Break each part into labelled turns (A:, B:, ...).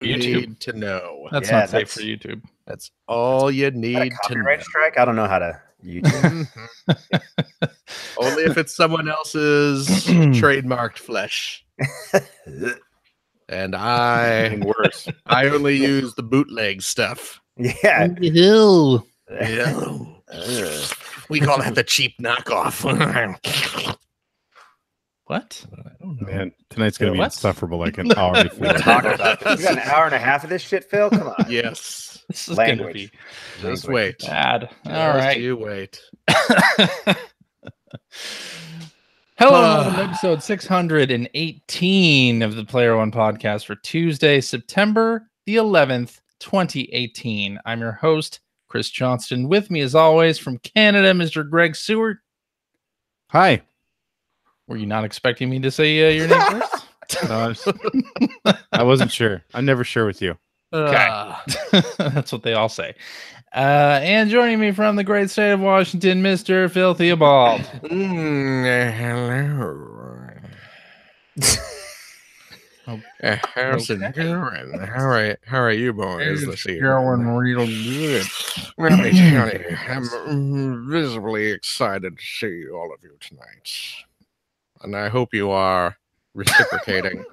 A: need to know.
B: That's not safe for YouTube.
A: That's all you need to know.
C: Copyright strike? I don't know how to YouTube.
A: Only if it's someone else's trademarked flesh. And I only use the bootleg stuff.
C: Yeah.
B: Ew.
A: We call that the cheap knockoff.
B: What?
A: I don't know.
D: Man, tonight's going to be
B: What?
D: insufferable like an hour before.
C: Talk about this. We got an hour and a half of this shit, Phil. Come on.
A: Yes.
B: This is going to
C: Language.
B: be
A: Just wait.
B: bad. All
A: Just
B: right.
A: you wait.
B: Hello, welcome to episode 618 of the Player One podcast for Tuesday, September the 11th, 2018. I'm your host, Chris Johnston. With me, as always, from Canada, Mr. Greg Seward.
D: Hi.
B: Were you not expecting me to say your name first?
D: No, I wasn't sure. I'm never sure with you.
B: Okay. That's what they all say. And joining me from the great state of Washington, Mr. Phil Theobald.
A: Hello. How's it going? How are you boys this evening?
B: Going real good.
A: Let me tell you, I'm visibly excited to see all of you tonight. And I hope you are reciprocating.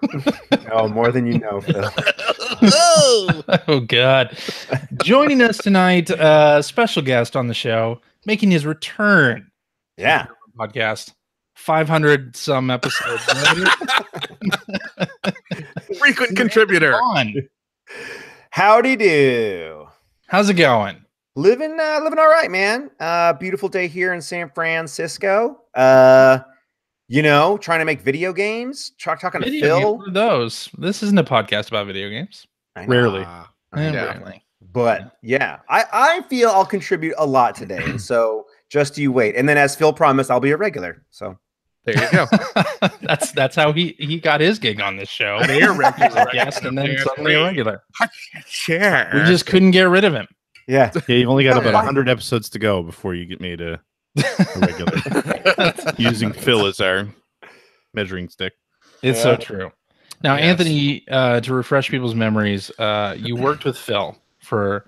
C: Oh, more than you know, Phil.
B: Oh, God. Joining us tonight, special guest on the show, making his return.
C: Yeah.
B: Podcast. 500 some episodes.
A: Frequent contributor.
C: Howdy do.
B: How's it going?
C: Living all right, man. Beautiful day here in San Francisco. Trying to make video games. Talking to Phil.
B: What are those? This isn't a podcast about video games.
C: I know.
D: Rarely.
B: Rarely.
C: But yeah, I feel I'll contribute a lot today. And so just you wait. And then as Phil promised, I'll be a regular. So
A: There you go.
B: That's how he got his gig on this show. They're regular guest and then suddenly a regular.
A: Sure.
B: We just couldn't get rid of him.
C: yeah.
D: Yeah, you've only got about 100 episodes to go before you get made a regular. Using Phil as our measuring stick.
B: It's so true. Now,
A: Yes.
B: Anthony, to refresh people's memories, you worked with Phil for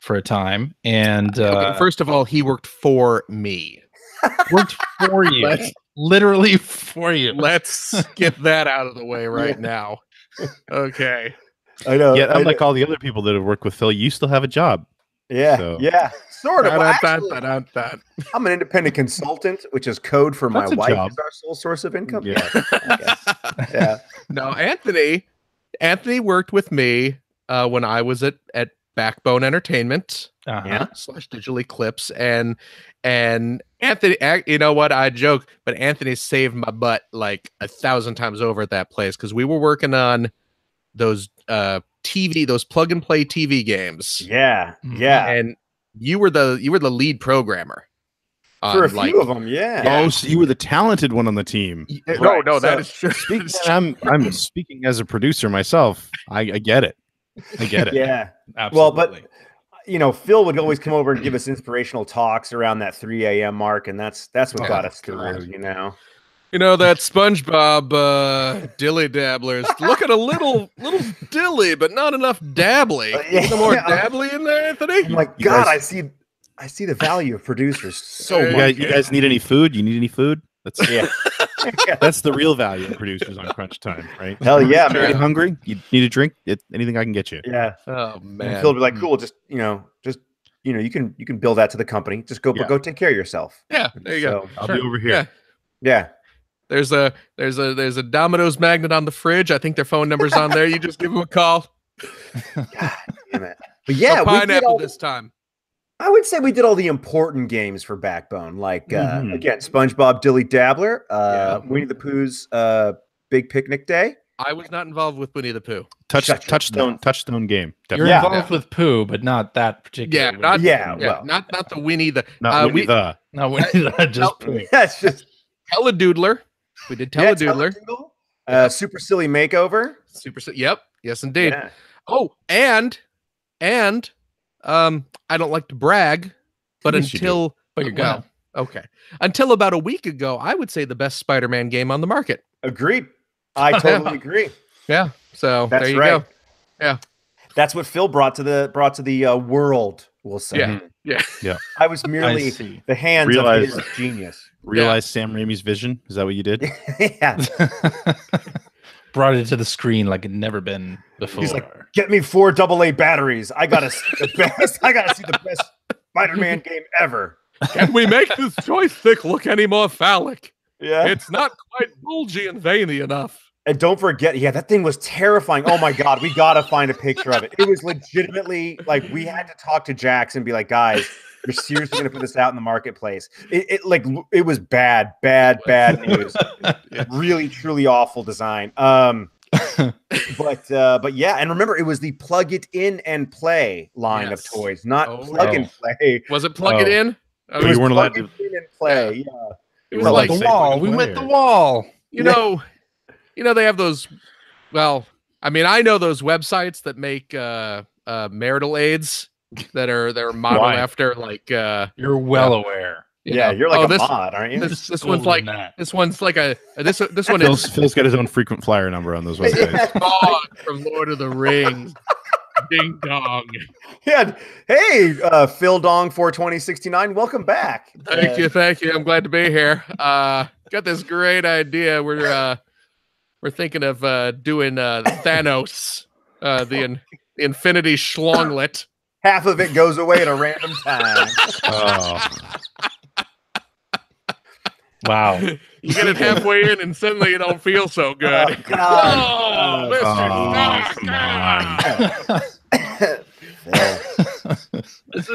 B: a time, and
A: Okay, first of all, he worked for me.
B: worked for you, literally for you.
A: Let's get that out of the way right now. Okay.
C: I know.
D: Yet, unlike all the other people that have worked with Phil, you still have a job.
C: Yeah.
D: So-
C: Yeah. Sort of. Well, actually,
A: Da-da-da-da-da-da.
C: I'm an independent consultant, which is code for
D: That's
C: my
D: a
C: wife
D: job.
C: is our sole source of income.
D: Yeah.
C: I guess. Yeah.
A: No, Anthony worked with me when I was at Backbone Entertainment
B: Uh-huh.
C: Yeah.
A: / Digital Eclipse, and Anthony, you know what, I joke, but Anthony saved my butt like 1,000 times over at that place because we were working on those those plug and play TV games.
C: Yeah.
B: Mhm.
C: Yeah.
A: And you were the lead programmer
C: For a
A: on,
C: few of them. Yeah.
D: Oh, so you were the talented one on the team.
A: No, that
C: So-
A: is true.
D: I'm speaking as a producer myself. I get it. I get it.
C: Yeah.
B: Absolutely.
C: Well, but Phil would always come over and give us inspirational talks around that 3 a.m. mark, and that's what
A: Oh,
C: got us
A: God.
C: through.
A: You know, that SpongeBob dilly dabblers. Look at a little dilly, but not enough dabbly.
C: Yeah.
A: Some more dabbly in there, Anthony?
C: I'm like,
D: You
C: God,
D: guys-
C: I see the value of producers so
A: You
C: much.
D: You guys need any food? You need any food? That's
C: Yeah.
D: that's the real value of producers on crunch time, right?
C: Hell yeah,
D: Are you
C: man.
D: hungry? You need a drink? Anything I can get you.
C: Yeah.
A: Oh
C: And
A: man.
C: Phil would be like, cool, you can build that to the company. Just go
D: Yeah.
C: go take care of yourself.
A: Yeah, there you go.
D: I'll
A: Sure.
D: be over here.
A: Yeah.
C: Yeah.
A: There's a Domino's magnet on the fridge. I think their phone number's on there. You just give them a call.
C: God damn it. But yeah,
A: A
C: we did
A: pineapple this time.
C: I would say we did all the important games for Backbone, like
D: Mhm.
C: again, SpongeBob Dilly Dabbler,
A: Yeah.
C: Winnie the Pooh's Big Picnic Day.
A: I was not involved with Winnie the Pooh.
C: Shut your
D: Touchstone game.
B: you're
D: Definitely.
C: Yeah.
B: involved with Pooh, but not that particular.
A: Yeah, not
C: Yeah,
A: yeah,
C: well.
A: not the Winnie the
D: Not Winnie the.
B: no, just Pooh.
C: That's just
A: Teledoodler. We did
C: yeah,
A: Teledoodler.
C: Teledoodle. Super Silly Makeover.
A: Yep. Yes, indeed.
C: Yeah.
A: Oh, and I don't like to brag, but
D: Yes, you do.
B: But you're gonna.
A: okay. Until about a week ago, I would say the best Spider-Man game on the market.
C: Agreed. I totally agree.
A: Yeah. So
C: That's
A: there you
C: right.
A: go. Yeah.
C: That's what Phil brought to the world. We'll say.
A: Yeah.
C: I was merely the hands of his genius.
D: Realize Sam Raimi's vision. Is that what you did?
C: Yeah.
B: Brought it to the screen like it'd never been before.
C: He's like, get me 4 AA batteries. I gotta see the best. I gotta see the best Spider-Man game ever.
A: Can we make this joystick look any more phallic?
C: Yeah.
A: It's not quite bulgy and veiny enough.
C: And don't forget, that thing was terrifying. Oh my God, we gotta find a picture of it. It was legitimately like we had to talk to Jax and be like, guys, you're seriously gonna put this out in the marketplace. It was bad news. Really, truly awful design. But yeah, and remember, it was the plug it in and play line of toys, not plug and play.
A: Was it plug it in?
C: It was
D: weren't allowed
C: plug it in and play. Yeah.
A: It was like
B: the wall. We went the wall.
A: You know, they have those. Well, I mean, I know those websites that make marital aids that are modeled after like.
B: You're well aware.
C: You're like a mod, aren't you?
A: This one's like this one's like this one is.
D: Phil's got his own frequent flyer number on those websites.
A: From Lord of the Rings. Ding dong.
C: Yeah. Hey, Phil Dong 42069. Welcome back.
A: Thank you. I'm glad to be here. Got this great idea. We're thinking of doing Thanos, the Infinity Schlonglet.
C: Half of it goes away at a random time.
B: Wow.
A: You get it halfway in and suddenly you don't feel so good.
C: Oh,
A: This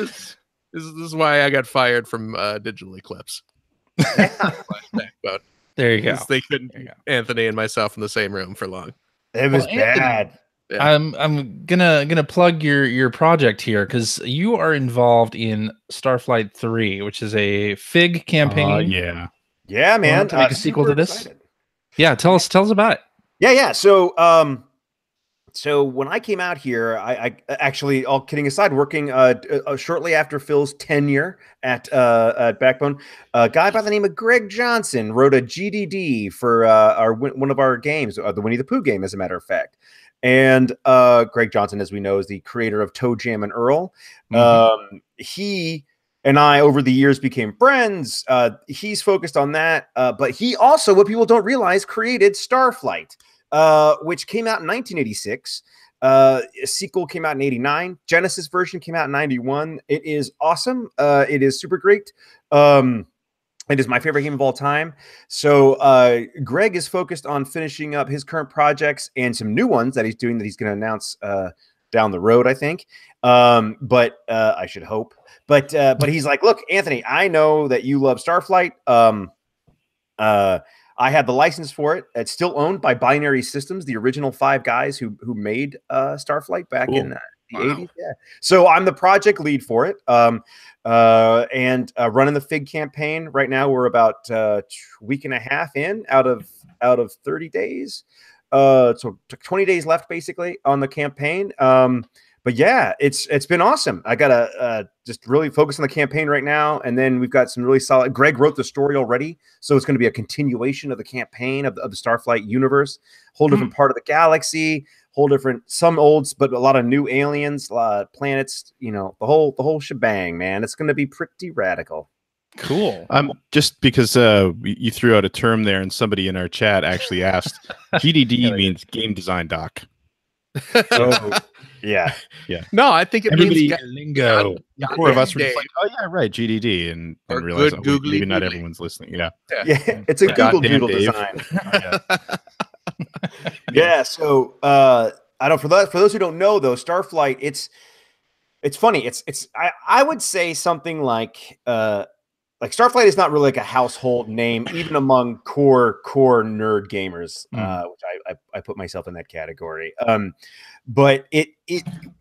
A: is why I got fired from Digital Eclipse.
B: There you go.
A: They couldn't Anthony and myself in the same room for long.
C: It was bad.
A: Yeah.
B: I'm gonna plug your project here because you are involved in Starflight 3, which is a Fig campaign.
C: Yeah, man.
B: To make a sequel to this. Excited. Yeah, tell us about it.
C: Yeah. So when I came out here, I actually, all kidding aside, working shortly after Phil's tenure at Backbone, a guy by the name of Greg Johnson wrote a GDD for one of our games, the Winnie the Pooh game, as a matter of fact. And Greg Johnson, as we know, is the creator of Toe Jam and Earl. He and I, over the years, became friends. He's focused on that, but he also, what people don't realize, created Starflight. Which came out in 1986. A sequel came out in 89. Genesis version came out in 91. It is awesome. It is super great. It is my favorite game of all time. So Greg is focused on finishing up his current projects and some new ones that he's doing that he's going to announce down the road, I think. But I should hope. But he's like, look, Anthony, I know that you love Starflight. I have the license for it. It's still owned by Binary Systems, the original 5 guys who made Starflight back in the 80s. Yeah. So I'm the project lead for it. And running the Fig campaign right now. We're about a week and a half in out of 30 days. So 20 days left basically on the campaign. But yeah, it's been awesome. I gotta just really focus on the campaign right now, and then we've got some really solid. Greg wrote the story already, so it's going to be a continuation of the campaign of the Starflight universe. Whole different part of the galaxy, whole different, some olds, but a lot of new aliens, planets. You know, the whole shebang, man. It's going to be pretty radical.
B: Cool.
D: Just because you threw out a term there, and somebody in our chat actually asked, GDD means Game Design Doc.
C: Oh, yeah.
A: No, I think it means
B: lingo.
D: Four of us were just like, oh yeah, right, GDD, and realized maybe not everyone's listening. Yeah,
C: it's a Google Doodle design. Yeah. So I don't. For those who don't know, though, Starflight, it's funny. I would say something like Starflight is not really like a household name, even among core nerd gamers, which I put myself in that category. But it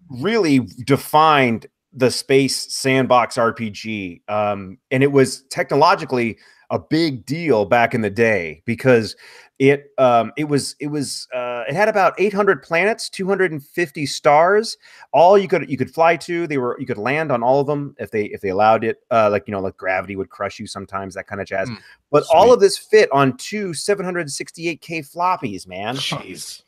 C: really defined the space sandbox RPG, and it was technologically a big deal back in the day because it had about 800 planets, 250 stars, all you could fly to. You could land on all of them if they allowed it. Like gravity would crush you sometimes, that kind of jazz. But sweet. All of this fit on 2 768K floppies, man.
A: Jeez.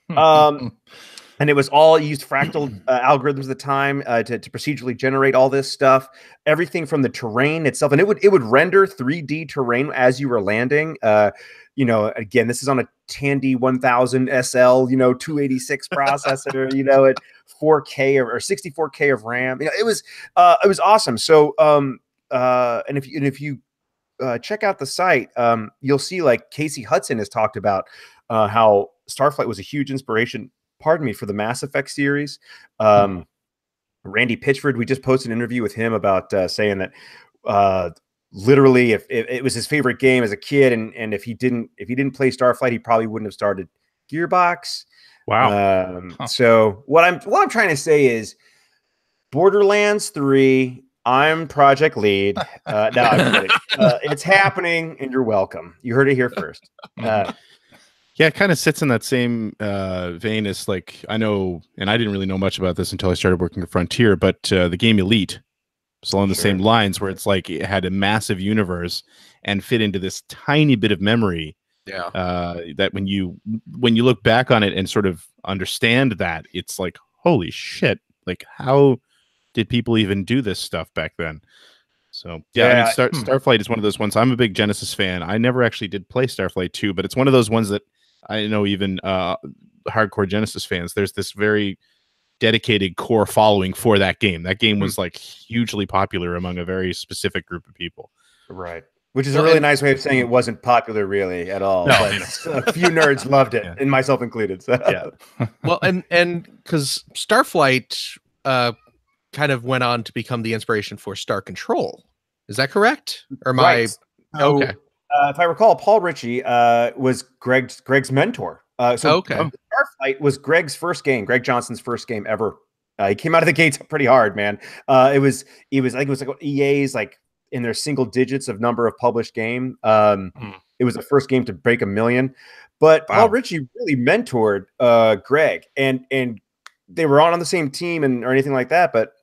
C: And it was all used fractal algorithms at the time to procedurally generate all this stuff, everything from the terrain itself, and it would render 3D terrain as you were landing. You know, again, this is on a Tandy 1000 SL, you know, 286 processor, you know, at 4K or 64K of RAM. You know, it was awesome. So, and if you check out the site, you'll see like Casey Hudson has talked about how Starflight was a huge inspiration, pardon me, for the Mass Effect series. Randy Pitchford, we just posted an interview with him about saying that literally if it was his favorite game as a kid, and if he didn't play Starflight, he probably wouldn't have started Gearbox.
D: Wow.
C: So what I'm trying to say is Borderlands 3, I'm project lead. No, I'm kidding. It's happening, and you're welcome. You heard it here first.
D: Yeah, it kind of sits in that same vein as, like, I know, and I didn't really know much about this until I started working at Frontier, but the game Elite was along the same lines, where it's like it had a massive universe and fit into this tiny bit of memory.
A: Yeah.
D: That when you look back on it and sort of understand that, it's like, holy shit! Like, how did people even do this stuff back then? So yeah, I mean, Starflight is one of those ones. I'm a big Genesis fan. I never actually did play Starflight 2, but it's one of those ones that I know even hardcore Genesis fans, there's this very dedicated core following for that game. That game was like hugely popular among a very specific group of people.
C: Right. Which is a really nice way of saying it wasn't popular really at all.
D: No,
C: but a few nerds loved it, and myself included. So.
D: Yeah.
A: Well, and because Starflight kind of went on to become the inspiration for Star Control. Is that correct? Or am I okay?
C: If I recall, Paul Ritchie was Greg's mentor. Starflight was Greg's first game, Greg Johnson's first game ever. He came out of the gates pretty hard, man. It was like EA's like in their single digits of number of published game. It was the first game to break 1 million. But Paul Ritchie really mentored Greg, and they were on the same team or anything like that. But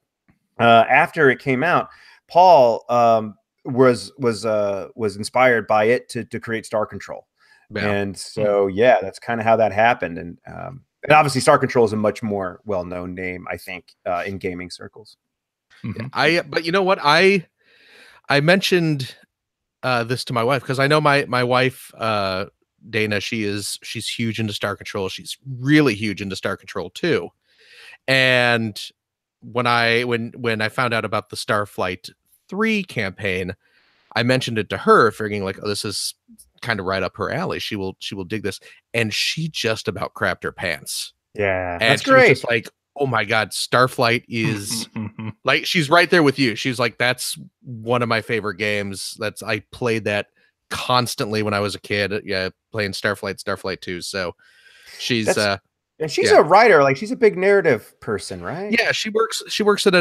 C: after it came out, Paul was inspired by it to create Star Control. Yeah. And so that's kind of how that happened. And obviously Star Control is a much more well-known name, I think, in gaming circles.
A: But you know what, I mentioned this to my wife because I know my wife Dana, she's huge into Star Control. She's really huge into Star Control too. And when I found out about the Starflight 3 campaign, I mentioned it to her, figuring like, oh, this is kind of right up her alley. She will dig this, and she just about crapped her pants.
C: Yeah,
A: and
C: that's great.
A: Was just like, oh my god, Starflight is like, she's right there with you. She's like, that's one of my favorite games. I played that constantly when I was a kid. Yeah, playing Starflight 2. So she's
C: and she's a writer, like she's a big narrative person, right?
A: Yeah, she works at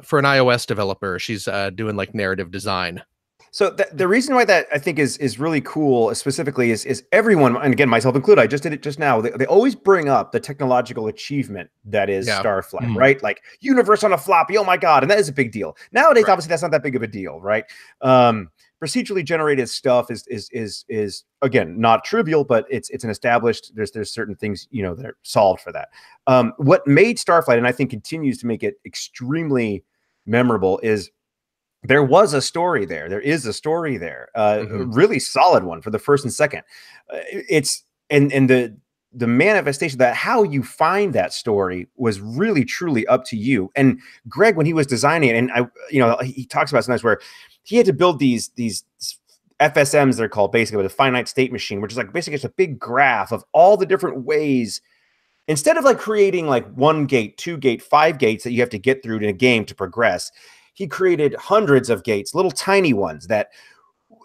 A: for an iOS developer. She's doing like narrative design.
C: So the reason why that I think is really cool specifically is everyone, and again, myself included, I just did it just now. They always bring up the technological achievement that is Starflight, right? Like universe on a floppy. Oh my God. And that is a big deal. Nowadays, obviously that's not that big of a deal, right? Procedurally generated stuff is again, not trivial, but it's an established, there's certain things, that are solved for that. What made Starflight, and I think continues to make it extremely memorable, is there was a story there. There is a story there. A really solid one for the first and second. It's and the manifestation that how you find that story was really truly up to you. And Greg, when he was designing it, and he talks about sometimes where he had to build these FSMs, they're called, basically, with a finite state machine, which is like basically just a big graph of all the different ways. Instead of like creating like 1 gate, 2 gate, 5 gates that you have to get through in a game to progress, he created hundreds of gates, little tiny ones that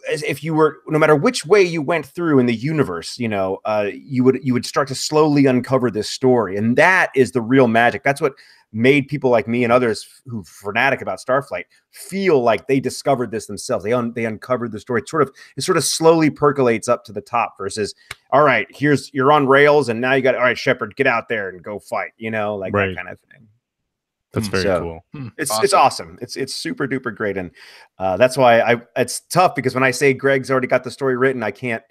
C: if you were, no matter which way you went through in the universe, you would start to slowly uncover this story. And that is the real magic. That's what made people like me and others who are fanatic about Starflight feel like they discovered this themselves. They uncovered the story. It sort of slowly percolates up to the top versus, all right, you're on rails, and now you got, all right, Shepard, get out there and go fight, that kind of thing.
D: That's very cool.
C: It's awesome. It's super duper great. And that's why it's tough, because when I say Greg's already got the story written, I can't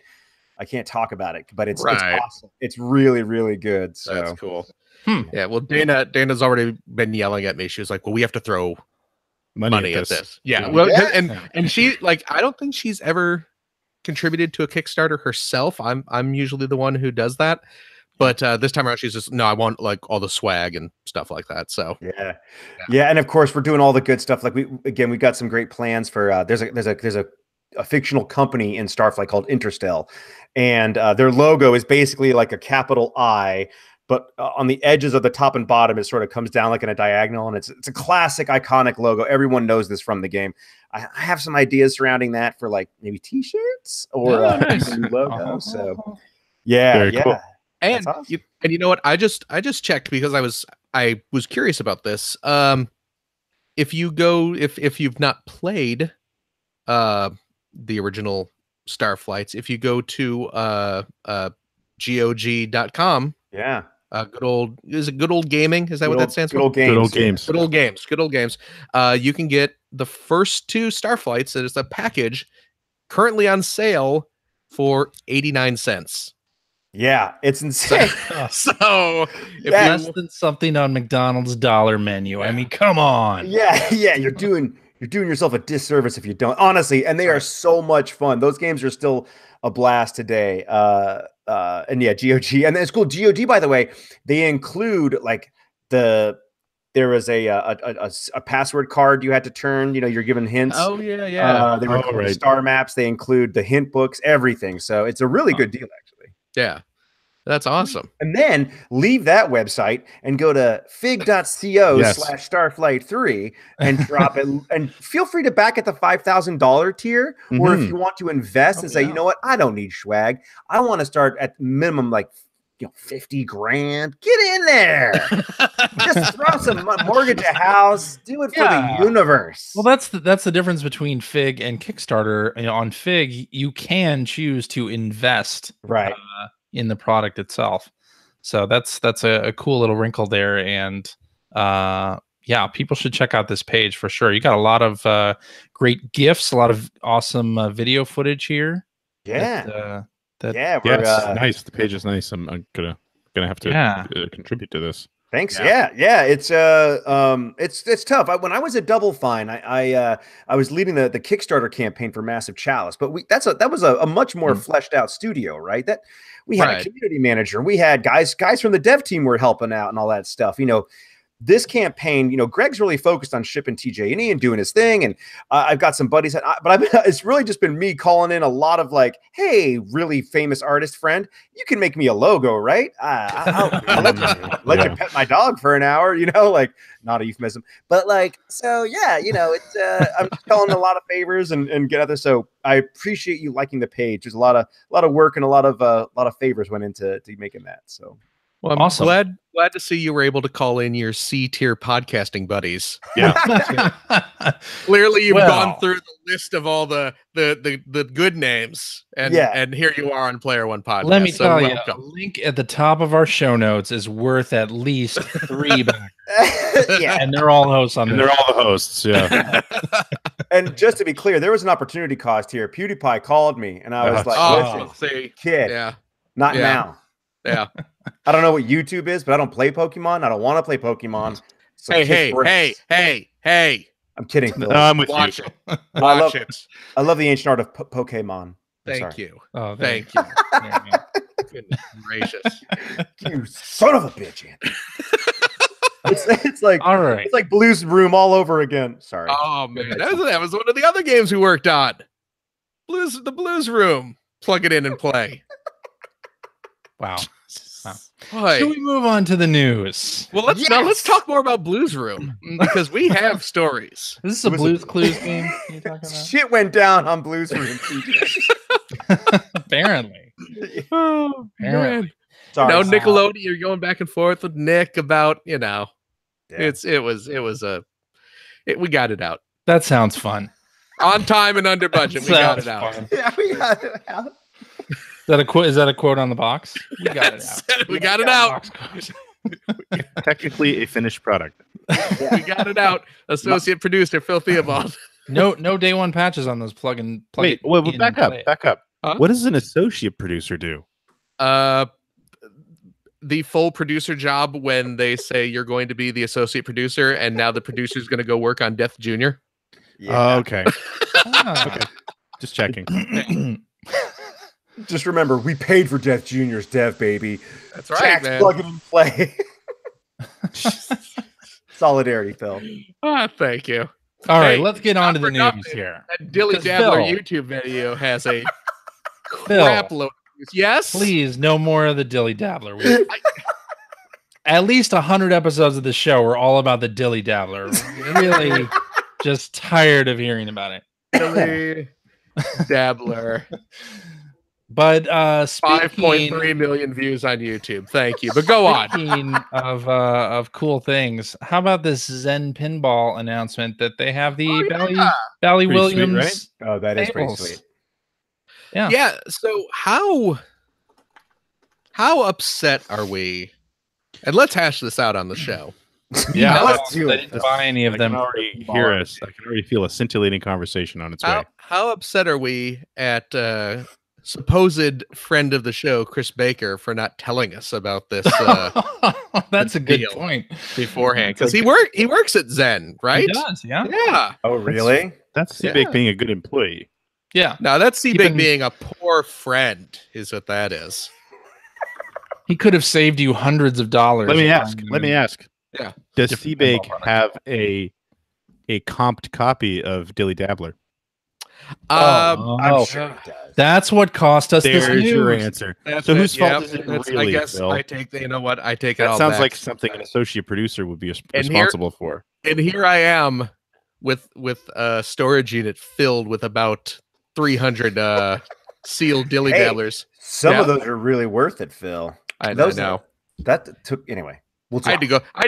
C: I can't talk about it, but it's
A: Right.
C: awesome. It's really, really good. So
A: That's cool. Yeah, well, Dana's already been yelling at me. She was like, "Well, we have to throw money at this." Yeah, well, and she like, I don't think she's ever contributed to a Kickstarter herself. I'm usually the one who does that, but this time around, she's just no. I want like all the swag and stuff like that. So
C: yeah, and of course, we're doing all the good stuff. Like we got some great plans for. There's a fictional company in Starflight called Interstellar, and their logo is basically like a capital I. But on the edges of the top and bottom, it sort of comes down like in a diagonal, and it's a classic, iconic logo. Everyone knows this from the game. I have some ideas surrounding that for like maybe T-shirts or a new logo. So yeah,
D: cool.
A: And
C: awesome.
A: you know what? I just checked because I was curious about this. If you've not played the original Starflights, if you go to GOG.com, good old gaming, is that what that stands for?
D: Good old games.
A: Good old games. You can get the first 2 Starflights. It is a package currently on sale for 89 cents.
C: Yeah, it's insane.
B: So if less than something on McDonald's dollar menu. I mean, come on.
C: Yeah, you're doing yourself a disservice if you don't. Honestly, and they are so much fun. Those games are still a blast today. And yeah, GOG, and it's cool. GOG, by the way, they include like there was a password card you had to turn. You know, you're given hints.
A: Oh yeah.
C: They include star maps. They include the hint books, everything. So it's a really good deal, actually.
A: Yeah, that's awesome.
C: And then leave that website and go to fig.co/Starflight3 and drop it. And feel free to back at the $5,000 tier, or if you want to invest and say, you know what, I don't need swag. I want to start at minimum like 50 grand. Get in there. Just throw some mortgage a house. Do it for the universe.
B: Well, that's the difference between Fig and Kickstarter. You know, on Fig, you can choose to invest in the product itself. So that's a cool little wrinkle there. And people should check out this page for sure. You got a lot of great gifts, a lot of awesome video footage here.
D: It's nice. The page is nice. I'm gonna have to contribute to this.
C: Thanks. Yeah. It's tough. When I was at Double Fine, I was leading the Kickstarter campaign for Massive Chalice, but that was a much more fleshed out studio, right? That we had a community manager, we had guys from the dev team were helping out and all that stuff. You know, this campaign, you know, Greg's really focused on shipping TJ&E and doing his thing. And I've got some buddies, it's really just been me calling in a lot of like, hey, really famous artist friend, you can make me a logo, right? I'll let you pet my dog for an hour, you know, like not a euphemism, but like, so yeah, you know, it's, I'm just calling a lot of favors and get out there. So I appreciate you liking the page. There's a lot of work and a lot of favors went into making that. So.
A: Well, I'm awesome. Glad to see you were able to call in your C-tier podcasting buddies.
D: Yeah.
A: Clearly you've gone through the list of all the good names, and here you are on Player One Podcast.
B: Let me tell you, a link at the top of our show notes is worth at least 3 backers. And they're all hosts on this.
D: They're all the hosts, yeah.
C: And just to be clear, there was an opportunity cost here. PewDiePie called me, and I was like, listen, kid, not now.
A: Yeah.
C: I don't know what YouTube is, but I don't play Pokemon. I don't want to play Pokemon. So
A: Hey.
C: I'm kidding, Phil.
D: No, I'm with
A: Watch
D: you.
A: it. Watch it.
C: I love the ancient art of Pokemon.
A: Thank you.
B: Oh,
A: thank you. Goodness gracious.
C: You son of a bitch, Anthony. It's like,
B: all right.
C: It's like Blues Room all over again. Sorry.
A: Oh man, that was one of the other games we worked on. The Blues Room. Plug it in and play.
B: Wow. Should we move on to the news?
A: Well, let's talk more about Blues Room because we have stories.
B: Is this a Blues Clues game you're talking about?
C: Shit went down on Blues Room.
B: Apparently.
A: Oh, man. Sorry, no, Nickelodeon, you're going back and forth with Nick about, you know, we got it out.
B: That sounds fun.
A: On time and under budget. We got it out.
C: Yeah, we got it out.
B: Is that a quote on the box? We got it out.
A: We got it out.
D: Technically a finished product.
A: We got it out. Associate producer Phil Theobald.
B: No day one patches on those plug-in.
D: Wait, back up.
A: Huh?
D: What does an associate producer do?
A: The full producer job when they say you're going to be the associate producer, and now the producer's going to go work on Death Jr.
D: Oh, okay.
B: Ah.
D: Okay. Just checking.
C: Just remember, we paid for Death Jr.'s dev, baby.
A: That's right,
C: Jack's
A: man.
C: plug it and play. Solidarity, Phil.
A: Thank you.
B: All right,
A: Hey,
B: let's get on to the
A: for
B: news
A: nothing,
B: here.
A: That Dilly
B: 'Cause
A: Dabbler
B: Phil-
A: YouTube video has a
B: Phil,
A: crap load. Yes,
B: please, no more of the Dilly Dabbler. At least 100 episodes of the show were all about the Dilly Dabbler. Really just tired of hearing about it.
A: Dilly Dabbler.
B: But speaking
A: 5.3 million views on YouTube. Thank you. But go on.
B: Speaking of cool things, how about this Zen Pinball announcement that they have the Bally
D: Pretty sweet,
B: Williams?
D: right?
C: Oh, that is pretty
B: tables.
C: sweet.
B: Yeah.
A: Yeah. So how upset are we? And let's hash this out on the show.
B: Yeah,
C: let's do
B: I
C: it.
B: didn't buy any of
D: I
B: them.
D: can already hear us. I can already feel a scintillating conversation on its way.
A: How upset are we at supposed friend of the show, Chris Baker, for not telling us about this
B: That's a good
A: deal.
B: point.
A: beforehand? Because he works at Zen, right?
B: He does, yeah.
A: Yeah.
C: Oh, really?
D: That's
A: Yeah.
D: Seabake being a good employee.
B: Yeah.
A: Now that's Seabake
B: Keeping-
A: being a poor friend, is what that is.
B: He could have saved you hundreds of dollars.
D: Let me ask.
A: Yeah.
D: Does
B: Different
D: Seabake
B: pinball products.
D: have a comped copy of Dilly Dabbler?
C: I'm sure it does.
B: That's what cost us this
D: There's your
B: news.
D: answer.
A: That's
D: So
A: it.
D: whose fault
A: Yep.
D: is it
A: That's-
D: really,
A: I guess
D: Phil?
A: I take you know what? I take it
D: That
A: all
D: sounds
A: back.
D: like something an associate producer would be
A: And here-
D: responsible for.
A: And here I am with a storage unit filled with about 300 sealed Dilly
C: Hey,
A: Dabblers.
C: Some of
A: Yeah.
C: those are really worth it, Phil.
A: I
C: Those
A: know.
C: That took anyway. We'll
A: I had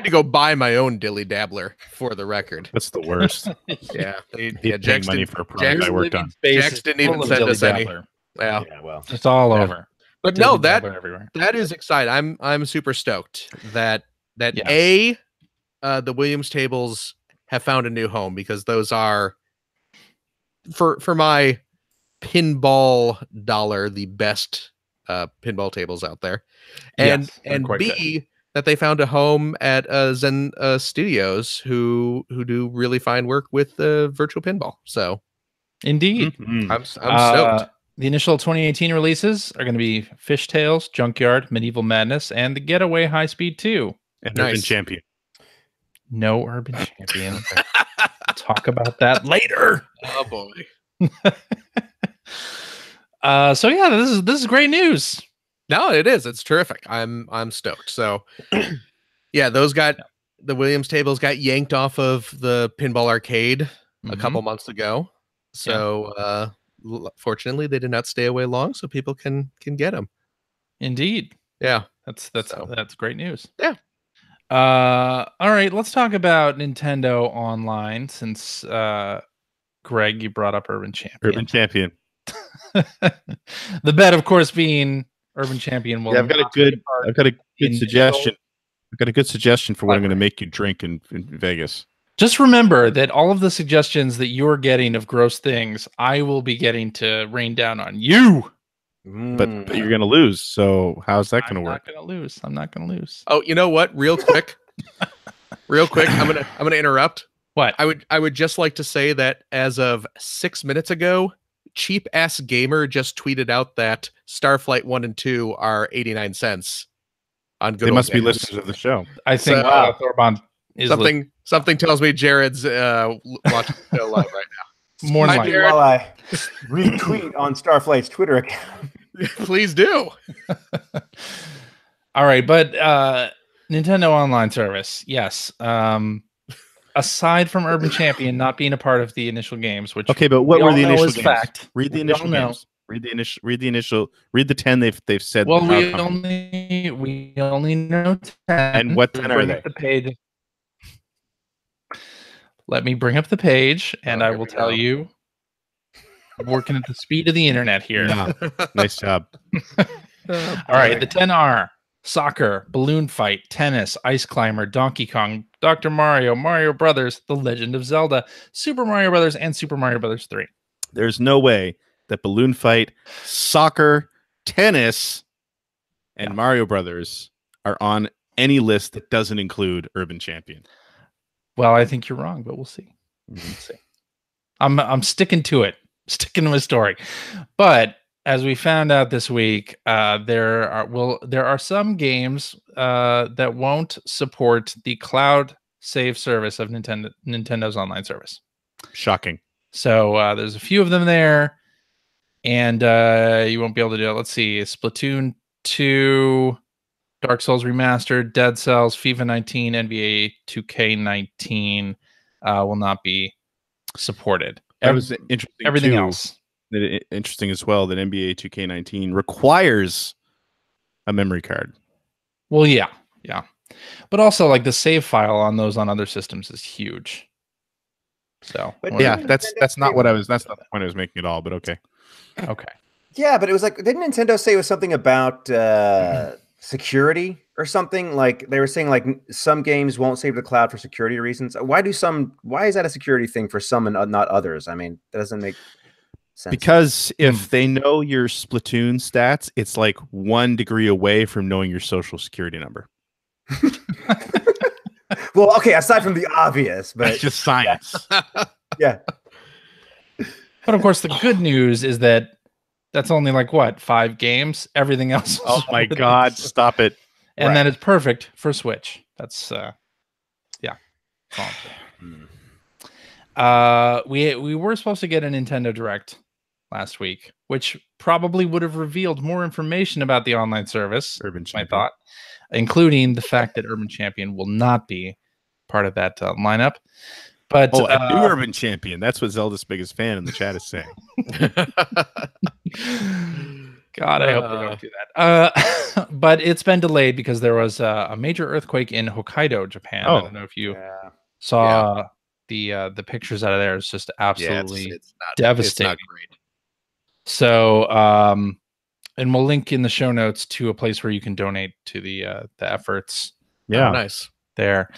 A: to go buy my own Dilly Dabbler for the record.
D: That's the worst.
A: Yeah,
D: Paying
A: Jax
D: money
A: didn't-
D: for a product I worked on.
A: Jax didn't even send us any.
B: Dabbler.
A: Yeah,
C: Yeah, well.
B: Just all
A: Yeah.
B: over.
A: but
B: Dilly
A: no, that
B: Dabbler everywhere.
A: that is exciting. I'm super stoked that
B: Yes.
A: the Williams tables have found a new home, because those are for my pinball dollar the best pinball tables out there, and
B: Yes, they're
A: and
B: quite
A: B, that they found a home at Zen Studios who do really fine work with virtual pinball. So
B: Indeed.
D: Mhm.
A: I'm stoked.
B: The initial 2018 releases are going to be Fishtails, Junkyard, Medieval Madness, and the Getaway High Speed 2.
D: And
A: Nice.
D: Urban Champion.
B: No Urban Champion. Talk about that later.
A: Oh boy.
B: So yeah, this is great news.
A: No, it is. It's terrific. I'm stoked. So yeah, the Williams tables got yanked off of the Pinball Arcade a couple months ago. So fortunately they did not stay away long, so people can get them.
B: Indeed.
A: Yeah.
B: That's great news.
A: Yeah.
B: All right, let's talk about Nintendo Online, since Greg, you brought up Urban Champion.
D: Urban Champion.
B: The bet, of course, being Urban Champion will
D: Yeah, I've got a
B: not be
D: good
B: part
D: good
B: in
D: suggestion. I've got a good suggestion for what I'm going to
B: Library.
D: make you drink in Vegas.
B: Just remember that all of the suggestions that you're getting of gross things, I will be getting to rain down on you.
D: But you're going to lose. So how's that going to work?
B: I'm not gonna lose.
A: Oh, you know what? Real quick, I'm gonna interrupt.
B: What?
A: I would just like to say that as of 6 minutes ago, Cheap Ass Gamer just tweeted out that Starflight 1 and 2 are 89 cents on good
D: They
A: old
D: must be
A: days.
D: listeners of the show.
B: I think
A: So-
B: Thorbon is
A: Something tells me Jared's watching the show live right
B: more than
A: Hi,
B: likely.
A: Jared.
C: While I retweet on Starflight's Twitter account.
A: now. Please do.
B: All right, but Nintendo Online service, yes. Aside from Urban Champion not being a part of the initial games, which
D: Okay, but what
B: we
D: were
B: all
D: the
B: know
D: initial
B: is
D: games?
B: fact.
D: Read the
B: We
D: initial
B: all know.
D: games. Read the 10 they've said.
B: Well,
D: the
B: we
D: outcome.
B: only know 10.
D: And what 10 are
B: Bring
D: they?
B: up the page. Let me bring up the page, and
A: Oh,
B: I
A: here
B: will
A: we
B: tell
A: go.
B: you. I'm working at the speed of the internet here.
D: Yeah, nice job.
B: All right, the 10 are soccer, balloon fight, tennis, ice climber, Donkey Kong, Dr. Mario, Mario Brothers, The Legend of Zelda, Super Mario Brothers, and Super Mario Brothers 3.
D: There's no way that Balloon Fight, soccer, tennis, and Mario Brothers are on any list that doesn't include Urban Champion.
B: Well, I think you're wrong, but we'll see. We'll see. I'm sticking to it, sticking to my story. But as we found out this week, there are some games that won't support the cloud save service of Nintendo's online service.
D: Shocking.
B: So there's a few of them there, and you won't be able to do it. Let's see: Splatoon 2, Dark Souls Remastered, Dead Cells, FIFA 19, NBA 2K19 will not be supported.
D: That was interesting.
B: Everything else.
D: Interesting as well that NBA 2K19 requires a memory card.
B: Well, yeah. But also, like, the save file on those on other systems is huge. So,
C: But
D: yeah, that's not what I was. That's not the point I was making at all. But okay.
C: Yeah, but it was like, didn't Nintendo say it was something about security or something? Like they were saying, like some games won't save the cloud for security reasons. Why is that a security thing for some and not others? I mean, that doesn't make sense.
D: Because if they know your Splatoon stats, it's like 1 degree away from knowing your social security number.
C: Well, okay, aside from the obvious, but
D: it's just science.
C: Yeah.
B: But of course, the good news is that that's only like what, 5 games? Everything else.
D: Oh my God! Stop it!
B: And then it's perfect for Switch. That's we were supposed to get a Nintendo Direct last week, which probably would have revealed more information about the online service.
D: Urban Champion.
B: I thought, including the fact that Urban Champion will not be part of that lineup. But
D: a new Urban Champion. That's what Zelda's biggest fan in the chat is saying.
B: God, I hope they don't do that. But it's been delayed because there was a major earthquake in Hokkaido, Japan. I don't know if you saw the pictures out of there. It's just absolutely
A: it's not,
B: devastating.
A: It's not great.
B: So, and we'll link in the show notes to a place where you can donate to the efforts.
D: Yeah,
A: nice
B: there.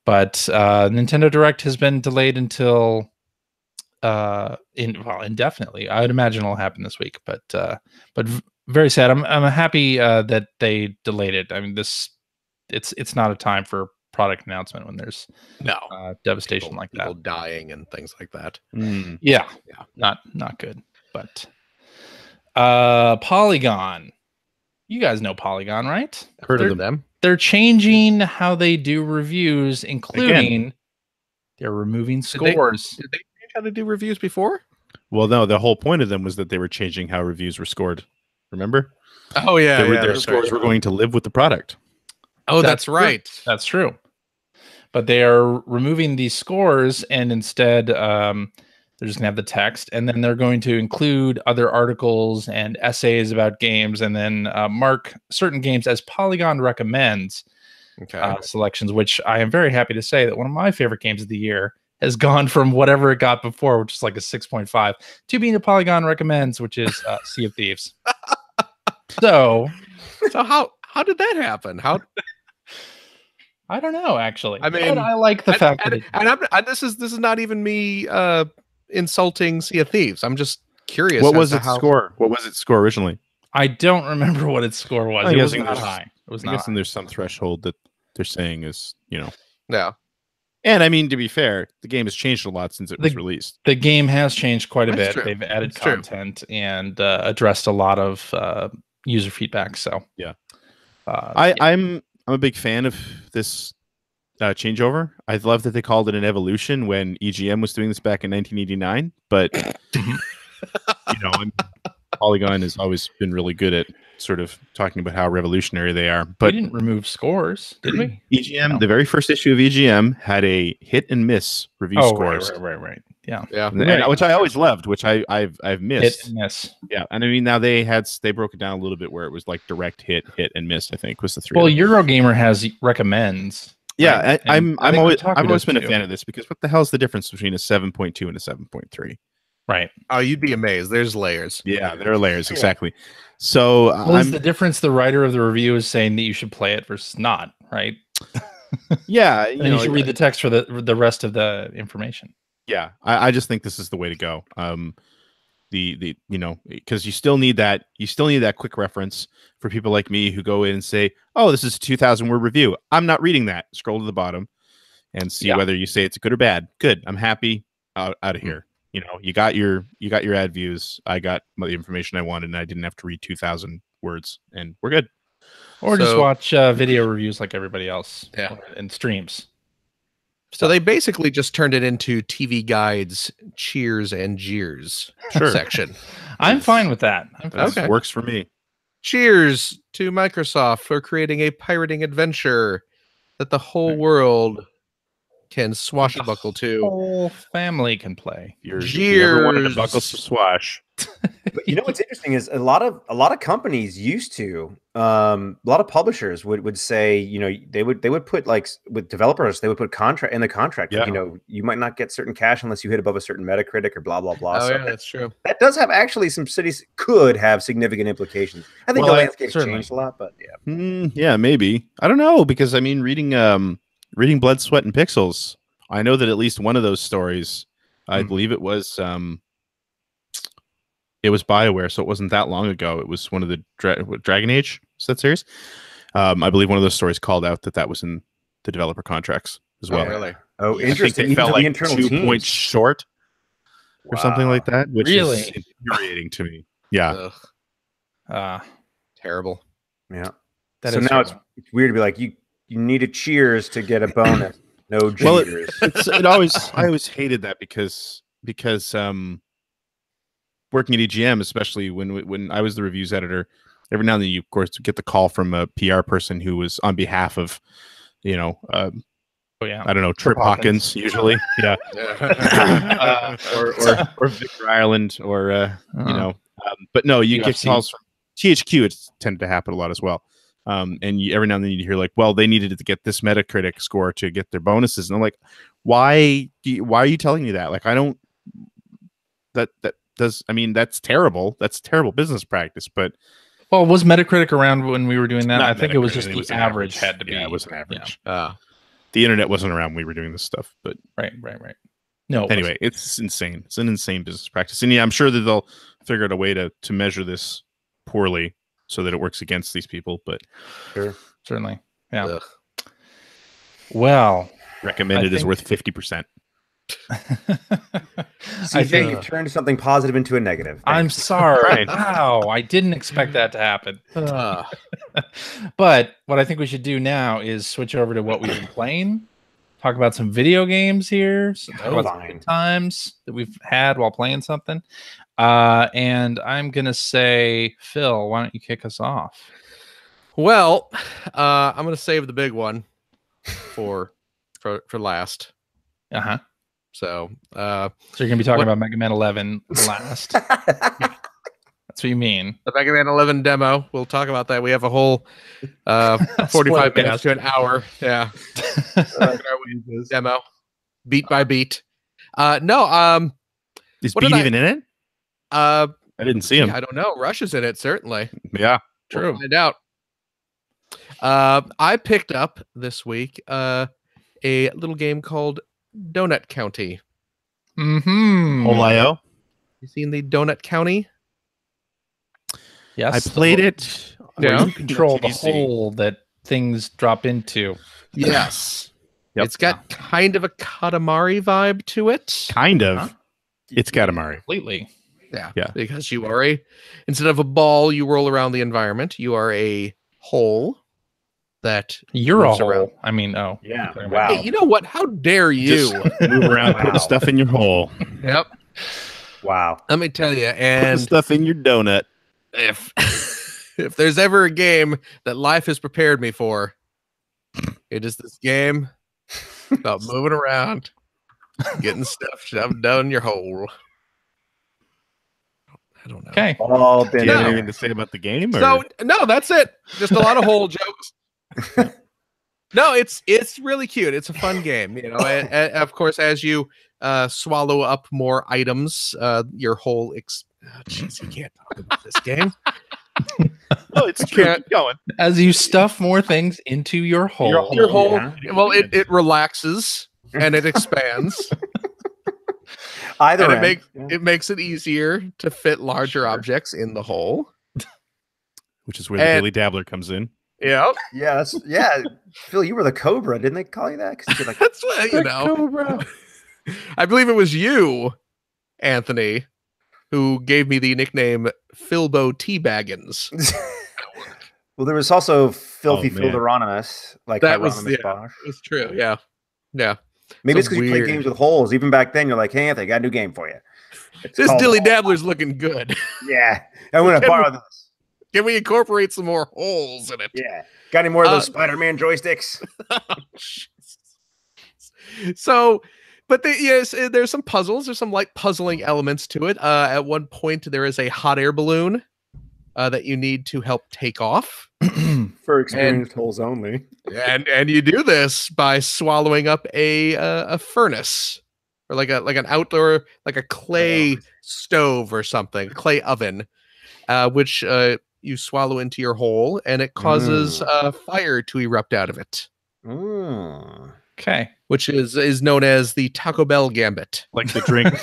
B: But Nintendo Direct has been delayed until indefinitely. I would imagine it'll happen this week, but very sad. I'm happy that they delayed it. I mean, it's not a time for product announcement when there's devastation like that,
A: people dying and things like that.
B: Yeah, not good. But Polygon, you guys know Polygon, right?
A: Heard of them?
B: They're changing how they do reviews, including they're removing scores.
A: Did they change how to do reviews before?
D: Well, no, the whole point of them was that they were changing how reviews were scored. Remember?
A: Oh, yeah.
D: Their scores were going to live with the product.
A: Oh, that's right.
B: That's true. But they are removing these scores, and instead they're just going to have the text, and then they're going to include other articles and essays about games, and then mark certain games as Polygon recommends selections, which I am very happy to say that one of my favorite games of the year has gone from whatever it got before, which is like a 6.5, to being a Polygon recommends, which is Sea of Thieves. So
A: how did that happen?
B: I don't know, actually.
A: I mean,
B: I like the fact that
A: this is not even me insulting Sea of Thieves. I'm just curious.
D: What was its score? What was its score originally?
B: I don't remember what its score was. It was not high. It was not.
D: I'm guessing there's some threshold that they're saying is,
A: Yeah.
D: And I mean, to be fair, the game has changed a lot since it was released.
B: The game has changed quite a bit.
A: True.
B: They've added content and addressed a lot of user feedback. So
D: yeah, I'm a big fan of this changeover. I love that they called it an evolution when EGM was doing this back in 1989. But Polygon has always been really good at sort of talking about how revolutionary they are. But
B: we didn't remove scores, did we?
D: EGM, the very first issue of EGM had a hit and miss review scores.
B: Right. Yeah.
D: And, which I always loved, which I've missed.
B: Hit and miss.
D: Yeah, and I mean now they broke it down a little bit where it was like direct hit and miss. I think was the 3.
B: Well, Eurogamer has recommends.
D: Yeah,
B: right?
D: I've always been a fan of this because what the hell is the difference between a 7.2 and a 7.3?
B: Right.
A: Oh, you'd be amazed. There's layers.
D: Yeah, there are layers, exactly. So
B: is the difference the writer of the review is saying that you should play it versus not, right?
D: Yeah,
B: you should read the text for the rest of the information.
D: Yeah, I just think this is the way to go. the because you still need that quick reference for people like me who go in and say, oh, this is a 2,000 word review. I'm not reading that. Scroll to the bottom and see whether you say it's good or bad. Good. I'm happy. Out of here. You got your ad views. I got the information I wanted, and I didn't have to read 2,000 words, and we're good.
B: Or just watch video reviews like everybody else.
A: Yeah.
B: And streams.
A: So they basically just turned it into TV Guide's cheers and jeers section.
B: I'm fine with that.
D: Okay. Works for me.
A: Cheers to Microsoft for creating a pirating adventure that the whole world can swashbuckle to.
B: Whole family can play.
D: If you ever wanted to buckle some swash.
C: But what's interesting is a lot of companies used to, a lot of publishers would say, they would put, like, with developers, they would put contract in the contract.
D: Yeah.
C: You might not get certain cash unless you hit above a certain Metacritic or blah blah blah.
A: Oh,
C: so
A: yeah, that's true.
C: That does have actually some cities could have significant implications. I think the landscape's changed a lot, but
D: yeah, maybe. I don't know, because I mean, reading Blood, Sweat, and Pixels, I know that at least one of those stories, I believe it was BioWare, so it wasn't that long ago. It was one of the Dragon Age, is that series? I believe one of those stories called out that was in the developer contracts as well.
A: Oh, really?
C: Oh,
D: I
C: interesting.
D: think they fell like
C: internal
D: 2
C: teams.
D: points short or something like that, which
B: Really?
D: is infuriating to me. Yeah.
A: Terrible.
C: Yeah.
B: That
C: Now it's weird to be like, you needed cheers to get a bonus. No cheers.
D: Well, I always hated that because working at EGM, especially when I was the reviews editor, every now and then you, of course, get the call from a PR person who was on behalf of, I don't know, Trip Hawkins, usually, yeah, or Victor Ireland, or but no, you get calls from THQ. It's tended to happen a lot as well. And every now and then you hear like, well, they needed to get this Metacritic score to get their bonuses, and I'm like, why are you telling me that? Like, I don't. That's terrible. That's terrible business practice. But
B: was Metacritic around when we were doing that? I think it was just
D: the
B: average had to be.
D: Yeah, it was an average.
A: Yeah.
D: The internet wasn't around when we were doing this stuff, but
B: right. No.
D: Anyway, it's insane. It's an insane business practice, and yeah, I'm sure that they'll figure out a way to measure this poorly so that it works against these people. But
C: Sure,
B: certainly, yeah.
A: Ugh.
D: Well, recommended is worth 50%.
C: I think you've turned something positive into a negative.
B: I'm sorry. Wow, I didn't expect that to happen. But what I think we should do now is switch over to what we've been playing. Talk about some video games here. Talk about some good times that we've had while playing something. And I'm gonna say, Phil, why don't you kick us off?
A: Well, I'm gonna save the big one for last. So
B: you're gonna be talking about Mega Man 11 last. That's what you mean.
A: The Mega Man 11 demo. We'll talk about that. We have a whole 45 minutes to an hour. Yeah. Demo, beat by beat. No.
D: Is Beat even in it? I didn't see him.
A: I don't know. Rush is in it, certainly.
D: Yeah,
A: true. We'll find out. I picked up this week a little game called Donut County.
D: Ohio.
A: You seen the Donut County?
B: Yes.
D: I played it.
B: Yeah. You control the hole that things drop into.
A: Yes.
D: Yep.
A: It's got kind of a Katamari vibe to it.
D: Kind of. It's Katamari.
B: Completely.
A: Yeah. Because you are instead of a ball you roll around the environment, you are a hole that
B: you're a hole.
A: Around.
B: I mean, oh.
C: Yeah. Wow.
A: Hey, you know what? How dare you
D: move around, put stuff in your hole.
A: Yep.
C: Wow.
A: Let me tell you, and
D: put stuff in your donut.
A: If there's ever a game that life has prepared me for, it is this game about moving around, getting stuff shoved down your hole. I don't know.
B: Okay.
D: Do you have anything to say about the game? Or?
A: So no, that's it. Just a lot of hole jokes. No, it's really cute. It's a fun game, you know. And of course, as you swallow up more items, your whole jeez, you can't talk about this game.
D: No, it's true. Keep going.
B: As you stuff more things into your hole.
A: Your hole. Yeah. Well, it relaxes and it expands.
C: Either
A: and
C: end.
A: it makes it easier to fit larger objects in the hole.
D: Which is where the Dilly Dabbler comes in.
A: Yeah.
C: Yeah, Phil, you were the Cobra, didn't they call you that? 'Cause you're like,
A: That's what, you know.
D: Cobra.
A: I believe it was you, Anthony, who gave me the nickname Philbo Teabaggins.
C: well, there was also Filthy
D: man.
C: Philderonimus, like
A: That was
C: Hieronymus Bosch.
A: It's true. Yeah. Yeah.
C: Maybe it's
A: So
C: because you play
A: weird.
C: games with holes. Even back then, you're like, hey, Anthony, got a new game for you. It's
A: This
C: called
A: Dilly
C: Hole.
A: Dabbler's looking good.
C: Yeah, I'm gonna borrow this.
A: Can we incorporate some more holes in it?
C: Yeah, got any more of those Spider-Man joysticks?
A: So, but yes, there's some puzzles. There's some light puzzling elements to it. At one point, there is a hot air balloon that you need to help take off.
C: For experienced holes only.
A: And you do this by swallowing up a furnace, or like an outdoor, like a clay stove or something, clay oven, which you swallow into your hole, and it causes fire to erupt out of it.
B: Okay.
A: Which is known as the Taco Bell Gambit.
D: Like the drink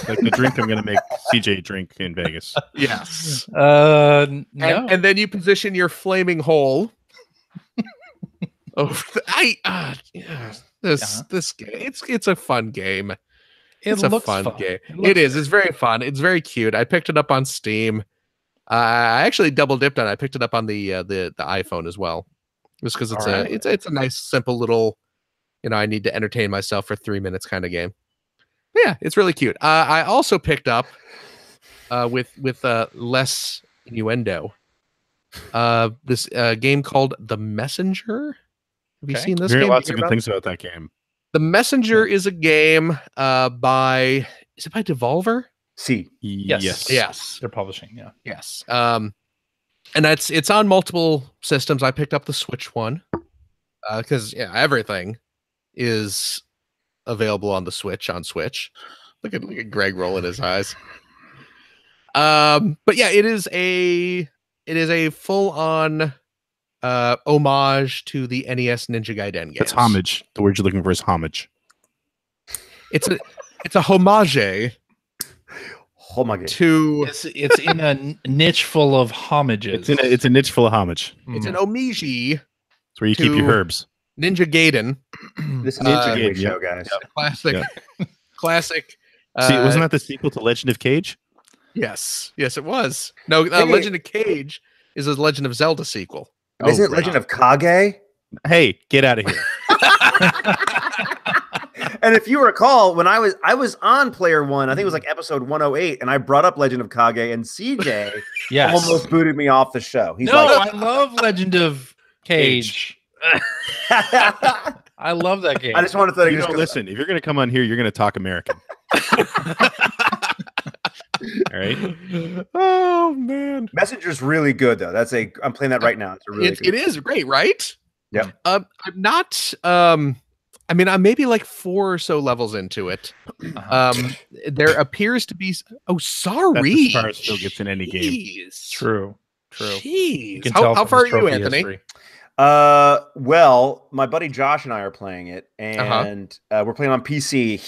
D: I'm going to make CJ drink in Vegas.
A: Yes.
B: No.
A: And then you position your flaming hole over this game. It's a fun game. It's a fun game. It is. It's very fun. It's very cute. I picked it up on Steam. I actually double dipped on it. I picked it up on the iPhone as well, just because it's a nice, simple little, I need to entertain myself for 3 minutes kind of game. Yeah, it's really cute. I also picked up with less innuendo this game called The Messenger. Have you seen this game?
D: Hear lots of good things about that game.
A: The Messenger is a game by Devolver?
B: Yes. They're publishing, yeah.
A: Yes. And it's on multiple systems. I picked up the Switch one because everything is available on the Switch on Switch. Look at Greg rolling his eyes. But yeah, it is a full-on homage to the NES Ninja Gaiden games.
D: It's homage. The word you're looking for is homage.
A: It's a homage. To
B: it's in a niche full of homages.
D: It's a niche full of homage.
A: It's an homage.
D: It's where you keep your herbs.
A: Ninja Gaiden.
C: This Ninja Gaiden show, guys.
A: Classic. Classic.
D: See, wasn't that the sequel to Legend of Cage?
A: Yes, it was. No, Legend of Cage is a Legend of Zelda sequel.
C: Isn't it Legend of Kage?
D: Hey, get out of here.
C: And if you recall, when I was on Player One, I think it was like episode 108, and I brought up Legend of Kage, and CJ almost booted me off the show. He's
B: I love Legend of Cage. I love that game.
C: I just wanted to
D: listen. If you're going to come on here, you're going to talk American. All right.
A: Oh man,
C: Messenger's really good though. I'm playing that right now. It's really good.
A: It is great, right?
C: Yeah.
A: I'm not. I mean, I'm maybe like 4 or so levels into it. There appears to be. Oh, sorry.
D: That's as far as Phil gets in any game.
B: True.
A: Jeez. How far are you, Anthony?
B: History.
C: Well, my buddy Josh and I are playing it, and we're playing on PC.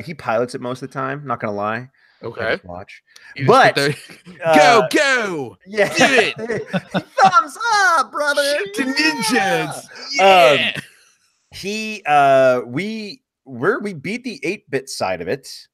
C: He pilots it most of the time. Not gonna lie.
A: Okay.
C: Watch.
A: But go.
C: Yeah.
A: Do it.
C: Thumbs up, brother.
A: To ninjas. Yeah.
C: We beat the 8-bit side of it.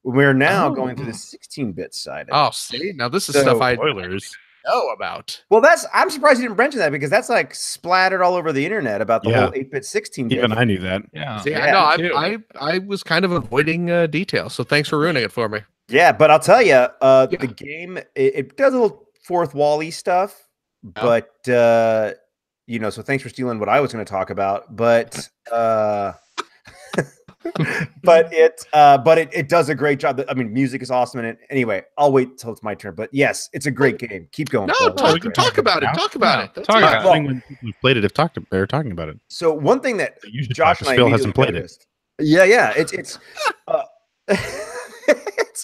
C: We're now going through the 16-bit side.
A: Oh, see, now this is stuff I
D: spoilers
A: know about.
C: Well, I'm surprised you didn't mention that because that's like splattered all over the internet about the whole 8-bit 16-bit.
D: Even I knew that.
B: Yeah.
A: See, I was kind of avoiding details, so thanks for ruining it for me.
C: Yeah, but I'll tell you, the game it does a little fourth wall-y stuff, but so thanks for stealing what I was going to talk about, but it does a great job. I mean, music is awesome in it. Anyway, I'll wait till it's my turn. But yes, it's a great game. Keep going.
A: No, talk about it. Talk about it.
D: When people who've played it they're talking about it.
C: So one thing that Josh and I
D: Phil hasn't played it.
C: Yeah, it's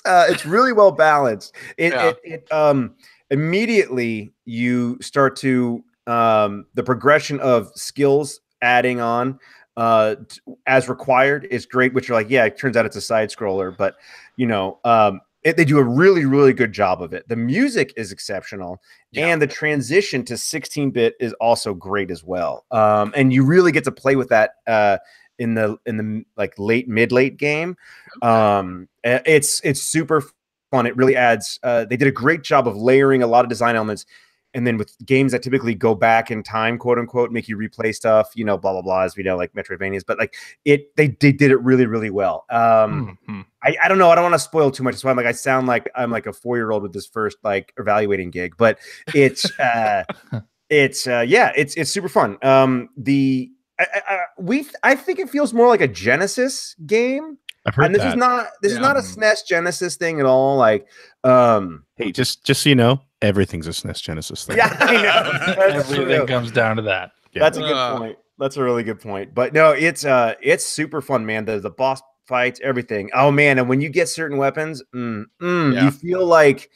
C: it's really well balanced. It immediately you start to the progression of skills adding on as required is great, which are like, yeah, it turns out it's a side scroller, but you know, they do a really, really good job of it. The music is exceptional, and the transition to 16-bit is also great as well. And you really get to play with that in the like mid-late game. It's super fun. It really adds. They did a great job of layering a lot of design elements. And then with games that typically go back in time, quote unquote, make you replay stuff, you know, blah, blah, blah, as we know, like Metroidvanias, but like they did it really, really well. I don't know. I don't want to spoil too much. That's why I sound like I'm like a 4-year-old with this first like evaluating gig, but it's, it's super fun. I think it feels more like a Genesis game.
D: I've heard
C: this is not a SNES Genesis thing at all. Like,
D: hey, just so you know, everything's a SNES Genesis thing.
C: Yeah, I know.
B: Everything comes down to that.
C: Yeah. That's a good point. That's a really good point. But no, it's super fun, man. The boss fights, everything. Oh man, and when you get certain weapons, you feel like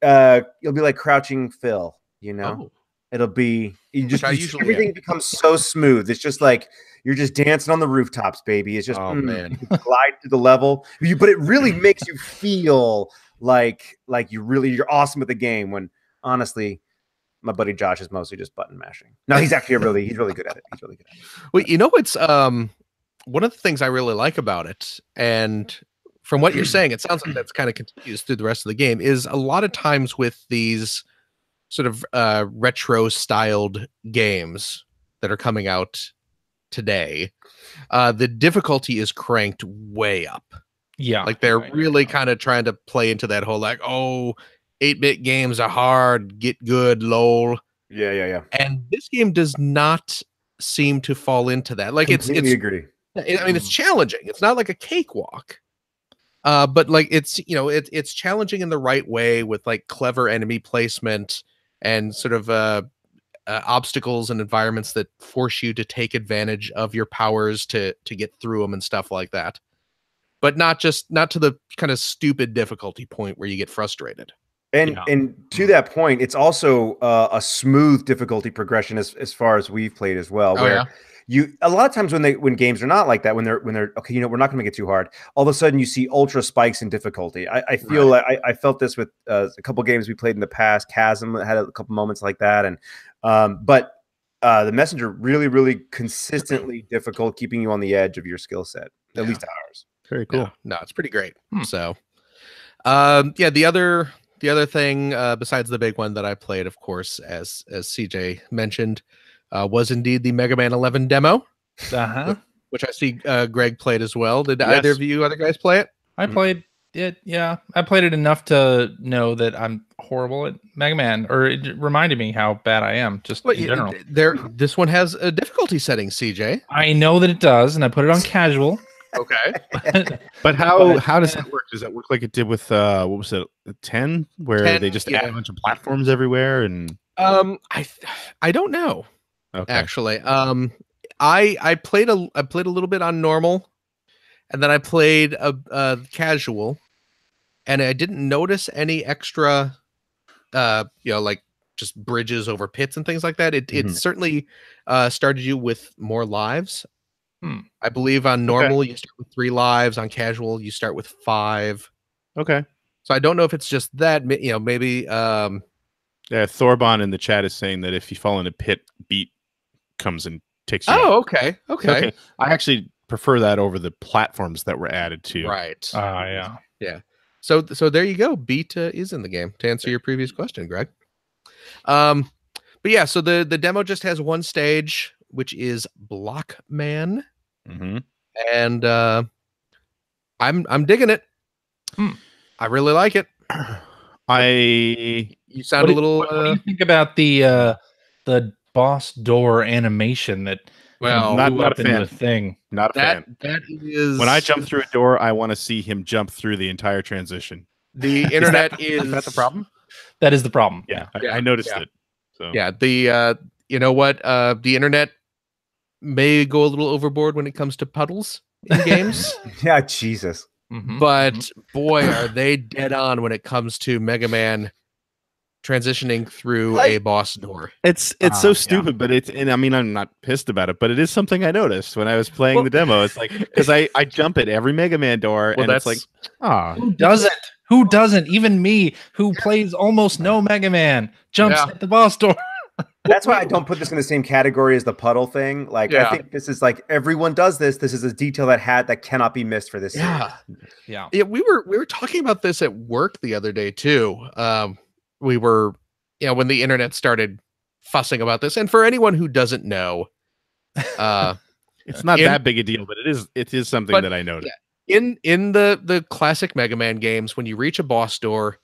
C: you'll be like Crouching Phil. You know, it'll be everything becomes so smooth. It's just like you're just dancing on the rooftops, baby. It's just man, you glide through the level. But it really makes you feel like you're awesome at the game. When honestly, my buddy Josh is mostly just button mashing. No, he's actually he's really good at it. He's really good at it.
A: Well, you know, it's one of the things I really like about it, and from what you're saying, it sounds like that's kind of continues through the rest of the game, is a lot of times with these sort of retro styled games that are coming out today, the difficulty is cranked way up.
B: Yeah,
A: like they're really kind of trying to play into that whole like, 8-bit games are hard, get good, lol.
C: Yeah.
A: And this game does not seem to fall into that. Like
C: Completely agree.
A: I mean, it's challenging. It's not like a cakewalk. But like it's challenging in the right way with like clever enemy placement and sort of obstacles and environments that force you to take advantage of your powers to get through them and stuff like that. But not to the kind of stupid difficulty point where you get frustrated.
C: And to that point, it's also a smooth difficulty progression as far as we've played as well. You a lot of times when games are not like that, when they're okay, you know, we're not going to make it too hard. All of a sudden, you see ultra spikes in difficulty. I feel like I felt this with a couple games we played in the past. Chasm had a couple moments like that, and but the Messenger really consistently difficult, keeping you on the edge of your skill set. At least ours.
D: Very cool.
A: Yeah. No, it's pretty great. So, the other thing besides the big one that I played, of course, as CJ mentioned, was indeed the Mega Man 11 demo, which I see Greg played as well. Did either of you other guys play it?
B: I played it. Yeah, I played it enough to know that I'm horrible at Mega Man, or it reminded me how bad I am in general.
A: This one has a difficulty setting, CJ.
B: I know that it does, and I put it on casual.
A: Okay.
D: But how does that work? Does that work like it did with what was it, 10, where 10, they just add a bunch of platforms everywhere? And
A: I don't know. Okay. Actually, I played a little bit on normal, and then I played a casual, and I didn't notice any extra, like just bridges over pits and things like that. It certainly started you with more lives. I believe on normal you start with 3 lives. On casual you start with 5.
D: Okay.
A: So I don't know if it's just that, maybe.
D: Thorbon in the chat is saying that if you fall in a pit, Beat comes and takes you.
A: Oh, okay. I
D: actually prefer that over the platforms that were added to.
A: Right.
B: Yeah.
A: So there you go. Beat is in the game, to answer your previous question, Greg. But yeah, so the demo just has one stage, which is Blockman. And I'm digging it. I really like it. You sound a little.
B: What do you think about the boss door animation that?
D: Well, not a fan.
B: Thing.
D: Not a fan.
A: That is.
D: When I jump through a door, I want to see him jump through the entire transition.
A: The internet is
D: that the problem?
B: That is the problem.
D: Yeah, I noticed it. So
A: yeah, you know what? The internet may go a little overboard when it comes to puddles in games.
C: Yeah, Jesus.
A: But boy, are they dead on when it comes to Mega Man transitioning through a boss door.
D: It's so stupid, but and I mean, I'm not pissed about it, but it is something I noticed when I was playing the demo. It's like, because I jump at every Mega Man door, and it's like,
B: who doesn't? Who doesn't? Even me, who plays almost no Mega Man, jumps at the boss door.
C: That's why I don't put this in the same category as the puddle thing. Like, I think this is like, everyone does this. This is a detail that cannot be missed for this series.
A: Yeah. We were talking about this at work the other day too. We were, when the internet started fussing about this, and for anyone who doesn't know,
D: it's not that big a deal, but it is something that I noticed.
A: In the classic Mega Man games, when you reach a boss door,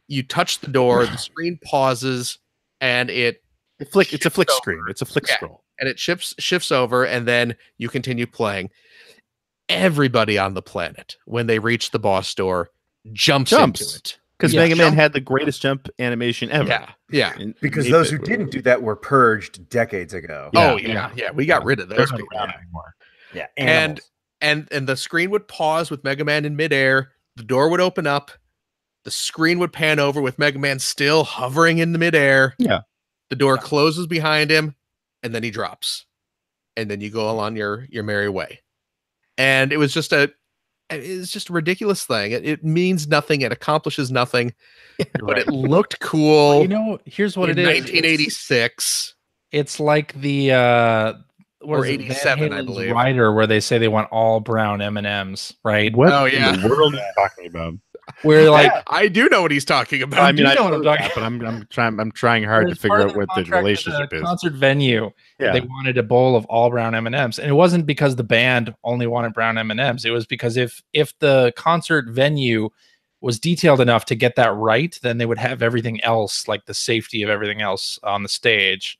A: you touch the door, the screen pauses, and it's a flick
D: screen. It's a flick scroll.
A: And it shifts over, and then you continue playing. Everybody on the planet, when they reach the boss door, jumps into it.
D: Because Mega Man had the greatest jump animation ever.
A: Yeah.
C: Because those who didn't do that were purged decades ago.
A: We got rid of those people
C: anymore. Yeah.
A: And the screen would pause with Mega Man in midair. The door would open up. The screen would pan over with Mega Man still hovering in the midair.
D: Yeah.
A: The door closes behind him, and then he drops. And then you go along your merry way. And it was just a ridiculous thing. It means nothing. It accomplishes nothing. But it looked cool.
B: Well, here's what it is.
A: 1986.
B: It's like the
A: or 87, I believe.
B: Rider, where they say they want all brown M&Ms, right?
D: What in the world are you talking about?
B: Where
A: I do know what he's talking about.
D: I mean, I know what I'm talking about, but I'm trying hard to figure out what the relationship is.
B: Concert venue, they wanted a bowl of all brown M&Ms, and it wasn't because the band only wanted brown M&Ms. It was because if the concert venue was detailed enough to get that right, then they would have everything else, like the safety of everything else on the stage.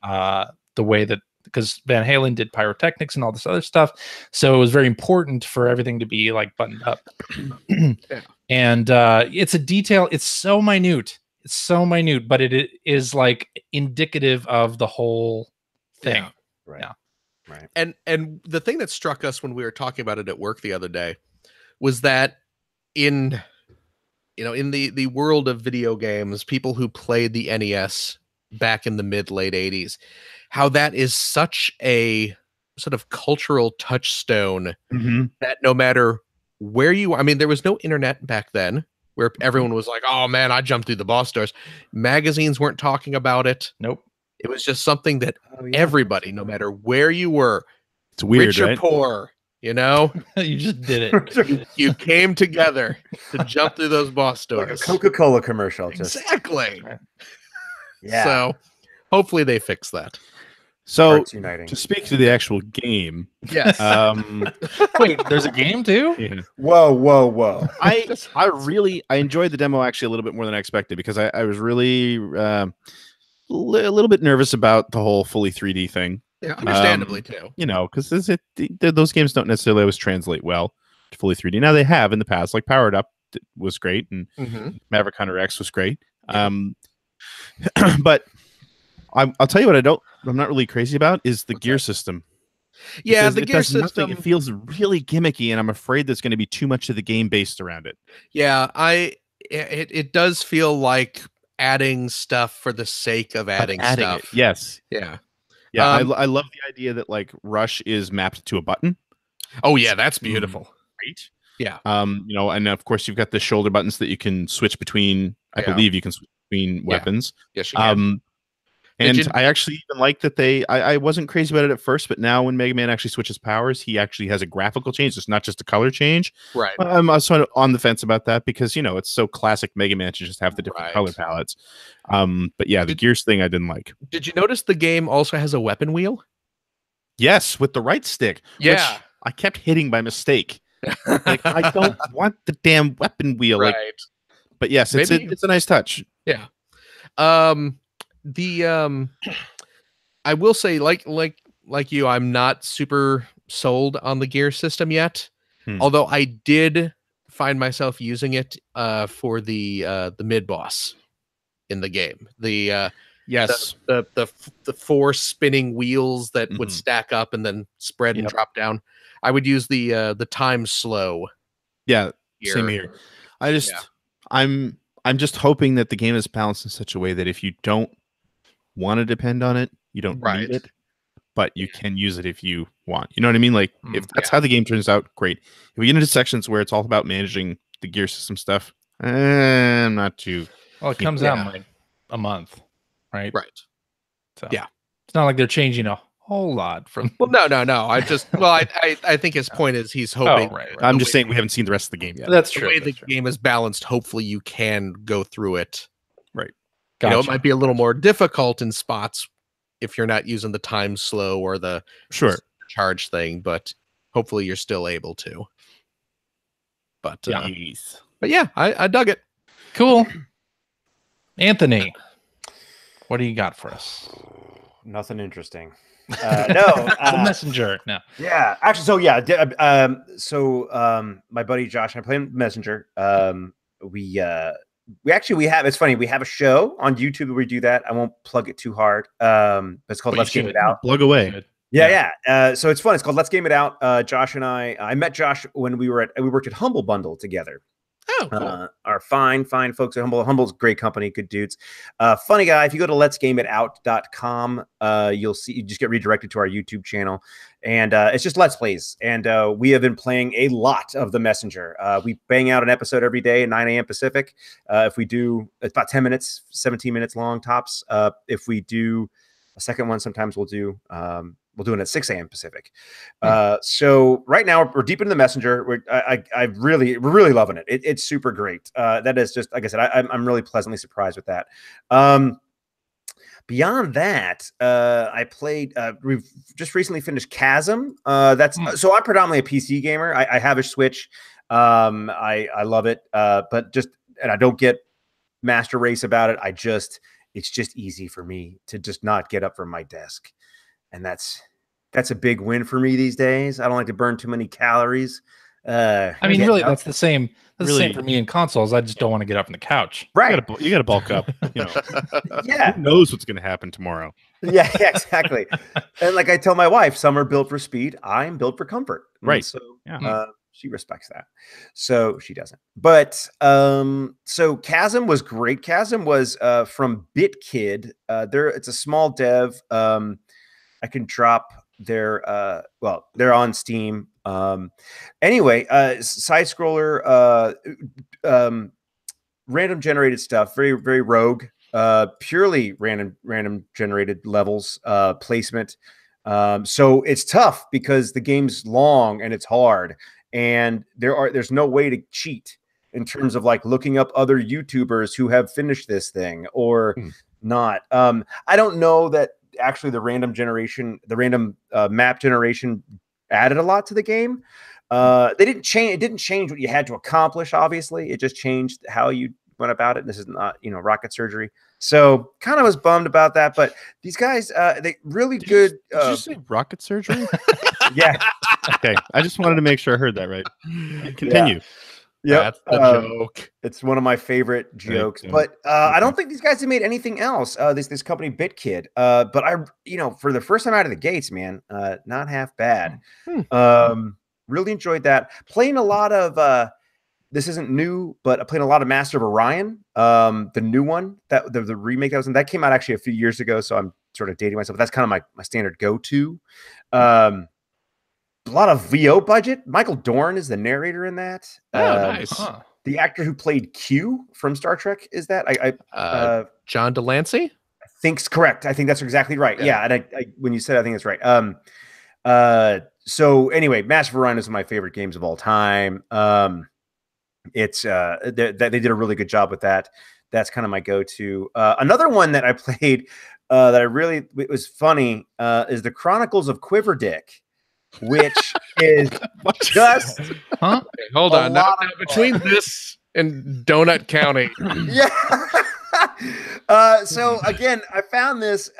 B: The way that, because Van Halen did pyrotechnics and all this other stuff, so it was very important for everything to be like buttoned up. And it's a detail. It's so minute. But it is like indicative of the whole thing.
C: Right.
A: And the thing that struck us when we were talking about it at work the other day was that in the world of video games, people who played the NES back in the late 80s, how that is such a sort of cultural touchstone that no matter where you are, I mean, there was no internet back then where everyone was like, oh man, I jumped through the boss doors. Magazines weren't talking about it.
B: Nope.
A: It was just something that everybody, no matter where you were,
D: it's weird,
A: rich or
D: right?
A: poor,
B: you just did it.
A: You came together to jump through those boss doors.
C: Like a Coca-Cola commercial.
A: Exactly.
C: Yeah.
A: So hopefully they fix that.
D: So to speak to the actual game,
A: yes.
B: Wait, there's a game too?
D: Yeah.
C: Whoa!
D: I enjoyed the demo actually a little bit more than I expected, because I was really a little bit nervous about the whole fully 3D thing.
A: Yeah, understandably too.
D: Because those games don't necessarily always translate well to fully 3D. Now they have in the past, like Powered Up was great, and Maverick Hunter X was great. But I'll tell you what I'm not really crazy about is the gear system.
A: Yeah,
D: because
A: the gear system.
D: It feels really gimmicky, and I'm afraid there's going to be too much of the game based around it.
A: Yeah, it does feel like adding stuff for the sake of adding stuff.
D: It. Yes.
A: Yeah.
D: Yeah. I love the idea that like Rush is mapped to a button.
A: Oh yeah, that's beautiful.
D: Right.
A: Yeah.
D: And of course you've got the shoulder buttons that you can switch between. I believe you can switch between weapons.
A: Yes, you can.
D: And I actually even like that I wasn't crazy about it at first, but now when Mega Man actually switches powers, he actually has a graphical change. It's not just a color change.
A: Right.
D: I'm also on the fence about that because, it's so classic Mega Man to just have the different color palettes. But yeah, the Gears thing I didn't like.
A: Did you notice the game also has a weapon wheel?
D: Yes, with the right stick.
A: Yeah.
D: Which I kept hitting by mistake. Like, I don't want the damn weapon wheel.
A: Right.
D: But yes, it's a nice touch.
A: Yeah. I will say, like you, I'm not super sold on the gear system yet. Although I did find myself using it for the mid boss in the game. The four spinning wheels that would stack up and then spread and drop down. I would use the time slow.
D: Yeah, same here. I'm just hoping that the game is balanced in such a way that if you don't want to depend on it, you don't need it, but you can use it if you want. You know what I mean? Like if that's how the game turns out, great. If we get into sections where it's all about managing the gear system stuff, I'm not too.
B: Well, it comes out in like a month, right?
A: Right.
B: So it's not like they're changing a whole lot from.
A: Well, no. I think his point is he's hoping.
B: Right.
D: I'm just saying we haven't seen the rest of the game yet.
B: That's true.
A: The way the game is balanced, hopefully you can go through it.
D: Right.
A: Gotcha. You know, it might be a little more difficult in spots if you're not using the time slow or the charge thing, but hopefully you're still able to. But yeah, I dug it.
B: Cool. Anthony, what do you got for us?
C: Nothing interesting.
B: The Messenger. No.
C: Yeah, actually, my buddy Josh and I play Messenger. We have, it's funny, we have a show on YouTube where we do that. I won't plug it too hard. It's called Let's Game It Out.
D: Plug away.
C: So it's fun. It's called Let's Game It Out. Josh and I met Josh when we worked at Humble Bundle together.
A: Oh, cool.
C: Our fine folks at Humble. Humble's great company, good dudes. Funny guy. If you go to letsgameitout.com, you just get redirected to our YouTube channel. And it's just Let's Plays. And we have been playing a lot of The Messenger. We bang out an episode every day at 9 a.m. Pacific. If we do, it's about 10 minutes, 17 minutes long tops. If we do a second one, sometimes we'll do it at 6 a.m. Pacific. So right now we're deep in the Messenger. We're really loving it. It's super great. That is just, like I said, I'm really pleasantly surprised with that. Beyond that, I played. We've just recently finished Chasm. So I'm predominantly a PC gamer. I have a Switch. I love it. And I don't get master race about it. It's just easy for me to just not get up from my desk. And that's a big win for me these days. I don't like to burn too many calories.
B: I mean, really, that's the same. That's the same for me in consoles. I just don't want to get up from the couch.
C: Right.
D: You got to bulk up. You know.
C: Yeah.
D: Who knows what's going to happen tomorrow?
C: Yeah, exactly. And like I tell my wife, some are built for speed. I'm built for comfort.
D: Right.
C: So she respects that. So she doesn't. But so Chasm was great. Chasm was from BitKid. It's a small dev. I can drop their they're on Steam. Anyway, side scroller, random generated stuff, very, very rogue, purely random generated levels, placement. So it's tough because the game's long and it's hard, and there's no way to cheat in terms of like looking up other YouTubers who have finished this thing or not. I don't know that actually the random map generation added a lot to the game. It didn't change what you had to accomplish. Obviously, it just changed how you went about it. This is not, rocket surgery. So kind of was bummed about that. But these guys, they really good.
D: Did you say rocket surgery?
C: Yeah.
D: Okay. I just wanted to make sure I heard that right. Continue.
C: Yeah.
A: That's the joke.
C: It's one of my favorite jokes, but I don't think these guys have made anything else. This company BitKid, but for the first time out of the gates, man, not half bad. Really enjoyed that. Playing a lot of this isn't new, but I played a lot of Master of Orion, the new one, that the remake that came out actually a few years ago. So I'm sort of dating myself. But that's kind of my standard go-to. A lot of VO budget. Michael Dorn is the narrator in that.
A: Nice.
C: The actor who played Q from Star Trek is that?
A: John Delancey?
C: I think's correct. I think that's exactly right. Yeah, and I when you said, I think that's right. So anyway, Master of Orion is one of my favorite games of all time. It's they did a really good job with that. That's kind of my go-to. Another one that I played that it was funny is the Chronicles of Quiverdick, which is just
A: hold on. Now between this and Donut County.
C: Yeah. So again, I found this.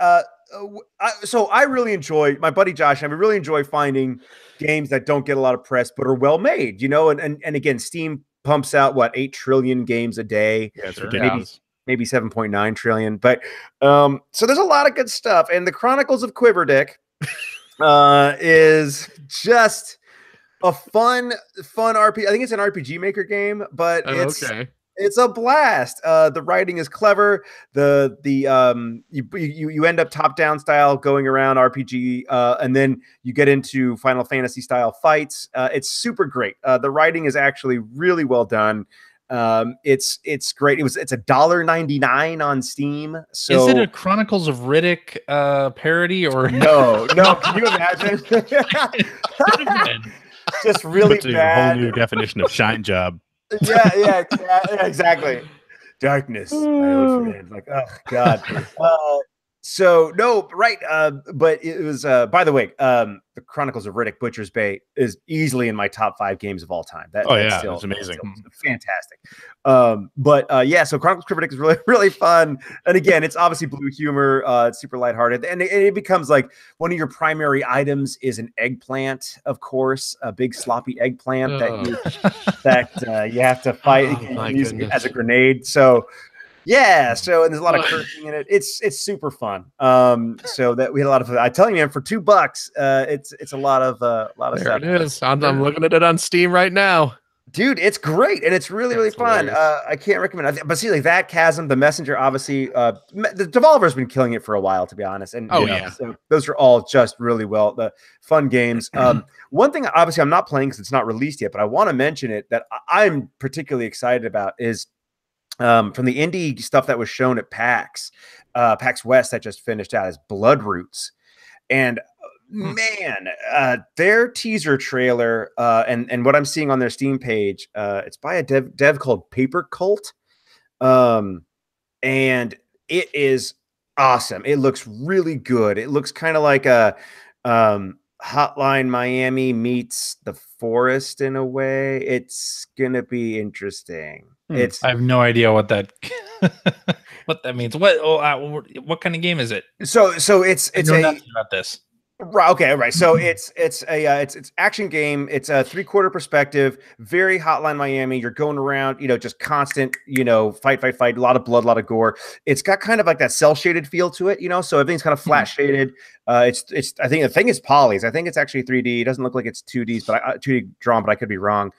C: So I really enjoy, my buddy Josh and I really enjoy finding games that don't get a lot of press but are well made. And again, Steam pumps out 8 trillion games a day.
D: Yeah, it's ridiculous.
C: Maybe 7.9 trillion. But so there's a lot of good stuff. And the Chronicles of Quiverdick is just a fun RPG. I think it's an RPG Maker game, but It's a blast. The writing is clever. You end up top down style going around RPG, and then you get into Final Fantasy style fights. It's super great. The writing is actually really well done. It's great. It's $1.99 on Steam. So
B: is it a Chronicles of Riddick parody or
C: no? Can you imagine? Just really bad.
D: A whole new definition of shine job.
C: Yeah, exactly. Darkness, my old friend. Like, oh God. So no, right. But it was. By the way, the Chronicles of Riddick: Butcher's Bay is easily in my top 5 games of all time. That's
D: amazing,
C: fantastic. Yeah. So Chronicles of Riddick is really, really fun. And again, it's obviously blue humor. It's super lighthearted, and it becomes like one of your primary items is an eggplant, of course, a big sloppy eggplant that you have to fight and use as a grenade. So. Yeah, and there's a lot of cursing in it. It's super fun. So that we had a lot of fun. I tell you, man, for $2, it's a lot of stuff.
A: It is. I'm looking at it on Steam right now.
C: Dude, it's great and it's really, really fun. I can't recommend it. But see, like that Chasm, The Messenger, obviously, the Devolver's been killing it for a while, to be honest. And so those are all just really the fun games. One thing, obviously, I'm not playing because it's not released yet, but I want to mention it that I'm particularly excited about is. From the indie stuff that was shown at PAX West that just finished out is Bloodroots. And man, their teaser trailer and what I'm seeing on their Steam page, it's by a dev called Paper Cult. And it is awesome. It looks really good. It looks kind of like a Hotline Miami meets The Forest in a way. It's gonna be interesting.
B: I have no idea what that means. What kind of game is it?
C: So it's
B: nothing about this.
C: Right. Okay. Right. So it's action game. It's a 3/4 perspective. Very Hotline Miami. You're going around, just constant, fight. A lot of blood, a lot of gore. It's got kind of like that cell shaded feel to it, So everything's kind of flat shaded. I think the thing is polys. I think it's actually 3D. It doesn't look like it's 2D, but 2D drawn, but I could be wrong.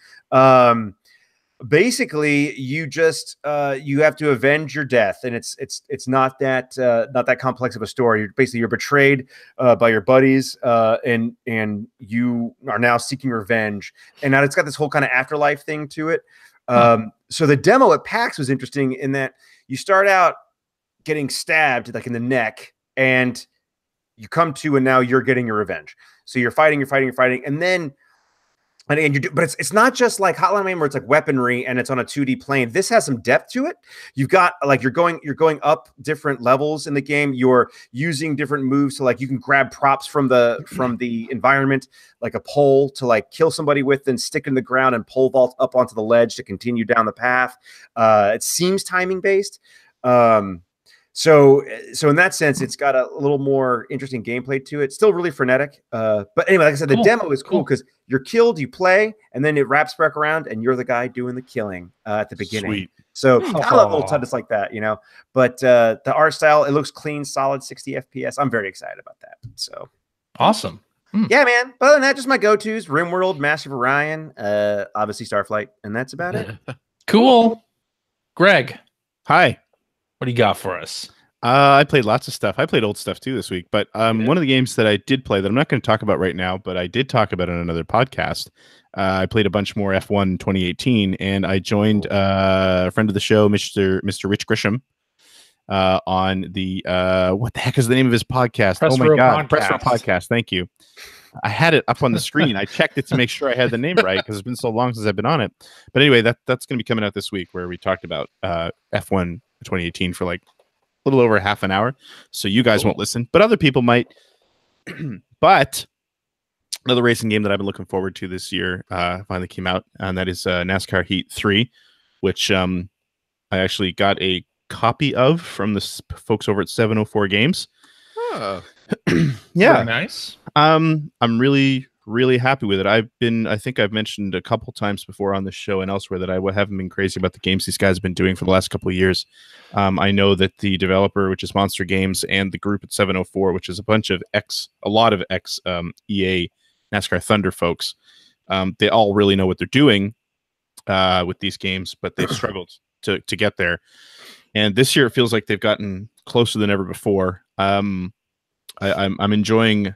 C: Basically you just you have to avenge your death, and it's not that complex of a story. You're betrayed by your buddies, and you are now seeking revenge, and now it's got this whole kind of afterlife thing to it. So the demo at PAX was interesting in that you start out getting stabbed like in the neck, and you come to, and now you're getting your revenge. So you're fighting, and then but it's not just like Hotline Miami where it's like weaponry and it's on a 2D plane. This has some depth to it. You've got like you're going up different levels in the game. You're using different moves to like you can grab props from the environment, like a pole to like kill somebody with, then stick in the ground and pole vault up onto the ledge to continue down the path. It seems timing based. So in that sense, it's got a little more interesting gameplay to it. Still really frenetic. But anyway, like I said, the demo is cool because you're killed, you play, and then it wraps back around, and you're the guy doing the killing at the beginning.
D: Sweet.
C: So I love little touches like that, But the art style, it looks clean, solid 60 FPS. I'm very excited about that. So
B: awesome.
C: Yeah, man. But other than that, just my go-tos: RimWorld, Master of Orion, obviously Starflight, and that's about it.
B: Cool. Greg.
D: Hi.
B: What do you got for us?
D: I played lots of stuff. I played old stuff too this week, but one of the games that I did play that I'm not going to talk about right now, but I did talk about in another podcast. I played a bunch more F1 2018, and I joined a friend of the show, Mr. Rich Grisham, on the what the heck is the name of his podcast?
B: Press
D: oh my
B: Row
D: god,
B: Podcast.
D: Press Row Podcast. Thank you. I had it up on the screen. I checked it to make sure I had the name right because it's been so long since I've been on it. But anyway, that's going to be coming out this week, where we talked about F1 2018 for like a little over half an hour. So you guys won't listen, but other people might. But another racing game that I've been looking forward to this year finally came out, and that is NASCAR Heat 3, which I actually got a copy of from the folks over at 704 Games.
A: Oh.
B: Yeah. Very nice.
D: I'm really happy with it. I think I've mentioned a couple times before on the show and elsewhere that I haven't been crazy about the games these guys have been doing for the last couple of years. I know that the developer, which is Monster Games, and the group at 704, which is a lot of ex EA NASCAR Thunder folks, they all really know what they're doing with these games, but they've struggled to get there. And this year it feels like they've gotten closer than ever before. I'm enjoying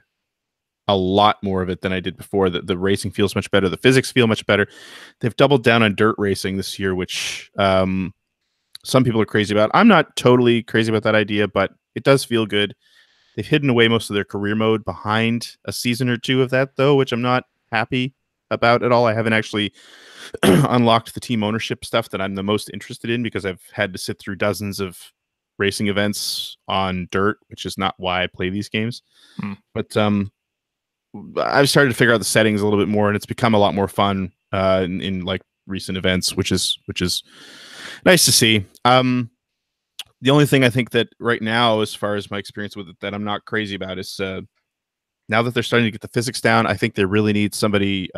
D: a lot more of it than I did before. The racing feels much better. The physics feel much better. They've doubled down on dirt racing this year, which some people are crazy about. I'm not totally crazy about that idea, but it does feel good. They've hidden away most of their career mode behind a season or two of that, though, which I'm not happy about at all. I haven't actually unlocked the team ownership stuff that I'm the most interested in, because I've had to sit through dozens of racing events on dirt, which is not why I play these games. But I've started to figure out the settings a little bit more, and it's become a lot more fun in like recent events, which is nice to see. The only thing I think that right now, as far as my experience with it, that I'm not crazy about is now that they're starting to get the physics down, I think they really need somebody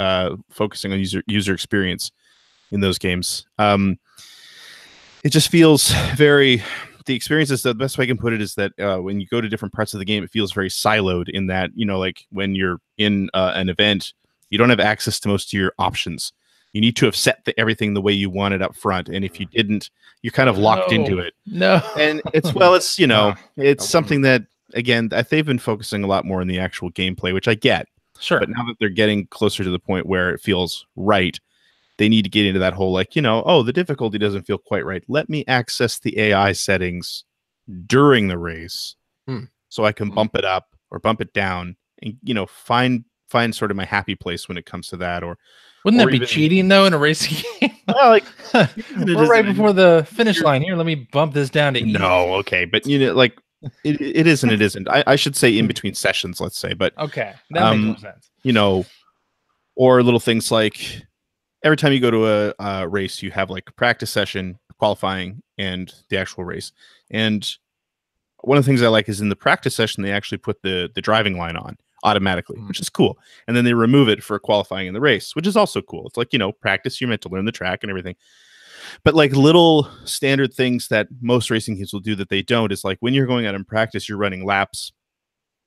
D: focusing on user experience in those games. It just feels very... The experience is, the best way I can put it is that when you go to different parts of the game, it feels very siloed in that, like when you're in an event, you don't have access to most of your options. You need to have set everything the way you want it up front. And if you didn't, you're kind of locked into it.
B: No.
D: And it's, it's something that, again, they've been focusing a lot more on the actual gameplay, which I get.
B: Sure.
D: But now that they're getting closer to the point where it feels right, they need to get into that whole, the difficulty doesn't feel quite right. Let me access the AI settings during the race so I can bump it up or bump it down and, find sort of my happy place when it comes to that. Or
B: wouldn't that be cheating, though, in a racing game?
D: Well,
B: we're right before the finish line here. Let me bump this down to E.
D: No, okay. But, it is and it isn't. I should say in between sessions, let's say. But
B: okay, that makes more sense.
D: Or little things like... Every time you go to a race, you have like a practice session, qualifying, and the actual race. And one of the things I like is in the practice session, they actually put the driving line on automatically, which is cool. And then they remove it for qualifying in the race, which is also cool. It's like, practice, you're meant to learn the track and everything. But like little standard things that most racing games will do that they don't is like when you're going out in practice, you're running laps.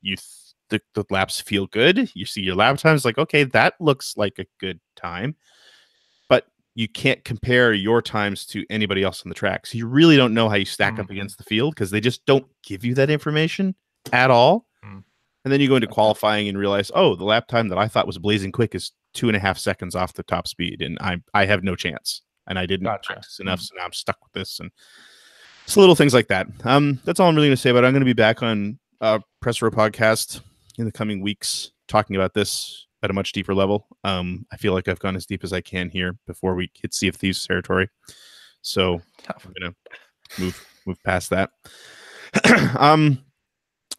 D: The laps feel good. You see your lap times, like, okay, that looks like a good time. You can't compare your times to anybody else on the track. So you really don't know how you stack up against the field because they just don't give you that information at all. And then you go into qualifying and realize, the lap time that I thought was blazing quick is 2.5 seconds off the top speed. And I have no chance. And I didn't practice enough. So now I'm stuck with this. And it's little things like that. That's all I'm really going to say about it. I'm going to be back on Press Row Podcast in the coming weeks talking about this at a much deeper level. I feel like I've gone as deep as I can here before we hit Sea of Thieves territory. So I'm going to move past that.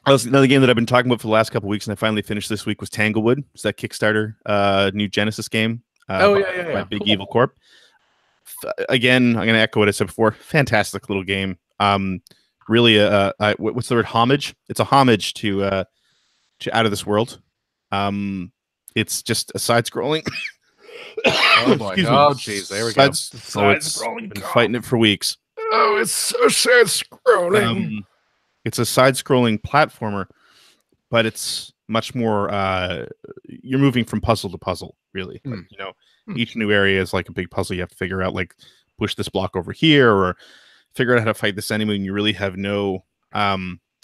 D: Another game that I've been talking about for the last couple of weeks and I finally finished this week was Tanglewood. It's that Kickstarter new Genesis game. By Big cool. Evil Corp. Again, I'm going to echo what I said before. Fantastic little game. Really, what's the word? Homage. It's a homage to Out of This World. It's just a side-scrolling.
A: Oh boy! Oh jeez, there we go.
D: Side-scrolling. Been fighting it for weeks.
A: Oh, it's so side-scrolling.
D: It's a side-scrolling platformer, but it's much more. You're moving from puzzle to puzzle, really. Like, each new area is like a big puzzle. You have to figure out, like, push this block over here, or figure out how to fight this enemy, and you really have no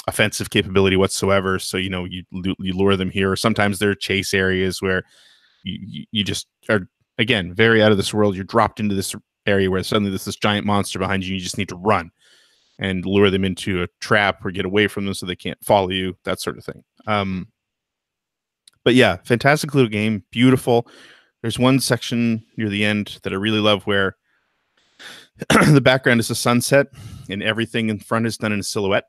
D: offensive capability whatsoever. So you lure them here, or sometimes there are chase areas where you just are, again, very out of this world. You're dropped into this area where suddenly there's this giant monster behind you. You just need to run and lure them into a trap or get away from them so they can't follow you, that sort of thing. But yeah, fantastic little game, beautiful. There's one section near the end that I really love where the background is a sunset and everything in front is done in a silhouette.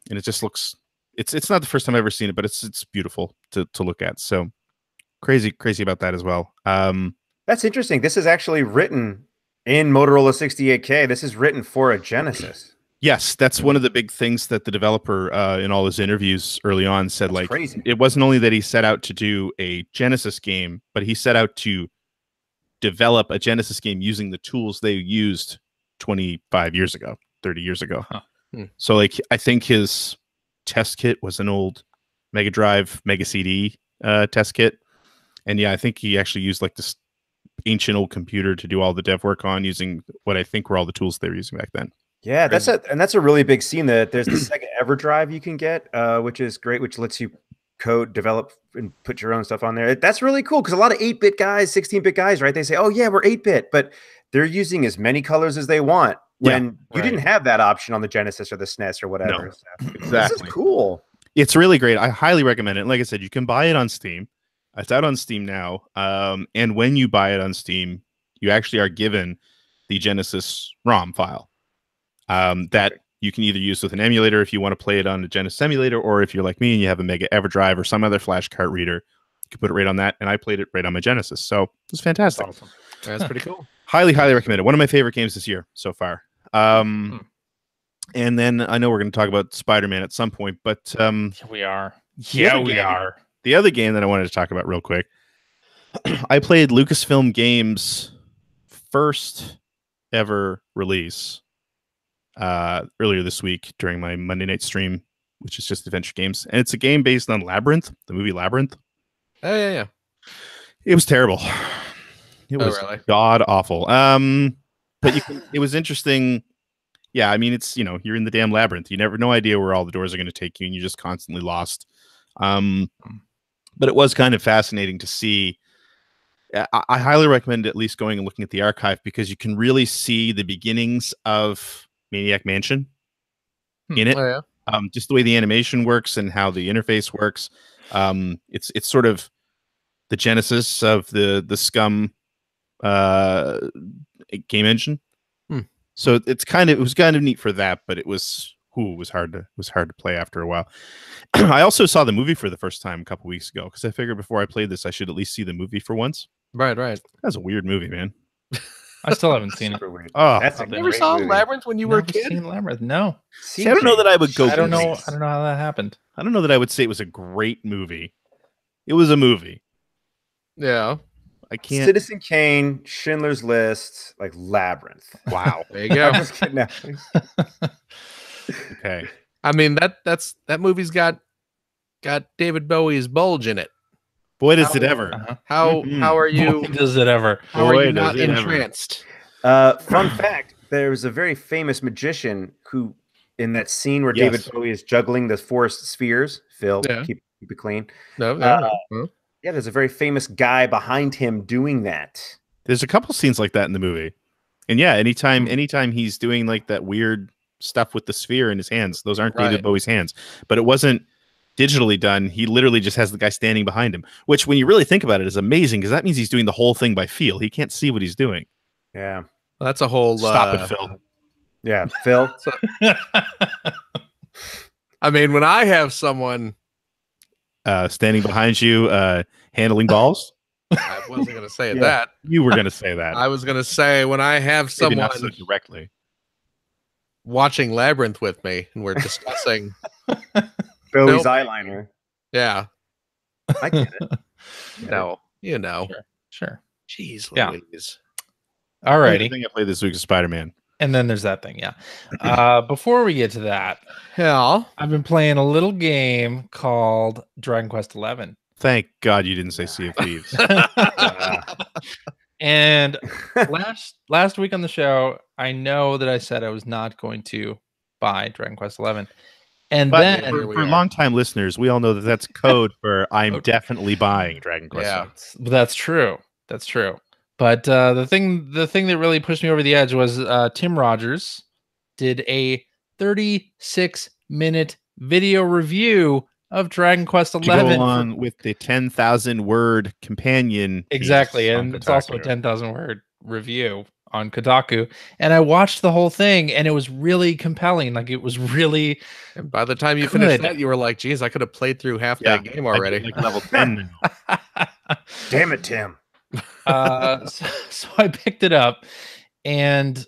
D: And it just looks, it's not the first time I've ever seen it, but it's beautiful to look at. So crazy about that as well.
C: That's interesting. This is actually written in Motorola 68K. This is written for a Genesis.
D: Yes, that's one of the big things that the developer in all his interviews early on said. That's like
C: crazy.
D: It wasn't only that he set out to do a Genesis game, but he set out to develop a Genesis game using the tools they used 25 years ago, 30 years ago.
B: Huh.
D: So like I think his test kit was an old Mega Drive, Mega CD test kit. And yeah, I think he actually used like this ancient old computer to do all the dev work on, using what I think were all the tools they were using back then.
C: Yeah, that's a really big scene. That there's the Sega EverDrive you can get, which is great, which lets you code, develop, and put your own stuff on there. That's really cool because a lot of 8-bit guys, 16-bit guys, right? They say, "Oh yeah, we're 8-bit," but they're using as many colors as they want when you didn't have that option on the Genesis or the SNES or whatever.
D: No,
C: so,
D: exactly.
C: This is cool.
D: It's really great. I highly recommend it. And like I said, you can buy it on Steam. It's out on Steam now. And when you buy it on Steam, you actually are given the Genesis ROM file that you can either use with an emulator if you want to play it on a Genesis emulator, or if you're like me and you have a Mega EverDrive or some other flash cart reader, you can put it right on that. And I played it right on my Genesis. So it's fantastic.
A: That's awesome. That's pretty cool.
D: Highly, highly recommend it. One of my favorite games this year so far. And then I know we're going to talk about Spider-Man at some point, but
B: we are. Yeah, we are.
D: The other game that I wanted to talk about real quick, I played Lucasfilm Games' first ever release earlier this week during my Monday night stream, which is just adventure games, and it's a game based on Labyrinth, the movie Labyrinth.
A: Oh yeah.
D: It was terrible. It was
A: really?
D: god awful. But it was interesting. Yeah, I mean, it's, you're in the damn labyrinth. You never no idea where all the doors are going to take you, and you're just constantly lost. But it was kind of fascinating to see. I highly recommend at least going and looking at the archive, because you can really see the beginnings of Maniac Mansion in it.
A: Oh, yeah.
D: Just the way the animation works and how the interface works. It's sort of the genesis of the Scum game engine. So it was kind of neat for that, but it was hard to play after a while. I also saw the movie for the first time a couple weeks ago, because I figured before I played this, I should at least see the movie for once.
A: Right.
D: That's a weird movie, man.
B: I still haven't seen it.
C: Weird.
D: Oh,
C: That's
A: You never saw Labyrinth when you were a
B: Never
A: kid?
B: seen Labyrinth. No.
D: See, I don't know that I would go.
B: I don't know how that happened.
D: I don't know that I would say it was a great movie. It was a movie.
A: Yeah.
D: I can't.
C: Citizen Kane, Schindler's List, like Labyrinth.
D: Wow.
A: There you go.
C: I'm just kidding.
D: Okay.
A: I mean, that movie's got David Bowie's Bulge in it.
D: Boy, does it ever.
B: Uh-huh.
A: How are you?
B: Boy, does it ever?
A: How are
D: Boy,
A: you not
D: does it ever.
A: entranced?
C: Fun fact: there was a very famous magician who, in that scene where
D: Yes.
C: David Bowie is juggling the four spheres, Phil,
A: Yeah.
C: keep it clean.
A: No.
C: Yeah, there's a very famous guy behind him doing that.
D: There's a couple scenes like that in the movie. And yeah, anytime he's doing like that weird stuff with the sphere in his hands, those aren't David
A: Right.
D: Bowie's hands. But it wasn't digitally done. He literally just has the guy standing behind him, which when you really think about it is amazing, because that means he's doing the whole thing by feel. He can't see what he's doing.
C: Yeah,
A: Well, that's a whole.
D: Stop it, Phil.
C: yeah, Phil.
A: I mean, when I have someone,
D: Standing behind you, handling balls.
A: I wasn't going to say
C: Yeah.
A: that.
D: You were going to say that.
A: I was going to say when I have
D: Maybe
A: someone
D: not so directly.
A: watching Labyrinth with me and we're discussing.
C: Bowie's
A: Nope.
C: eyeliner.
A: Yeah.
C: I get it.
A: You know.
B: Sure.
A: Jeez
B: Yeah.
A: Louise.
D: The
B: Alrighty.
D: thing I played this week is Spider-Man.
B: And then there's that thing, yeah. Before we get to that,
A: Yeah.
B: I've been playing a little game called Dragon Quest XI.
D: Thank God you didn't say Sea of Thieves.
B: And last week on the show, I know that I said I was not going to buy Dragon Quest XI. And
D: But
B: then
A: here we
D: for
A: are.
D: longtime listeners, we all know that that's code for I'm definitely buying Dragon Quest.
A: Yeah.
B: that's true. That's true. But the thing that really pushed me over the edge was Tim Rogers did a 36-minute video review of Dragon Quest XI.
D: To go along with the 10,000 word companion.
B: Exactly,
D: piece on
B: and it's also a
D: Kotaku.
B: 10,000 word review on Kotaku. And I watched the whole thing, and it was really compelling. Like, it was really
A: And by the time you finished
B: Good.
A: that, you were like, geez, I could have played through half
D: Yeah,
A: that game
D: I did
A: already.
D: like level 10 now.
C: Damn it, Tim.
B: so I picked it up, and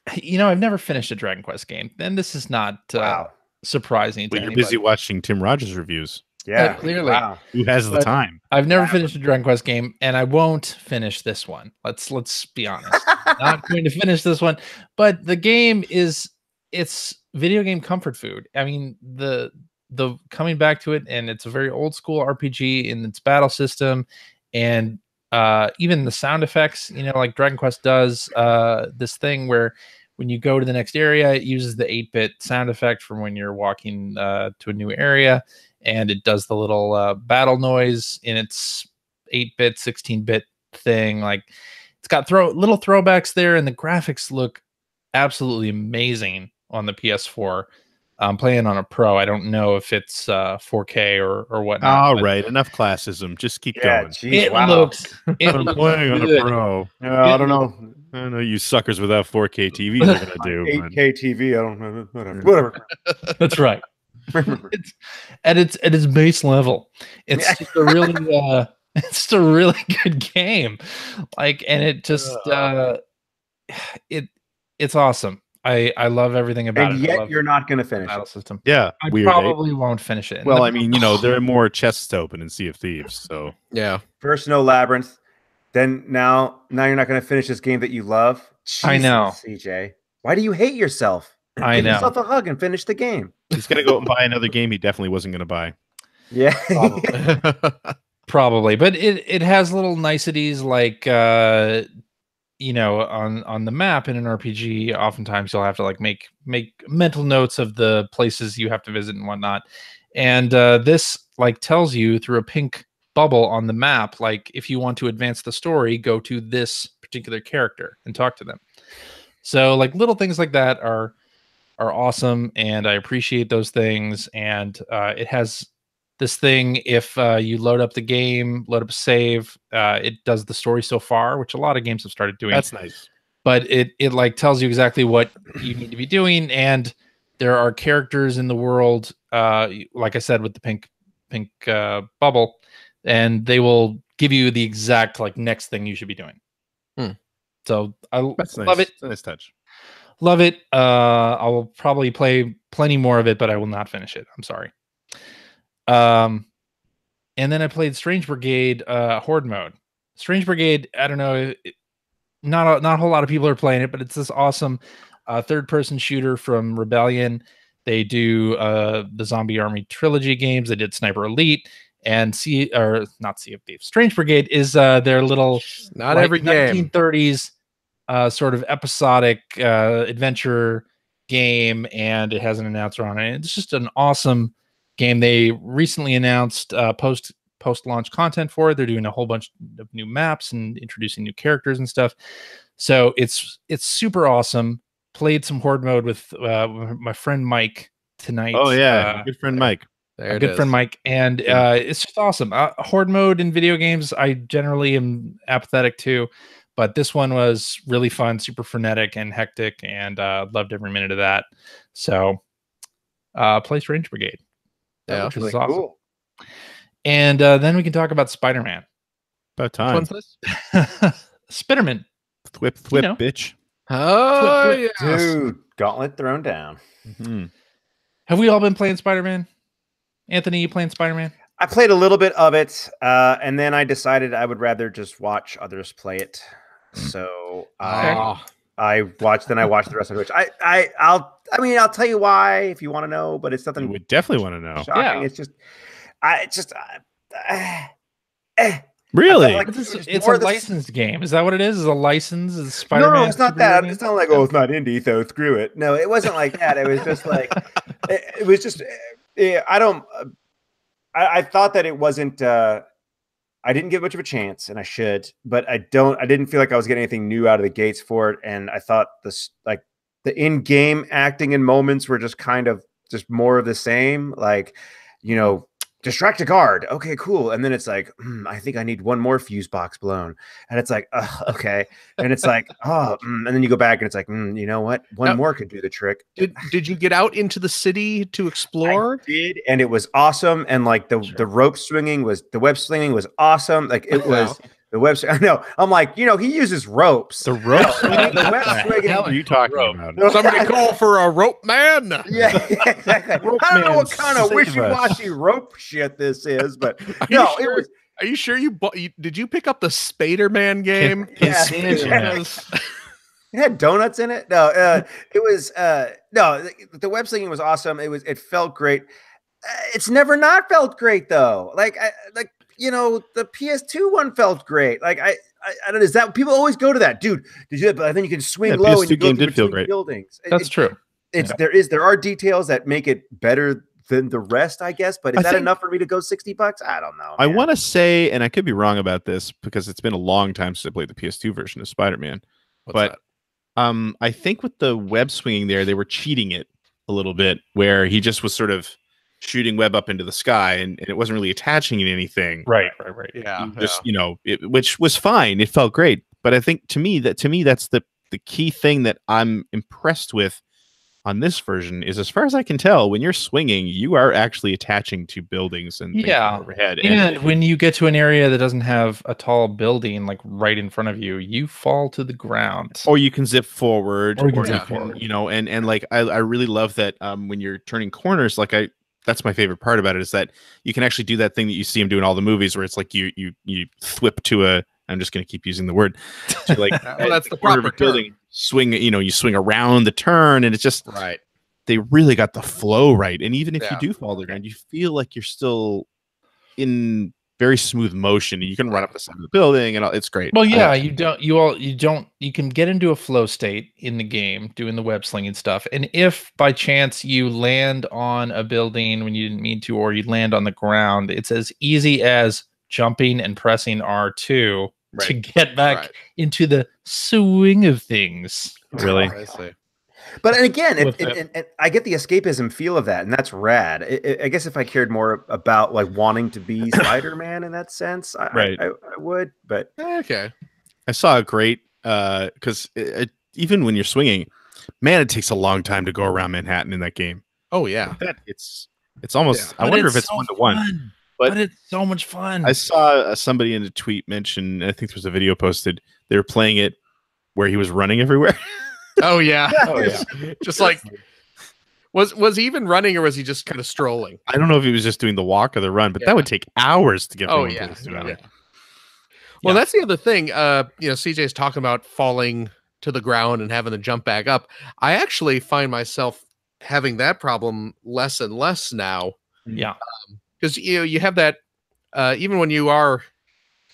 B: I've never finished a Dragon Quest game, and this is not
C: Wow.
B: surprising to
D: But you're
B: anybody.
D: busy watching Tim Rogers reviews.
C: Yeah,
B: clearly.
C: Wow.
D: Who has the
B: But-
D: time?
B: I've never finished a Dragon Quest game, and I won't finish this one. Let's be honest. I'm not going to finish this one, but the game it's video game comfort food. I mean, the coming back to it, and it's a very old school RPG in its battle system, and even the sound effects, like Dragon Quest does this thing where when you go to the next area, it uses the 8-bit sound effect from when you're walking to a new area, and it does the little battle noise in its 8-bit, 16-bit thing. Like, it's got little throwbacks there, and the graphics look absolutely amazing on the PS4. I'm playing on a Pro. I don't know if it's 4K or whatnot.
D: All right, enough classism. Just keep going.
C: Geez,
B: It
C: wow.
B: looks.
D: I'm playing on a
B: good.
D: Pro.
C: I don't know.
D: I don't know you suckers without 4K TVs are gonna do.
C: 8K TV. I don't know. Whatever.
B: That's right. It's at its base level. It's just a really it's just a really good game. Like, and it just it's awesome. I love everything about
C: And
B: it.
C: yet you're not going to finish
B: battle
C: it.
B: system.
D: Yeah,
B: I
D: weird.
B: probably won't finish it.
D: Well, I mean, there are more chests to open in Sea of Thieves, so
A: Yeah.
C: First, no Labyrinth. Then now you're not going to finish this game that you love.
B: I know.
C: CJ. Why do you hate yourself?
B: I
C: Give
B: know.
C: yourself a hug and finish the game.
D: he's gonna go and buy another game he definitely wasn't gonna buy.
C: Yeah.
B: Probably, but it has little niceties like on the map in an RPG. Oftentimes you'll have to like make mental notes of the places you have to visit and whatnot, and this like tells you through a pink bubble on the map, like, if you want to advance the story, go to this particular character and talk to them. So like little things like that are awesome, and I appreciate those things. And it has this thing, if you load up the game, load up a save, it does the story so far, which a lot of games have started doing.
D: That's nice.
B: But it like tells you exactly what you need to be doing, and there are characters in the world, like I said, with the pink bubble, and they will give you the exact like next thing you should be doing. So
D: That's nice.
B: love it.
D: It's a nice touch.
B: Love it. I will probably play plenty more of it, but I will not finish it. I'm sorry. And then I played Strange Brigade Horde mode. Strange Brigade, I don't know, not a whole lot of people are playing it, but it's this awesome third-person shooter from Rebellion. They do the Zombie Army trilogy games. They did Sniper Elite and not Sea of Thieves. Strange Brigade is their little
A: Not every game.
B: 1930s sort of episodic adventure game, and it has an announcer on it. It's just an awesome game. They recently announced post-launch content for it. They're doing a whole bunch of new maps and introducing new characters and stuff. So it's super awesome. Played some Horde mode with my friend Mike tonight.
D: Oh yeah, good friend Mike.
B: A good friend Mike, and it's just awesome. Horde mode in video games, I generally am apathetic to, but this one was really fun, super frenetic and hectic, and loved every minute of that. So, play Strange Brigade.
A: Yeah,
B: which is
C: really
B: awesome.
C: cool.
B: And then we can talk about Spider-Man.
D: About time.
A: Which one's this?
B: Spider-Man.
D: Thwip, bitch.
A: Oh,
B: Twip,
A: yes.
C: Dude, gauntlet thrown down.
D: Mm-hmm.
B: Have we all been playing Spider-Man? Anthony, you playing Spider-Man?
C: I played a little bit of it, and then I decided I would rather just watch others play it. So I watched the rest of it. I'll tell you why if you want to know, but it's nothing.
D: You would definitely want to know.
C: Shocking.
B: Yeah.
C: It's just
D: Really?
C: like
B: It's a licensed game. Is that what it is? Is a license? Is Spider-Man?
C: No, it's not
B: superhero
C: that.
B: game?
C: It's not like, oh, it's not indie, so screw it. No, it wasn't like that. It was just like, it was just. I thought that it wasn't. I didn't give much of a chance, and I should, but I didn't feel like I was getting anything new out of the gates for it, and I thought the in-game acting and moments were just kind of just more of the same. Like, distract a guard. Okay, cool. And then it's like, I think I need one more fuse box blown. And it's like, okay. And it's like, and then you go back and it's like, you know what? One more could do the trick.
A: Did you get out into the city to explore?
C: I did, and it was awesome. And like the rope swinging the web slinging was awesome. Like it was the web. I know. I'm like, he uses ropes.
D: The ropes?
C: The web swinging.
D: What are you talking about?
A: Somebody call for a rope man.
C: Yeah, exactly. I don't know what kind of wishy-washy rope shit this is, but it was.
A: Are you sure did you pick up the Spider-Man game?
C: Yeah.
A: Yes.
C: It had donuts in it. No, it was the web slinging was awesome. It felt great. It's never not felt great though. you know, the PS2 one felt great. Like I don't know, is that people always go to that, dude? Did you? But then you can swing low and you
D: PS2
C: go
D: game
C: through
D: did feel
C: between
D: great.
C: buildings.
B: That's true.
C: It's there are details that make it better than the rest, I guess. But is that enough for me to go $60? I don't know.
D: I want to say, and I could be wrong about this because it's been a long time since I played the PS2 version of Spider-Man. But I think with the web swinging there, they were cheating it a little bit, where he just was sort of shooting web up into the sky, and it wasn't really attaching to anything.
B: Right.
A: Yeah,
D: Just which was fine. It felt great, but I think to me that's the key thing that I'm impressed with on this version is, as far as I can tell, when you're swinging, you are actually attaching to buildings and things overhead.
B: And when you get to an area that doesn't have a tall building like right in front of you, you fall to the ground.
D: Or you can zip forward,
B: or you can zip forward.
D: And like I really love that when you're turning corners, that's my favorite part about it, is that you can actually do that thing that you see him do in all the movies, where it's like you thwip to a. I'm just going to keep using the word. To like,
A: well, that's the proper
D: building. Swing, you swing around the turn, and it's just
A: right.
D: They really got the flow right, and even if you do fall to the ground, you feel like you're still in very smooth motion, and you can run up the side of the building, and it's great.
B: Well, yeah, you can get into a flow state in the game doing the web slinging stuff, and if by chance you land on a building when you didn't mean to, or you land on the ground, it's as easy as jumping and pressing R2 to get back into the swing of things.
D: Really?
C: But and again, and I get the escapism feel of that, and that's rad. I guess if I cared more about like wanting to be Spider-Man in that sense, I would. But
A: okay,
D: I saw a great because even when you're swinging, man, it takes a long time to go around Manhattan in that game.
A: Oh yeah,
D: it's almost. I wonder if it's 1-to-1.
B: But it's so much fun.
D: I saw somebody in a tweet mention, I think there was a video posted, they were playing it where he was running everywhere.
A: Oh yeah. Just like was he even running, or was he just kind of strolling?
D: I don't know if he was just doing the walk or the run, but that would take hours to get from one place to another.
A: Well, that's the other thing. CJ's talking about falling to the ground and having to jump back up. I actually find myself having that problem less and less now.
B: Yeah.
A: Because you have that even when you are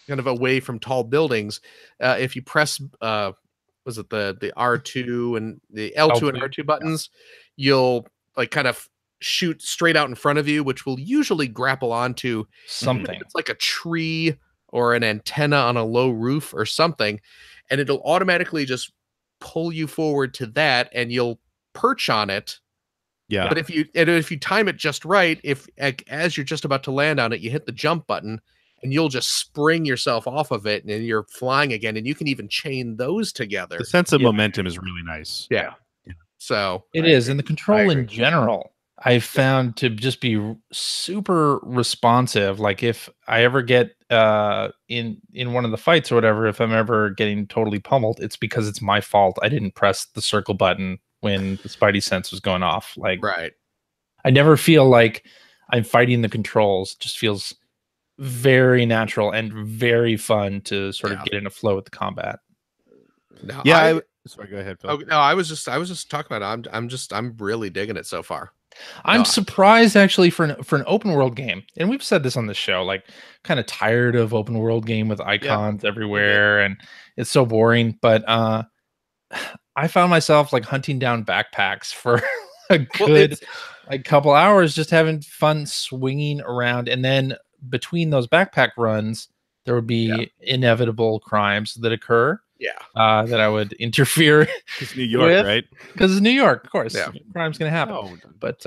A: kind of away from tall buildings, if you press was it the R2 and the L2 and R2 buttons, you'll like kind of shoot straight out in front of you, which will usually grapple onto
B: something.
A: It's like a tree or an antenna on a low roof or something, and it'll automatically just pull you forward to that, and you'll perch on it.
D: Yeah.
A: But if you time it just right, if as you're just about to land on it, you hit the jump button, and you'll just spring yourself off of it, and you're flying again, and you can even chain those together.
D: The sense of momentum is really nice.
A: Yeah. So
B: it is, and the control in general, I've found to just be super responsive. Like if I ever get in one of the fights or whatever, if I'm ever getting totally pummeled, it's because it's my fault. I didn't press the circle button when the Spidey sense was going off. Like, I never feel like I'm fighting the controls. It just feels very natural and very fun to sort of get in a flow with the combat.
A: No,
D: sorry, go ahead, Phil.
A: Oh, no, I was just talking about it. I'm really digging it so far.
B: I'm surprised actually for an open world game, and we've said this on the show, like kind of tired of open world game with icons everywhere, and it's so boring. But I found myself like hunting down backpacks for a good like couple hours, just having fun swinging around, and then between those backpack runs, there would be inevitable crimes that occur.
A: Yeah,
B: that I would interfere.
D: It's New York, right?
B: Because it's New York, of course.
A: Yeah.
B: Crime's gonna happen. But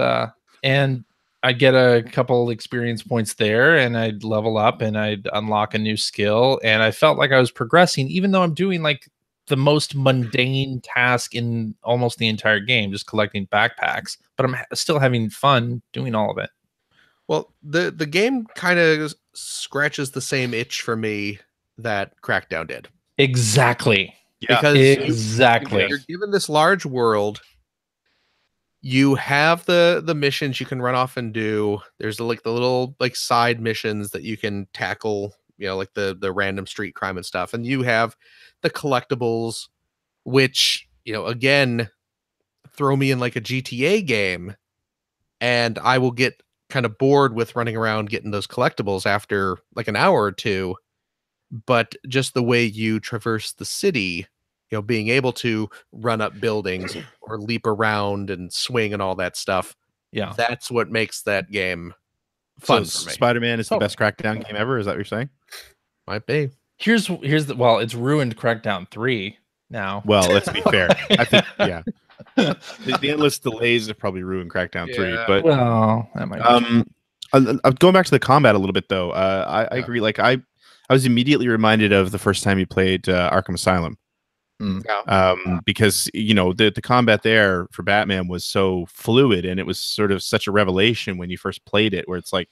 B: and I'd get a couple experience points there, and I'd level up, and I'd unlock a new skill, and I felt like I was progressing, even though I'm doing like the most mundane task in almost the entire game, just collecting backpacks. But I'm still having fun doing all of it.
A: Well, the game kind of scratches the same itch for me that Crackdown did.
B: Exactly.
D: Yeah.
A: Because
B: exactly.
A: you're given this large world. You have the missions you can run off and do. There's like the little like side missions that you can tackle, like the random street crime and stuff. And you have the collectibles, which, again, throw me in like a GTA game, and I will get kind of bored with running around getting those collectibles after like an hour or two. But just the way you traverse the city, being able to run up buildings or leap around and swing and all that stuff.
B: Yeah.
A: That's what makes that game fun
D: So
A: for me.
D: Spider-Man is the best Crackdown game ever. Is that what you're saying?
A: Might be.
B: Here's well, it's ruined Crackdown 3 now.
D: Well, let's be fair. I think, yeah. The endless delays have probably ruined Crackdown 3. But
B: well, that might be
D: going back to the combat a little bit, though, I agree. Like, I was immediately reminded of the first time you played Arkham Asylum. Because the combat there for Batman was so fluid, and it was sort of such a revelation when you first played it, where it's like,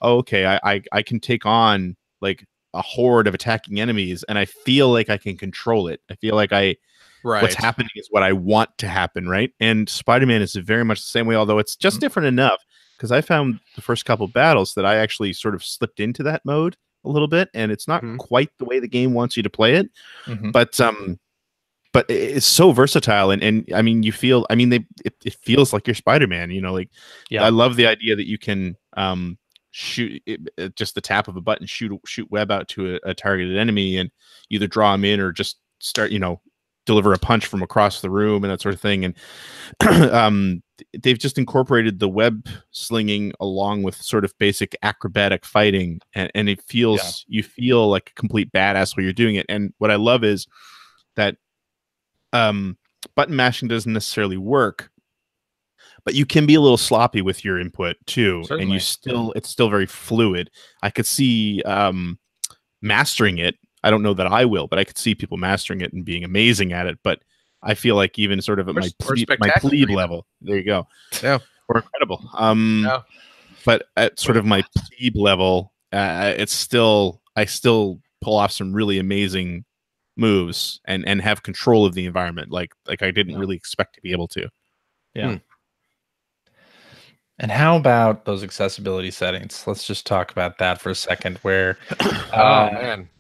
D: oh, okay, I can take on like a horde of attacking enemies, and I feel like I can control it. I feel like what's happening is what I want to happen, right? And Spider-Man is very much the same way, although it's just different enough, because I found the first couple battles that I actually sort of slipped into that mode a little bit, and it's not quite the way the game wants you to play it, but it's so versatile, and I mean, it feels like you're Spider-Man, I love the idea that you can shoot just the tap of a button, shoot web out to a targeted enemy, and either draw them in or just start, deliver a punch from across the room and that sort of thing. And they've just incorporated the web slinging along with sort of basic acrobatic fighting, and it feels you feel like a complete badass while you're doing it. And what I love is that button mashing doesn't necessarily work, but you can be a little sloppy with your input too. Certainly. And it's still very fluid. I could see mastering it. I don't know that I will, but I could see people mastering it and being amazing at it. But I feel like even sort of at my plebe level, there you go.
A: Yeah.
D: Or incredible. But at sort of my plebe level, I still pull off some really amazing moves and have control of the environment like I didn't really expect to be able to.
B: Yeah. And how about those accessibility settings? Let's just talk about that for a second, where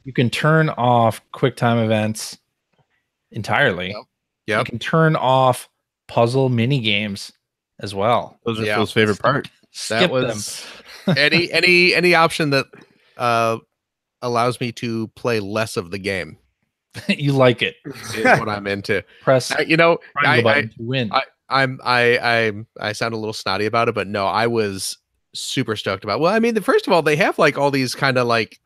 B: you can turn off QuickTime events entirely.
A: Yep.
B: You can turn off puzzle mini games as well.
D: Those are Phil's favorite part.
B: Skip them.
A: any option that allows me to play less of the game.
B: You like it.
A: Is what I'm into.
B: Press
A: I
B: win.
A: I sound a little snotty about it, but no, I was super stoked about it. Well, I mean, first of all, they have like all these kind of like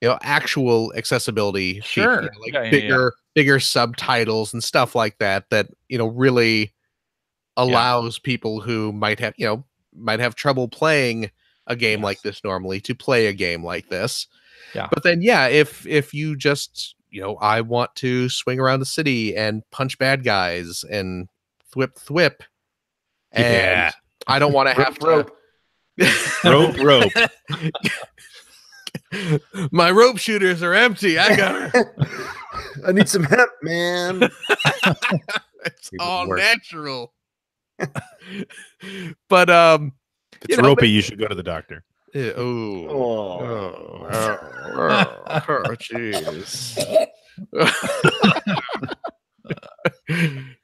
A: actual accessibility
B: sure
A: features, like bigger subtitles and stuff like that really allows people who might have trouble playing a game like this normally to play a game like this. But then if you just I want to swing around the city and punch bad guys and thwip, and I don't want to have
C: rope.
D: rope.
A: My rope shooters are empty. I got her.
C: I need some hemp, man.
A: It's all natural. But
D: if it's ropey, you should go to the doctor.
A: Jeez.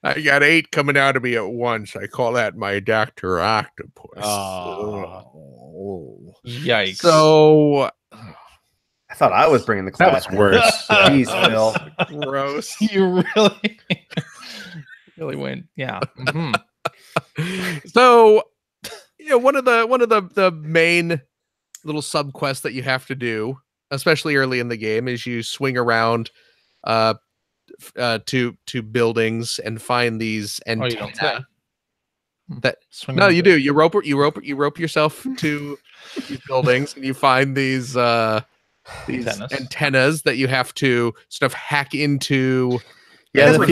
A: I got 8 coming out of me at once. I call that my Dr. Octopus.
B: Yikes.
A: So
C: I thought I was bringing the class.
D: That was worse.
C: Jeez, Phil.
A: Gross.
B: You really went. Yeah.
A: So one of the main little sub quests that you have to do, especially early in the game, is you swing around to buildings and find these antenna. You do. You rope yourself to these buildings, and you find these antennas that you have to sort of hack into.
D: Yeah, it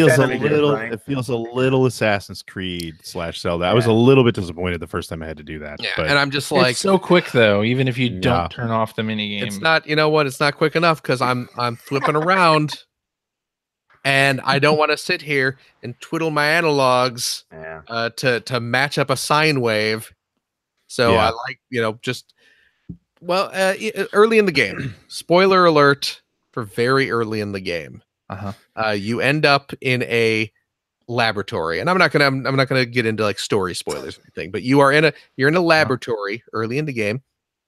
D: feels a little Assassin's Creed / Zelda. I was a little bit disappointed the first time I had to do that.
A: Yeah,
D: but
A: and I'm just like,
B: it's so quick though, even if you don't turn off the mini game.
A: It's not, it's not quick enough because I'm flipping around, and I don't want to sit here and twiddle my analogs to match up a sine wave. So I like, early in the game. Spoiler alert for very early in the game. You end up in a laboratory, and I'm not gonna get into like story spoilers or anything, but you're in a laboratory early in the game.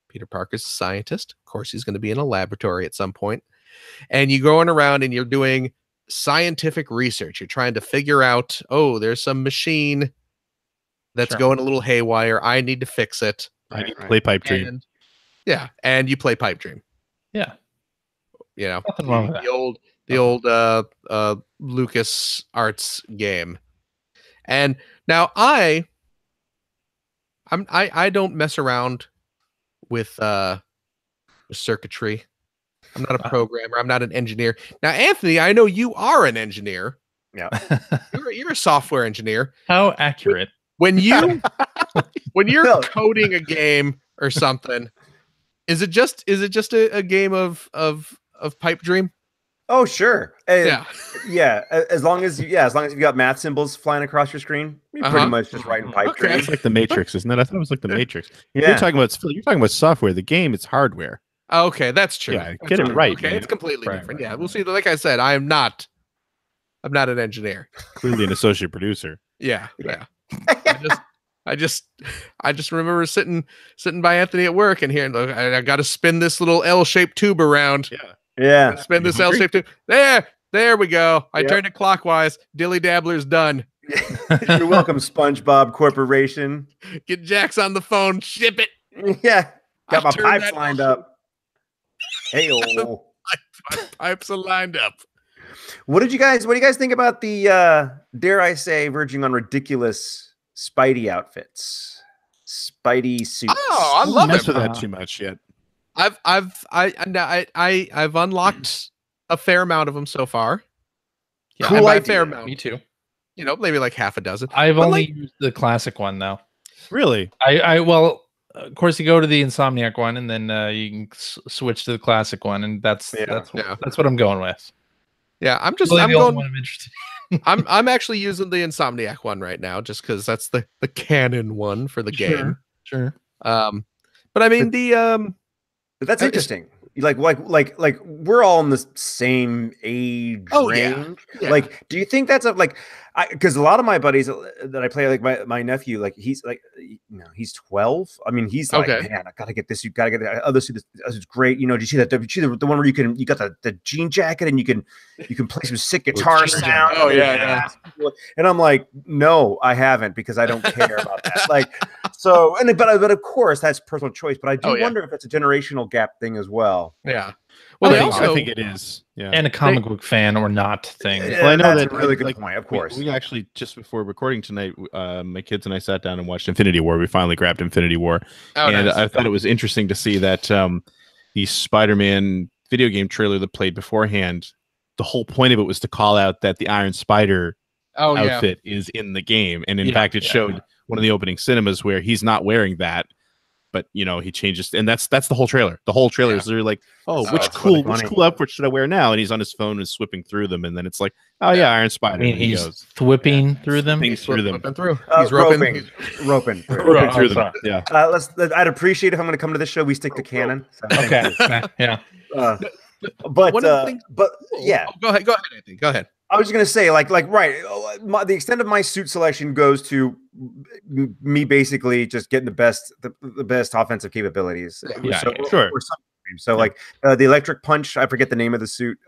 A: Peter Parker's a scientist. Of course, he's going to be in a laboratory at some point, and you're going around and you're doing scientific research. You're trying to figure out, oh, there's some machine that's going a little haywire. I need to fix it.
D: I need to play Pipe Dream.
A: And you play Pipe Dream.
B: Yeah.
A: You know,
B: Nothing wrong with
A: the old Lucas Arts game. And now I don't mess around with circuitry. I'm not a programmer. I'm not an engineer. Now, Anthony, I know you are an engineer.
C: Yeah.
A: You're a software engineer.
B: How accurate.
A: When you're coding a game or something, is it just a game of Pipe Dream?
C: Oh, sure.
A: Yeah.
C: As long as you've got math symbols flying across your screen, you're pretty much just writing Pipe Dream.
D: It's like the Matrix, isn't it? I thought it was like the Matrix. Yeah. You're talking about software. The game, it's hardware.
A: Okay, that's true.
D: Yeah, get it right.
A: Okay,
D: man.
A: it's completely different. Yeah, we'll see. Like I said, I'm not an engineer.
D: Clearly an associate producer.
A: Yeah. I just remember sitting by Anthony at work and hearing, look, I got to spin this little L-shaped tube around.
C: Yeah.
A: Spin this L-shaped tube. There we go. I turned it clockwise. Dilly Dabbler's done.
C: You're welcome, SpongeBob Corporation.
A: Get Jax on the phone. Ship it.
C: Yeah. Got my pipes lined up. Hey,
A: my pipes are lined up.
C: What do you guys think about the dare I say verging on ridiculous Spidey outfits? Spidey suits.
A: Oh, I love it.
D: With that too much yet.
A: I've unlocked a fair amount of them so far.
C: Yeah, cool idea.
A: Fair amount.
B: Me too.
A: You know, maybe like half a dozen.
B: I've only used the classic one though.
D: Really?
B: Well, of course, you go to the Insomniac one, and then you can switch to the classic one, and that's what I'm going with.
A: Yeah, I'm
B: interested.
A: I'm actually using the Insomniac one right now, just because that's the canon one for the game.
B: Sure.
A: But I mean
C: but that's interesting. Like we're all in the same age range.
A: Yeah.
C: Like, do you think that's because a lot of my buddies that I play, like my nephew, like he's 12. I mean, he's like, man, I gotta get this. You gotta get that other suit. This is great. You know, do you see that? The one where you got the jean jacket and you can play some sick guitar sound.
A: Oh yeah.
C: And I'm like, no, I haven't, because I don't care about that. Like, so but of course that's personal choice. But I do wonder if it's a generational gap thing as well.
A: Yeah. Well,
D: I think it is. Yeah.
B: And a comic book fan or not thing.
C: Well, I know that's a really good point. Of course.
D: We actually, just before recording tonight, my kids and I sat down and watched Infinity War. We finally grabbed Infinity War. And I thought it was interesting to see that the Spider-Man video game trailer that played beforehand, the whole point of it was to call out that the Iron Spider outfit is in the game. And in fact, it showed one of the opening cinemas where he's not wearing that. But you know, he changes, and that's the whole trailer. The whole trailer is literally like, oh, which cool outfit should I wear now? And he's on his phone and swipping through them, and then it's like, oh yeah, Iron Spider.
B: I mean, he's thwipping through them.
A: He's roping.
C: He's roping
D: through them. Yeah.
C: I'd appreciate if I'm going to come to this show, we stick to canon. So
B: okay. Yeah.
C: But yeah.
A: Go ahead, Anthony. Go ahead.
C: I was just gonna say, the extent of my suit selection goes to me basically just getting the best offensive capabilities. So like the electric punch, I forget the name of the suit.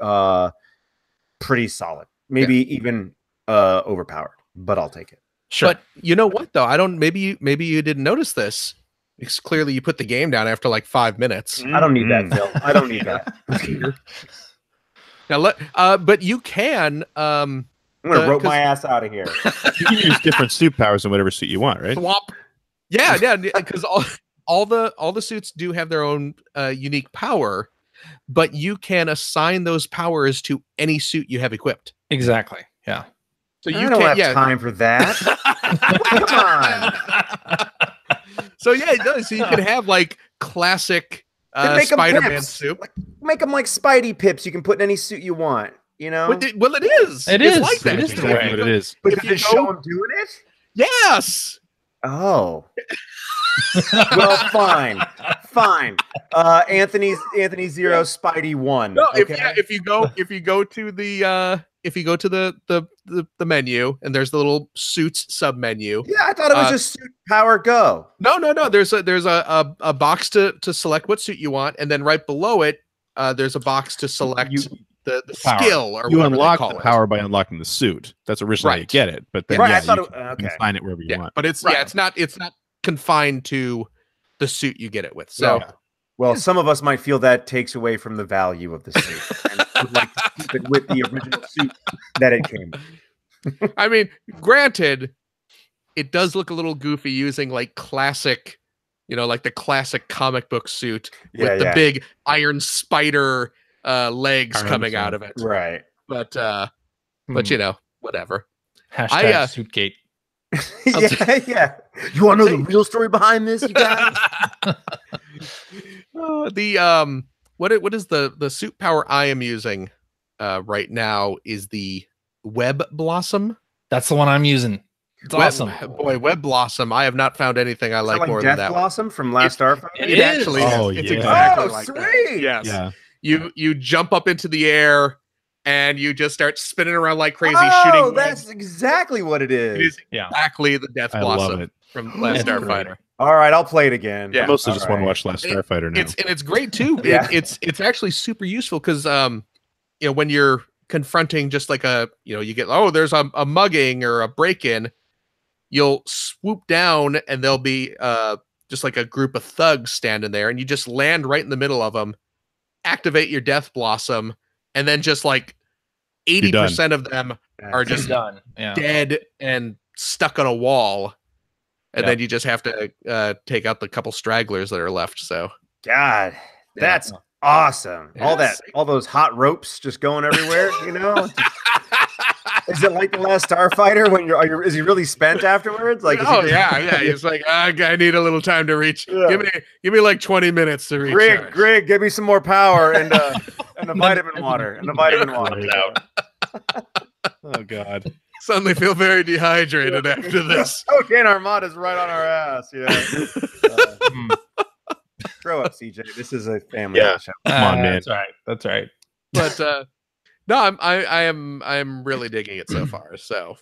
C: Pretty solid, maybe even overpowered, but I'll take it.
A: Sure. But you know what though? I don't. Maybe you didn't notice this. It's clearly you put the game down after like 5 minutes.
C: I don't need that, Phil. I don't need that.
A: Now but you can.
C: I'm gonna rope my ass out of here.
D: You can use different suit powers in whatever suit you want, right?
A: Swap. Yeah, because all the suits do have their own unique power, but you can assign those powers to any suit you have equipped.
B: Exactly. Yeah.
C: So you don't have time for that. Come on.
A: So yeah, it does. So you can have like classic Spider-Man suit.
C: Make them like Spidey pips. You can put in any suit you want. You know.
A: Well, it is. It's like that.
D: It is exactly what it is.
C: But did it show him doing it?
A: Yes.
C: Oh. Well, fine. Anthony 0, Spidey 1.
A: No,
C: okay?
A: if you go to the if you go to the menu and there's the little suits sub menu.
C: Yeah, I thought it was just suit power go.
A: No. There's a box to select what suit you want, and then right below it, there's a box to select the skill or
D: you
A: whatever
D: unlock
A: they call
D: the
A: it.
D: power by unlocking the suit. That's originally how you get it, but then
C: I thought
D: you can find it wherever you want.
A: But it's it's not confined to the suit you get it with. So
C: well, some of us might feel that takes away from the value of the suit and would like to keep it with the original suit that it came with.
A: I mean, granted, it does look a little goofy using like classic, like the classic comic book suit with the big iron spider legs coming out of it.
C: Right.
A: But whatever.
B: Hashtag Suitgate.
C: Yeah. You want to know the real story behind this, you guys?
A: What is the suit power I am using right now is the Web Blossom.
B: That's the one I'm using. It's awesome.
A: Boy, Web Blossom. I have not found anything I like more than that.
C: Death Blossom from Last Starfighter?
A: It actually is.
D: Oh,
A: it's
D: yeah.
A: exactly like
C: sweet.
A: that. Yes.
D: Yeah.
A: You jump up into the air and you just start spinning around like crazy,
C: Oh,
A: shooting.
C: that's exactly what it is.
A: It is exactly the Death Blossom from Last Starfighter.
C: All right, I'll play it again.
A: Yeah.
D: I mostly just want to watch Last Starfighter now.
A: It's great too.
C: Yeah.
A: It's actually super useful because when you're confronting just like you get there's a mugging or a break-in, you'll swoop down and there'll be just like a group of thugs standing there, and you just land right in the middle of them, activate your Death Blossom, and then just like 80% of them are just
B: done.
A: dead and stuck on a wall. And then you just have to take out the couple stragglers that are left. So,
C: God, that's awesome.
A: Yes.
C: All those hot ropes just going everywhere. Is it like the Last Starfighter when is he really spent afterwards? Like,
A: yeah. He's like, I need a little time to reach.
C: Yeah.
A: Give me like 20 minutes to reach.
C: Greg, give me some more power and the vitamin water
D: Oh God.
A: Suddenly feel very dehydrated after this.
C: Okay, and Armada's right on our ass. Grow up, CJ. This is a family show.
D: Come on, man.
B: That's right.
A: But no, I'm really digging it so far. So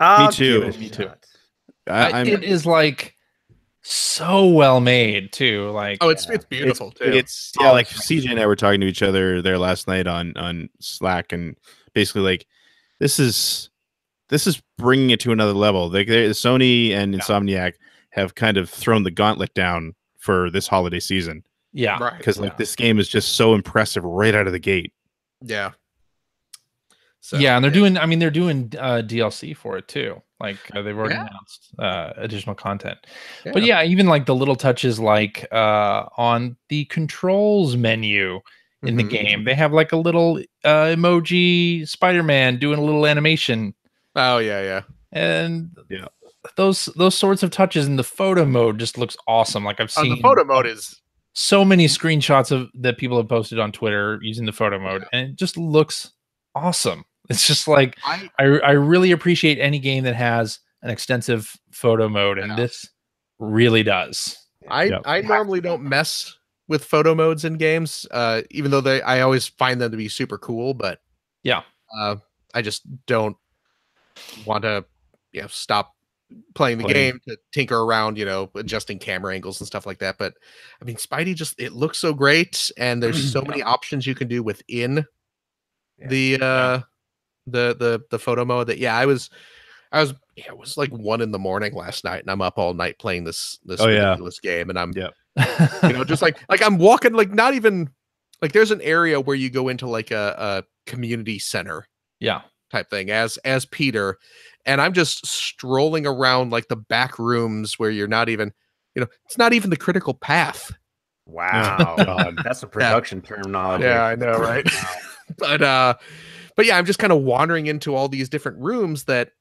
D: Me too.
B: It is like so well made too. Like
A: it's beautiful too.
D: It's like CJ and I were talking to each other there last night on Slack, and basically like this is bringing it to another level. Like Sony and Insomniac have kind of thrown the gauntlet down for this holiday season.
B: Yeah,
A: right.
D: Because this game is just so impressive right out of the gate.
A: Yeah.
B: So, and they're doing DLC for it too. Like they've already announced additional content. Yeah. But even like the little touches, like on the controls menu in the game, they have like a little emoji Spider-Man doing a little animation.
A: Oh yeah.
B: And those sorts of touches in the photo mode just looks awesome. Like I've seen
A: the photo mode is
B: so many screenshots that people have posted on Twitter using the photo mode, and it just looks awesome. It's just like I really appreciate any game that has an extensive photo mode, and this really does.
A: I normally don't mess with photo modes in games, even though I always find them to be super cool. But I just don't want to stop playing the game to tinker around, adjusting camera angles and stuff like that. But I mean, Spidey it looks so great, and there's so many options you can do within the photo mode that it was like 1 a.m. last night, and I'm up all night playing this ridiculous game, and I'm just like I'm walking, like not even like there's an area where you go into like a community center type thing as Peter, and I'm just strolling around like the back rooms where you're not even it's not even the critical path.
C: Wow. God, that's a production terminology.
A: Yeah, I know, right? But I'm just kind of wandering into all these different rooms that,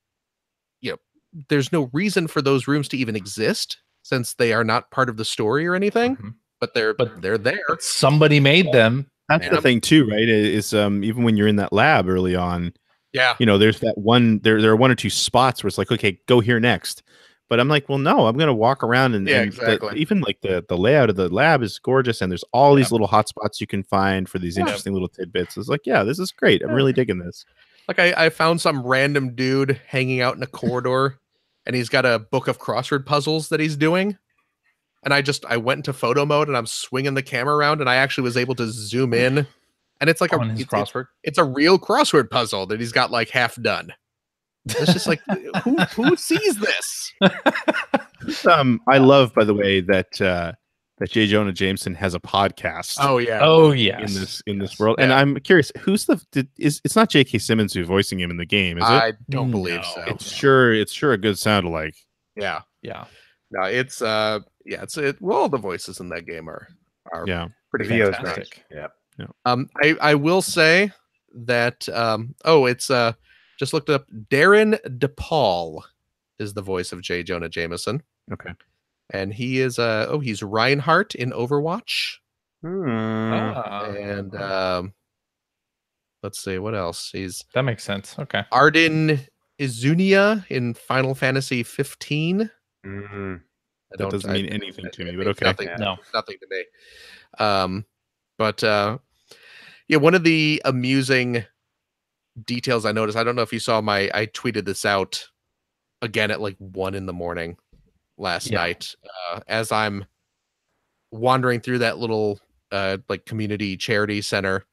A: there's no reason for those rooms to even exist since they are not part of the story or anything. But they're there.
B: Somebody made them.
D: That's the thing too, right? Is even when you're in that lab early on, there's that one. There are 1 or 2 spots where it's like, okay, go here next. But I'm like, well, no, I'm going to walk around and even like the layout of the lab is gorgeous, and there's all these little hot spots you can find for these interesting little tidbits. It's like, this is great. I'm really digging this.
A: Like I found some random dude hanging out in a corridor, and he's got a book of crossword puzzles that he's doing. And I went into photo mode, and I'm swinging the camera around, and I actually was able to zoom in, and it's like
B: On his crossword.
A: It's a real crossword puzzle that he's got like half done. It's just like who sees this?
D: I love, by the way, that J. Jonah Jameson has a podcast.
A: Oh yeah.
B: Oh yes.
D: In this world, and I'm curious, who's it's not J.K. Simmons who's voicing him in the game, is it?
A: I don't believe so.
D: It's sure a good sound alike.
A: Yeah.
B: Yeah.
A: No, it's well, the voices in that game are pretty
C: VO's
A: fantastic.
C: great. Yeah.
A: I will say that it's just looked up. Darren DePaul is the voice of J. Jonah Jameson.
D: Okay.
A: And he is he's Reinhardt in Overwatch. And let's see what else.
B: That makes sense. Okay.
A: Arden Izunia in Final Fantasy 15.
D: That doesn't mean anything to me, but okay.
A: Nothing to me. One of the amusing details I noticed, I don't know if you saw I tweeted this out again at like 1 a.m. last night, as I'm wandering through that little like community charity center.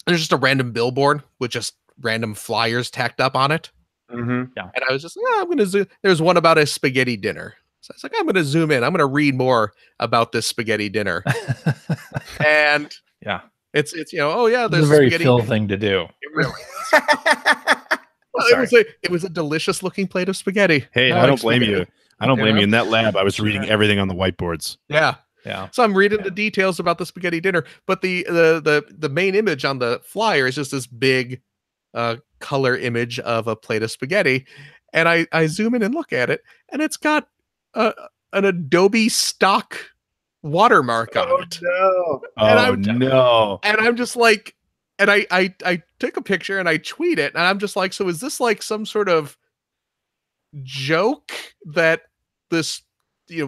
A: There's just a random billboard with just random flyers tacked up on it.
C: Mm-hmm.
A: Yeah. And I was just like, I'm gonna zoom. There's one about a spaghetti dinner. So I was like, I'm gonna zoom in. I'm gonna read more about this spaghetti dinner. And it's there's
B: a very Phil thing to do.
A: It really is. It was a delicious looking plate of spaghetti.
D: Hey, I don't blame you. I don't blame you. In that lab, I was reading everything on the whiteboards.
A: Yeah. So I'm reading the details about the spaghetti dinner, but the main image on the flyer is just this big color image of a plate of spaghetti, and I zoom in and look at it, and it's got an Adobe stock watermark on it.
C: No.
D: No.
A: And I'm just like, and I took a picture and I tweet it, and I'm just like, so is this like some sort of joke that this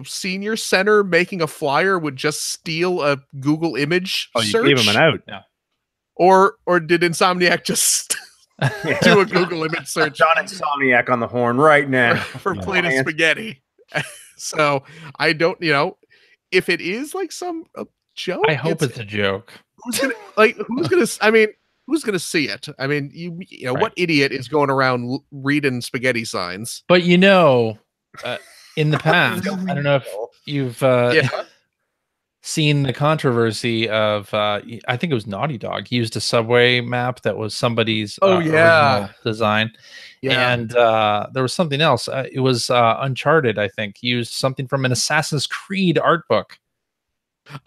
A: senior center making a flyer would just steal a Google image search?
D: You gave him an out.
B: Yeah.
A: Or did Insomniac just do a Google image search?
C: John Insomniac on the horn right now
A: for plate of spaghetti. So I don't, if it is like some joke.
B: I hope it's a joke.
A: Who's gonna see it? I mean, what idiot is going around reading spaghetti signs?
B: But in the past, I don't know if you've seen the controversy of I think it was Naughty Dog. He used a subway map that was somebody's original design. Yeah. And there was something else. It was Uncharted, I think. He used something from an Assassin's Creed art book.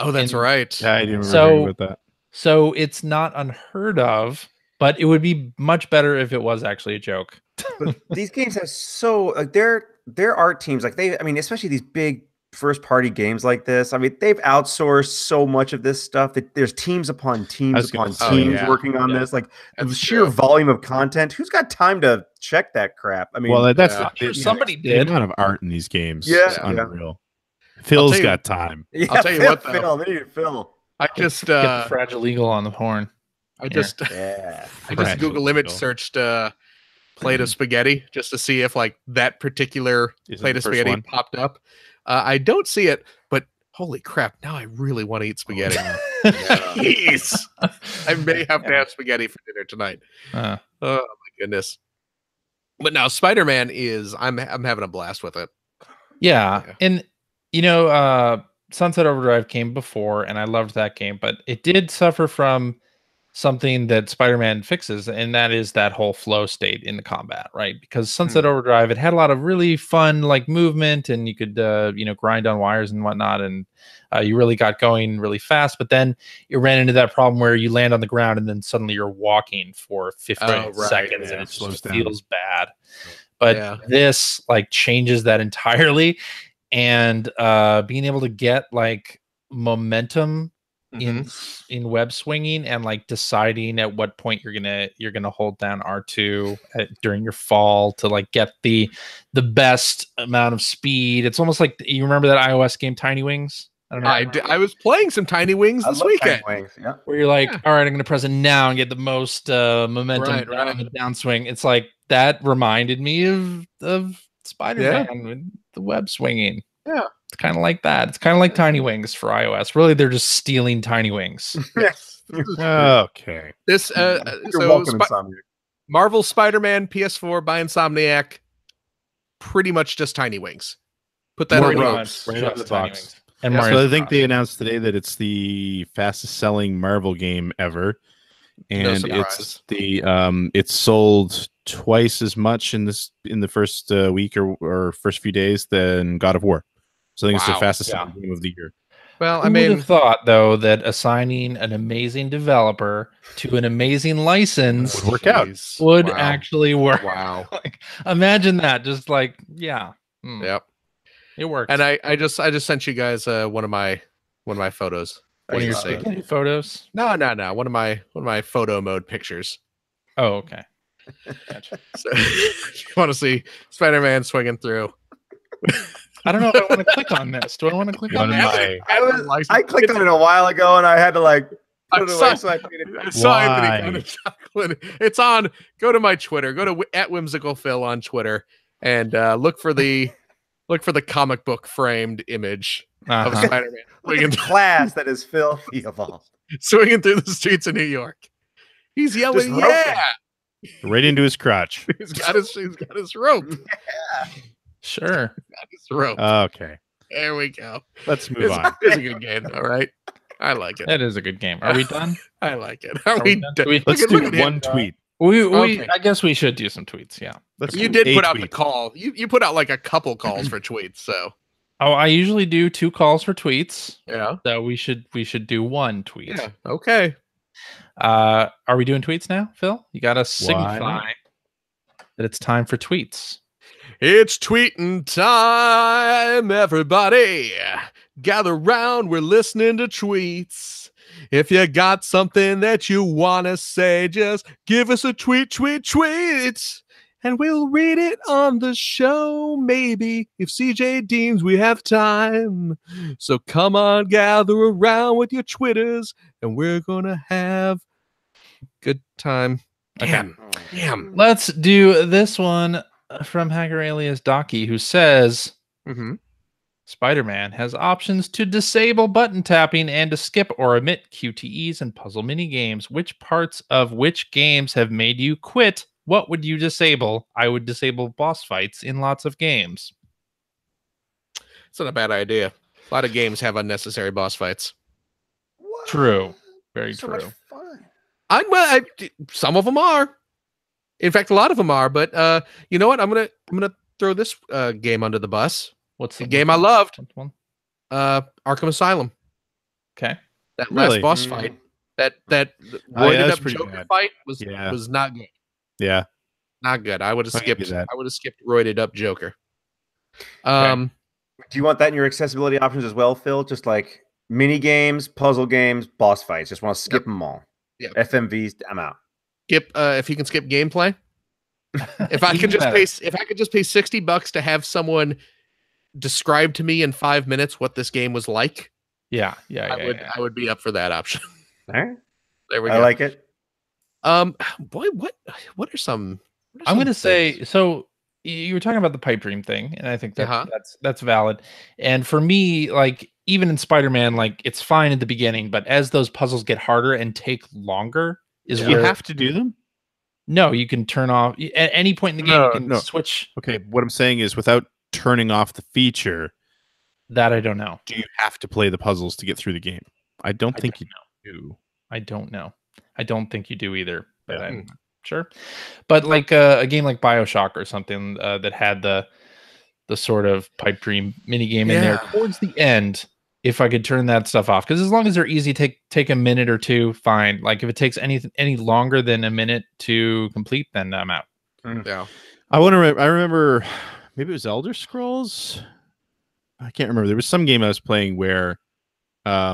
A: Oh, that's right.
D: Yeah, I didn't remember about that.
B: So it's not unheard of, but it would be much better if it was actually a joke.
C: But these games have their art teams, especially these big first party games like this. I mean, they've outsourced so much of this stuff that there's teams upon teams working on this. Like the sheer volume of content. Who's got time to check that crap? I mean,
B: somebody did.
D: The amount of art in these games is unreal. Phil's got time.
C: Yeah,
A: I'll tell you what,
C: Phil. They need Phil.
B: I just get the Fragile Eagle on the horn.
A: I just Google image searched plate of spaghetti just to see if like that particular plate of spaghetti popped up. I don't see it, but holy crap! Now I really want to eat spaghetti. Jeez, I may have to have spaghetti for dinner tonight. Oh my goodness! But now Spider-Man is I'm having a blast with it.
B: Yeah. And Sunset Overdrive came before, and I loved that game, but it did suffer from something that Spider-Man fixes, and that is that whole flow state in the combat, right? Because Sunset Overdrive, it had a lot of really fun like movement, and you could grind on wires and whatnot, and you really got going really fast. But then you ran into that problem where you land on the ground, and then suddenly you're walking for 15 seconds, and it just feels bad. But this like changes that entirely, and being able to get like momentum in web swinging and like deciding at what point you're gonna hold down R2 during your fall to like get the best amount of speed. It's almost like, you remember that iOS game Tiny Wings? I don't know.
A: I was playing some Tiny Wings this weekend.
C: Wings, yeah.
B: Where you're like, all right, I'm going to press it now and get the most momentum on the downswing. It's like that reminded me of Spider-Man with the web swinging.
A: Yeah.
B: It's kind of like that. It's kind of like Tiny Wings for iOS. Really, they're just stealing Tiny Wings.
C: Yes.
D: Okay.
A: This
C: You're welcome, Insomniac.
A: Marvel Spider-Man PS4 by Insomniac, pretty much just Tiny Wings. Put that on the box.
D: Right out of the box.
B: And
D: so I think they announced today that it's the fastest selling Marvel game ever, and it's sold twice as much in the first week or first few days than God of War. So I think it's the fastest selling game of the year.
A: Well,
B: I mean, would have thought though that assigning an amazing developer to an amazing license
D: would work out.
B: Would actually work.
A: Wow!
B: Like, imagine that. Just like, yeah.
A: Yep.
B: It works.
A: And I just sent you guys one of my photos.
B: One of your spaghetti photos?
A: No. One of my photo mode pictures.
B: Oh, okay. Gotcha.
A: So, if you want to see Spider-Man swinging through.
B: I don't know if I want to click on this. Do I want to click on
C: it? I clicked on it a while ago and I had to like put it away so I made it.
A: It's on. Go to my Twitter. Go to @whimsicalphil on Twitter and look for the comic book framed image of Spider-Man.
C: Class that is filthy of all.
A: Swinging through the streets of New York. He's yelling, yeah!
D: Right into his crotch.
A: He's got his rope.
C: Yeah.
B: Sure.
A: He's got his rope.
D: Okay.
A: There we go.
D: Let's move on.
A: It's a good game, all right? I like it.
B: That is a good game. Are we done?
A: I like it. Are we done?
D: Let's do one tweet.
B: I guess we should do some tweets, yeah.
A: You did put out the call. You put out like a couple calls for tweets, so.
B: Oh, I usually do 2 calls for tweets.
A: Yeah.
B: So we should do 1 tweet.
A: Yeah. Okay.
B: Are we doing tweets now, Phil? You got to signify that it's time for tweets.
A: It's tweeting time, everybody. Gather round, we're listening to tweets. If you got something that you want to say, just give us a tweet. And we'll read it on the show, maybe, if CJ deems we have time. So come on, gather around with your Twitters, and we're going to have a good time. Damn.
B: Let's do this one from Hacker Alias Docky, who says, Spider-Man has options to disable button tapping and to skip or omit QTEs and puzzle minigames. Which parts of which games have made you quit? What would you disable? I would disable boss fights in lots of games.
A: It's not a bad idea. A lot of games have unnecessary boss fights.
C: What?
B: True. Very true.
C: Much fun.
A: Some of them are. In fact, a lot of them are. But you know what? I'm gonna throw this game under the bus.
B: What's the
A: game I loved?
B: One?
A: Arkham Asylum.
B: Okay.
A: That last boss fight. That roided up Joker
D: bad.
A: Fight was not good.
D: Yeah.
A: Not good. I would have skipped
D: that.
A: I would have skipped roided up Joker.
C: Do you want that in your accessibility options as well, Phil? Just like mini games, puzzle games, boss fights. Just want to skip them all.
A: Yeah.
C: FMVs, I'm out.
A: Skip if you can skip gameplay. If I could just pay $60 to have someone describe to me in 5 minutes what this game was like.
B: I
A: would be up for that option.
C: All right.
A: There we go.
C: I like it.
A: Boy, what are some?
B: I'm going to say, so you were talking about the pipe dream thing, and I think that that's valid. And for me, like even in Spider-Man, like it's fine at the beginning, but as those puzzles get harder and take longer, is
D: you have to do them.
B: No, you can turn off at any point in the game. You can switch.
D: Okay, what I'm saying is, without turning off the feature,
B: that I don't know.
D: Do you have to play the puzzles to get through the game? I don't think you do.
B: I don't know. I don't think you do either, but I'm sure. But like a game like BioShock or something that had the sort of pipe dream mini game in there towards the end, if I could turn that stuff off, because as long as they're easy, take a minute or two, fine. Like if it takes any longer than a minute to complete, then I'm out.
A: Yeah,
D: I remember maybe it was Elder Scrolls. I can't remember. There was some game I was playing where there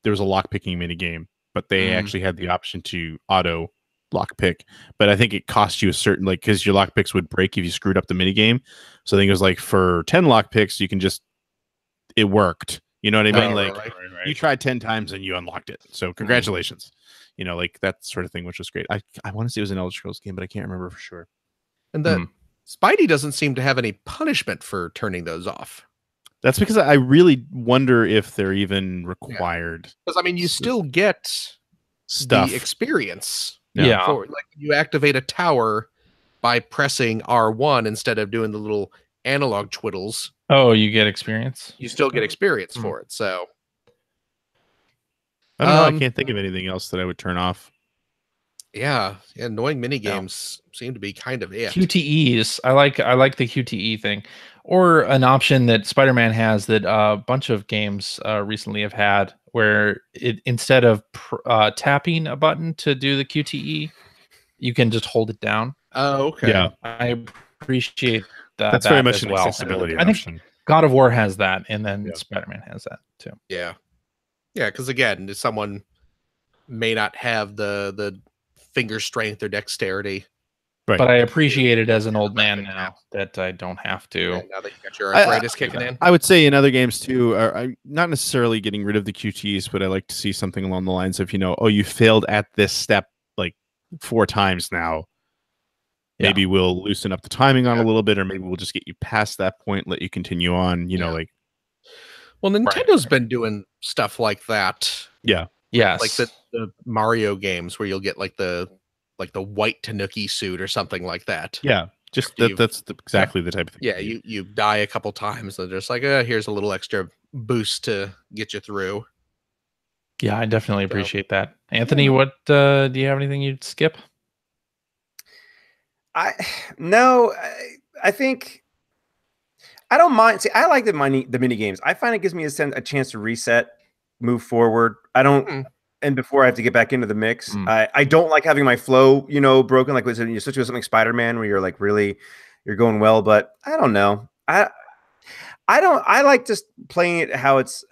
D: was a lockpicking mini game, but they actually had the option to auto lockpick. But I think it cost you a certain, like, because your lockpicks would break if you screwed up the mini game. So I think it was like for 10 lockpicks, you can just, it worked. You know what I mean?
A: Right,
D: Like
A: right.
D: you tried 10 times and you unlocked it. So congratulations. You know, like that sort of thing, which was great. I want to say it was an Elder Scrolls game, but I can't remember for sure.
A: And the Spidey doesn't seem to have any punishment for turning those off.
D: That's because I really wonder if they're even required.
A: Because I mean, you still get
D: stuff
A: the experience.
B: Yeah.
A: For, like you activate a tower by pressing R1 instead of doing the little analog twiddles.
B: Oh, you get experience?
A: You still get experience for it. So
D: I don't know. I can't think of anything else that I would turn off.
A: Yeah, annoying mini games seem to be kind of it.
B: QTEs. I like the QTE thing, or an option that Spider-Man has that a bunch of games recently have had, where it instead of tapping a button to do the QTE, you can just hold it down.
A: Oh, okay.
D: Yeah,
B: I appreciate that.
D: That's very much an accessibility
B: I
D: option.
B: think God of War has that, and then Spider-Man has that too.
A: Yeah, because again, someone may not have the finger strength or dexterity.
D: Right.
B: But I appreciate it as an old man now that I don't have to.
A: Yeah, now that you got your arthritis kicking in.
D: I would say in other games too, I'm not necessarily getting rid of the QTs, but I like to see something along the lines of, you failed at this step like 4 times now. Maybe we'll loosen up the timing on a little bit, or maybe we'll just get you past that point, let you continue on, like.
A: Well, Nintendo's been doing stuff like that.
D: Yeah.
B: Yes.
A: Like the Mario games where you'll get like the white Tanuki suit or something like that.
D: Yeah. Just that's exactly the type of thing.
A: Yeah, you die a couple times and they're just like, here's a little extra boost to get you through.
B: Yeah, I definitely appreciate that. Anthony, what do you have anything you'd skip?
C: I think I don't mind. See, I like the mini games. I find it gives me a chance to reset, move forward. I don't, and before I have to get back into the mix. I don't like having my flow, broken. Like especially with something Spider-Man, where you're like you're going well. But I don't know. I like just playing it how it's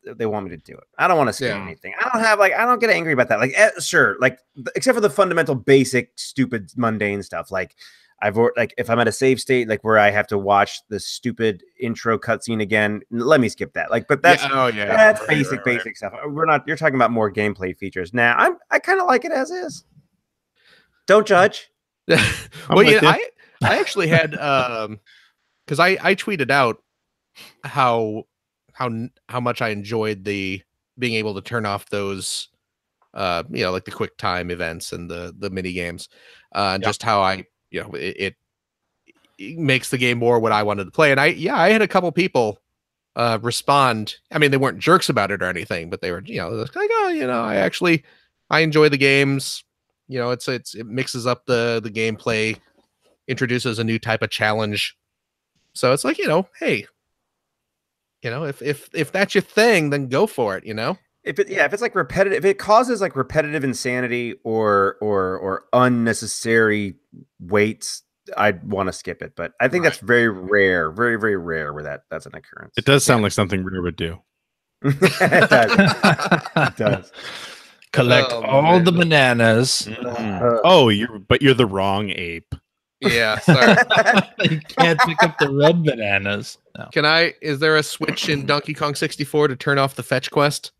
C: they want me to do it. I don't want to skip anything. I don't get angry about that. Like sure, like except for the fundamental basic stupid mundane stuff. Like if I'm at a save state, like where I have to watch the stupid intro cutscene again, let me skip that. Like, but that's that's basic stuff. You're talking about more gameplay features. Now I kind of like it as is. Don't judge.
A: Well, I actually had because I tweeted out how much I enjoyed the being able to turn off those like the quick time events and the mini games and just how I it makes the game more what I wanted to play. And I had a couple people respond. I mean, they weren't jerks about it or anything, but they were like, I enjoy the games. It mixes up the gameplay, introduces a new type of challenge. So it's like, hey, if that's your thing, then go for it,
C: If it's like repetitive, if it causes like repetitive insanity or unnecessary waits, I'd want to skip it. But I think that's very rare, very, very rare where that's an occurrence.
D: It does sound like something Rare would do.
C: It does. It does.
B: Collect all the bananas.
D: You're the wrong ape.
A: Yeah, sorry.
B: You can't pick up the red bananas. No.
A: Is there a switch in Donkey Kong 64 to turn off the fetch quest?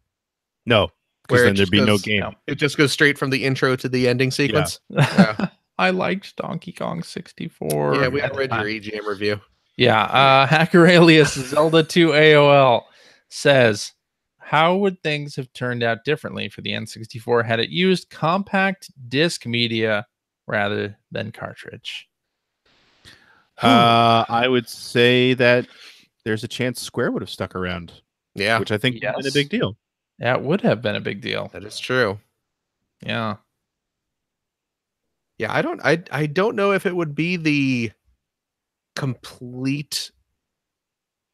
D: No, because then there'd be no game.
A: It just goes straight from the intro to the ending sequence.
B: Yeah. I liked Donkey Kong 64.
A: Yeah, we read your EGM review.
B: Yeah, Hacker Alias Zelda 2 AOL says, how would things have turned out differently for the N64 had it used compact disc media rather than cartridge?
D: I would say that there's a chance Square would have stuck around.
A: Yeah,
D: which I think would have been a big deal.
B: Yeah, it would have been a big deal.
A: That is true.
B: Yeah.
A: Yeah, I don't know if it would be the complete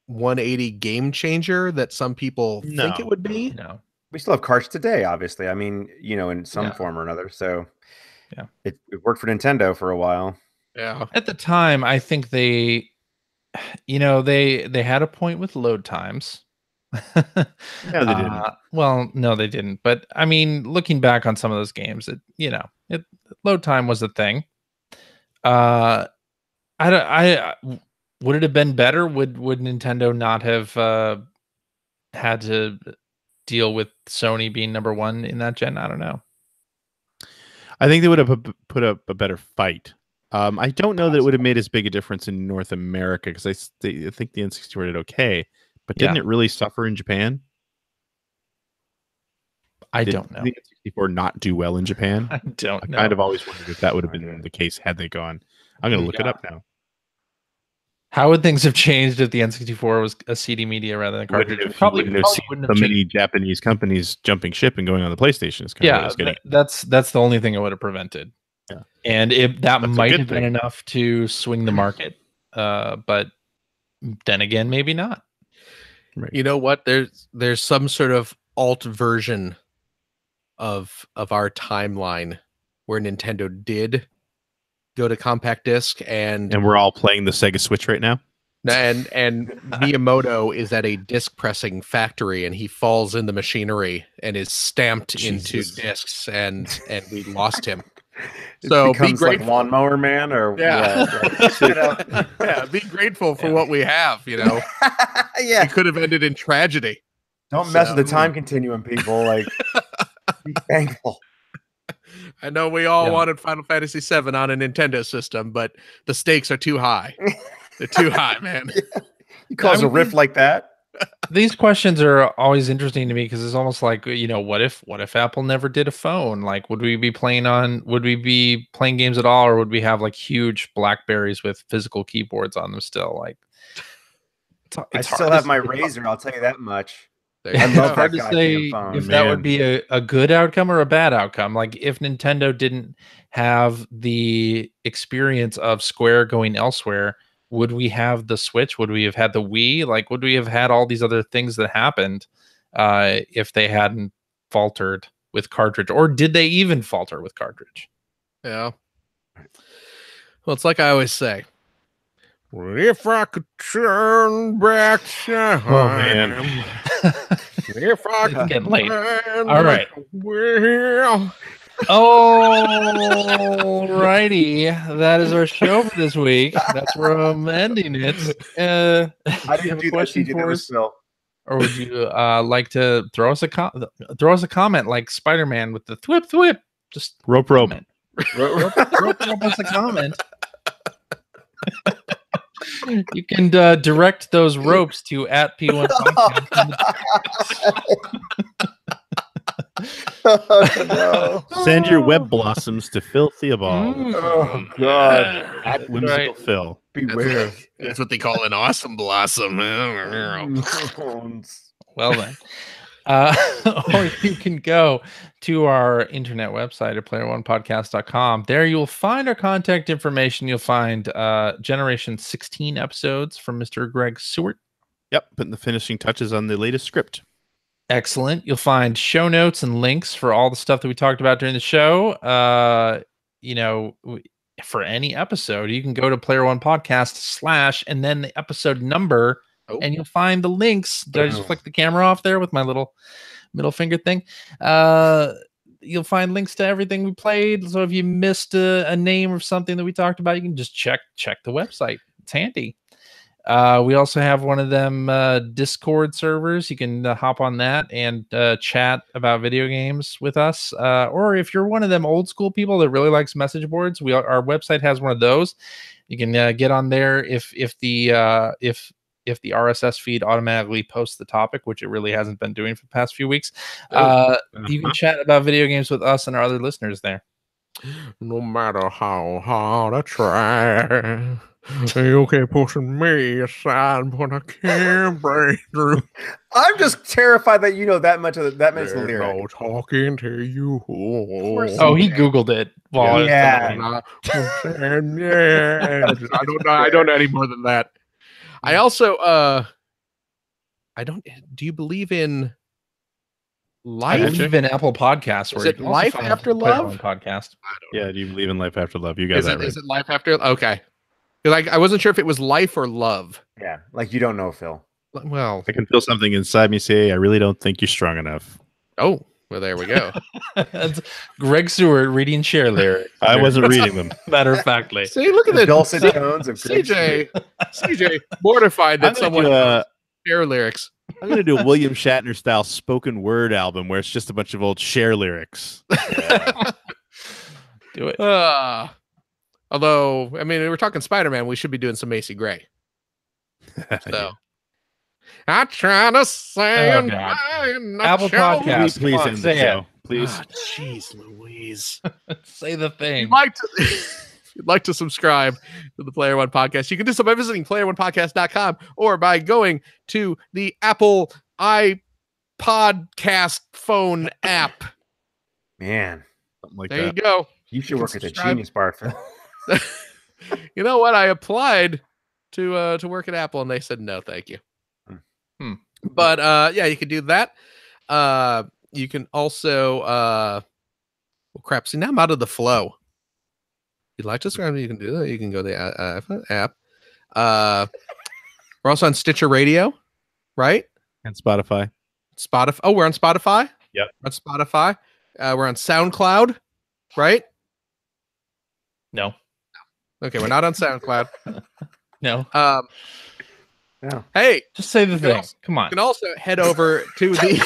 A: 180 game changer that some people think it would be.
B: No.
C: We still have carts today, obviously. I mean, in some form or another. So
B: yeah,
C: it worked for Nintendo for a while.
A: Yeah.
B: At the time, I think they had a point with load times.
D: No, they didn't.
B: Well, no, they didn't. But I mean, looking back on some of those games, load time was a thing. I would it have been better? Would Nintendo not have had to deal with Sony being number one in that gen. I don't know.
D: I think they would have put up a better fight. I don't know that it would have made as big a difference in North America because I think the N64 did okay, but didn't it really suffer in Japan?
B: I don't know.
D: Did the N64 not do well in Japan?
B: I don't know.
D: I kind of always wondered if that would have been the case had they gone. I'm going to look it up now.
B: How would things have changed if the N64 was a CD media rather than cartridge?
D: Probably wouldn't have seen so many Japanese companies jumping ship and going on the PlayStation.
B: That's the only thing it would have prevented.
D: Yeah.
B: And if that might have been enough to swing the market, but then again, maybe not.
A: Right. You know what? There's some sort of alt version of our timeline where Nintendo did go to compact disc, and
D: we're all playing the Sega Switch right now.
A: And Miyamoto is at a disc pressing factory, and he falls in the machinery and is stamped into discs, and we lost him. So be grateful,
C: like Lawnmower Man, or
A: be grateful for what we have. You know, it could have ended in tragedy.
C: Don't mess with the time continuum, people. Like, be thankful.
A: I know we all wanted Final Fantasy VII on a Nintendo system, but the stakes are too high. They're too high, man.
C: You cause a rift like that?
B: These questions are always interesting to me because it's almost like, you know, what if Apple never did a phone? Like, would we be playing games at all, or would we have like huge Blackberries with physical keyboards on them still? Like,
C: I still have my Razor, I'll tell you that much.
B: It's hard to say if that would be a good outcome or a bad outcome. Like, if Nintendo didn't have the experience of Square going elsewhere, would we have the Switch? Would we have had the Wii? Like, would we have had all these other things that happened if they hadn't faltered with cartridge? Or did they even falter with cartridge?
A: Yeah. Well, it's like I always say, if I could turn back time.
D: Oh, man.
A: If I
B: could get late. All right. Alrighty, that is our show for this week. That's where I'm ending it.
C: I didn't do question for us,
B: or would you like to throw us a comment like Spider-Man with the thwip thwip? Just
D: rope.
B: Rope us a comment. You can direct those ropes to @P1
C: no.
D: Send your web blossoms to Phil Theobald.
C: Oh God!
D: At Whimsical Phil.
C: Beware.
A: That's what they call an awesome blossom.
B: Well then. Or you can go to our internet website at player1podcast.com. There you'll find our contact information. You'll find Generation 16 episodes from Mr. Greg Seward.
D: Yep, putting the finishing touches on the latest script.
B: Excellent. You'll find show notes and links for all the stuff that we talked about during the show. You know, for any episode, you can go to Player One Podcast / and then the episode number. And you'll find the links. Did I just flick the camera off there with my little middle finger thing? You'll find links to everything we played. So if you missed a name or something that we talked about, you can just check the website. It's handy. We also have one of them Discord servers. You can hop on that and chat about video games with us. Or if you're one of them old school people that really likes message boards, our website has one of those. You can get on there if the RSS feed automatically posts the topic, which it really hasn't been doing for the past few weeks. You can chat about video games with us and our other listeners there.
A: No matter how hard I try, you keep pushing me aside, but I can't break through.
C: I'm just terrified that you know that much of that makes the lyric.
A: No talking to you.
B: Oh, he Googled it. Well,
A: yeah. I don't know any more than that. I also do you believe in life?
B: I believe in Apple Podcasts.
A: Is it Life After Love?
B: Podcast.
D: Yeah, do you believe in Life After Love? You guys
A: is it Life After? Okay. Like, I wasn't sure if it was life or love.
C: Yeah, like you don't know, Phil.
A: Well,
D: I can feel something inside me say, I really don't think you're strong enough.
A: Oh, well, there we go.
B: That's Greg Seward reading share lyrics.
D: I wasn't reading them.
B: Matter of factly.
A: See, look at the
C: dulcet tones of
A: CJ mortified that someone share lyrics.
D: I'm gonna do a William Shatner style spoken word album where it's just a bunch of old Cher lyrics.
B: Yeah. Do it.
A: Although, I mean, we're talking Spider-Man, we should be doing some Macy Gray. So I try to say
B: Apple Podcast.
D: Please
B: Come on,
D: end
B: say
D: the
B: it.
D: show. Please.
A: Jeez Louise.
B: Say the thing.
A: If you'd like to subscribe to the Player One Podcast, you can do so by visiting player1podcast.com or by going to the Apple iPodcast phone app.
C: Man,
D: Something like
A: There
D: that.
A: you go.
C: you should work at the
A: subscribe.
C: Genius Bar, Phil.
A: You know what? I applied to work at Apple and they said no, thank you. But yeah, you can do that. You can also well, crap. See, now I'm out of the flow. If you'd like to subscribe, you can do that. You can go to the app. We're also on Stitcher Radio, right?
D: And Spotify.
A: Spotify. Oh, we're on Spotify.
D: Yep.
A: We're on Spotify. We're on SoundCloud, right?
B: No.
A: Okay, we're not on SoundCloud.
B: No.
C: Yeah.
A: Hey,
B: Just say the thing.
A: also-
B: Come on.
A: you can also head over to the.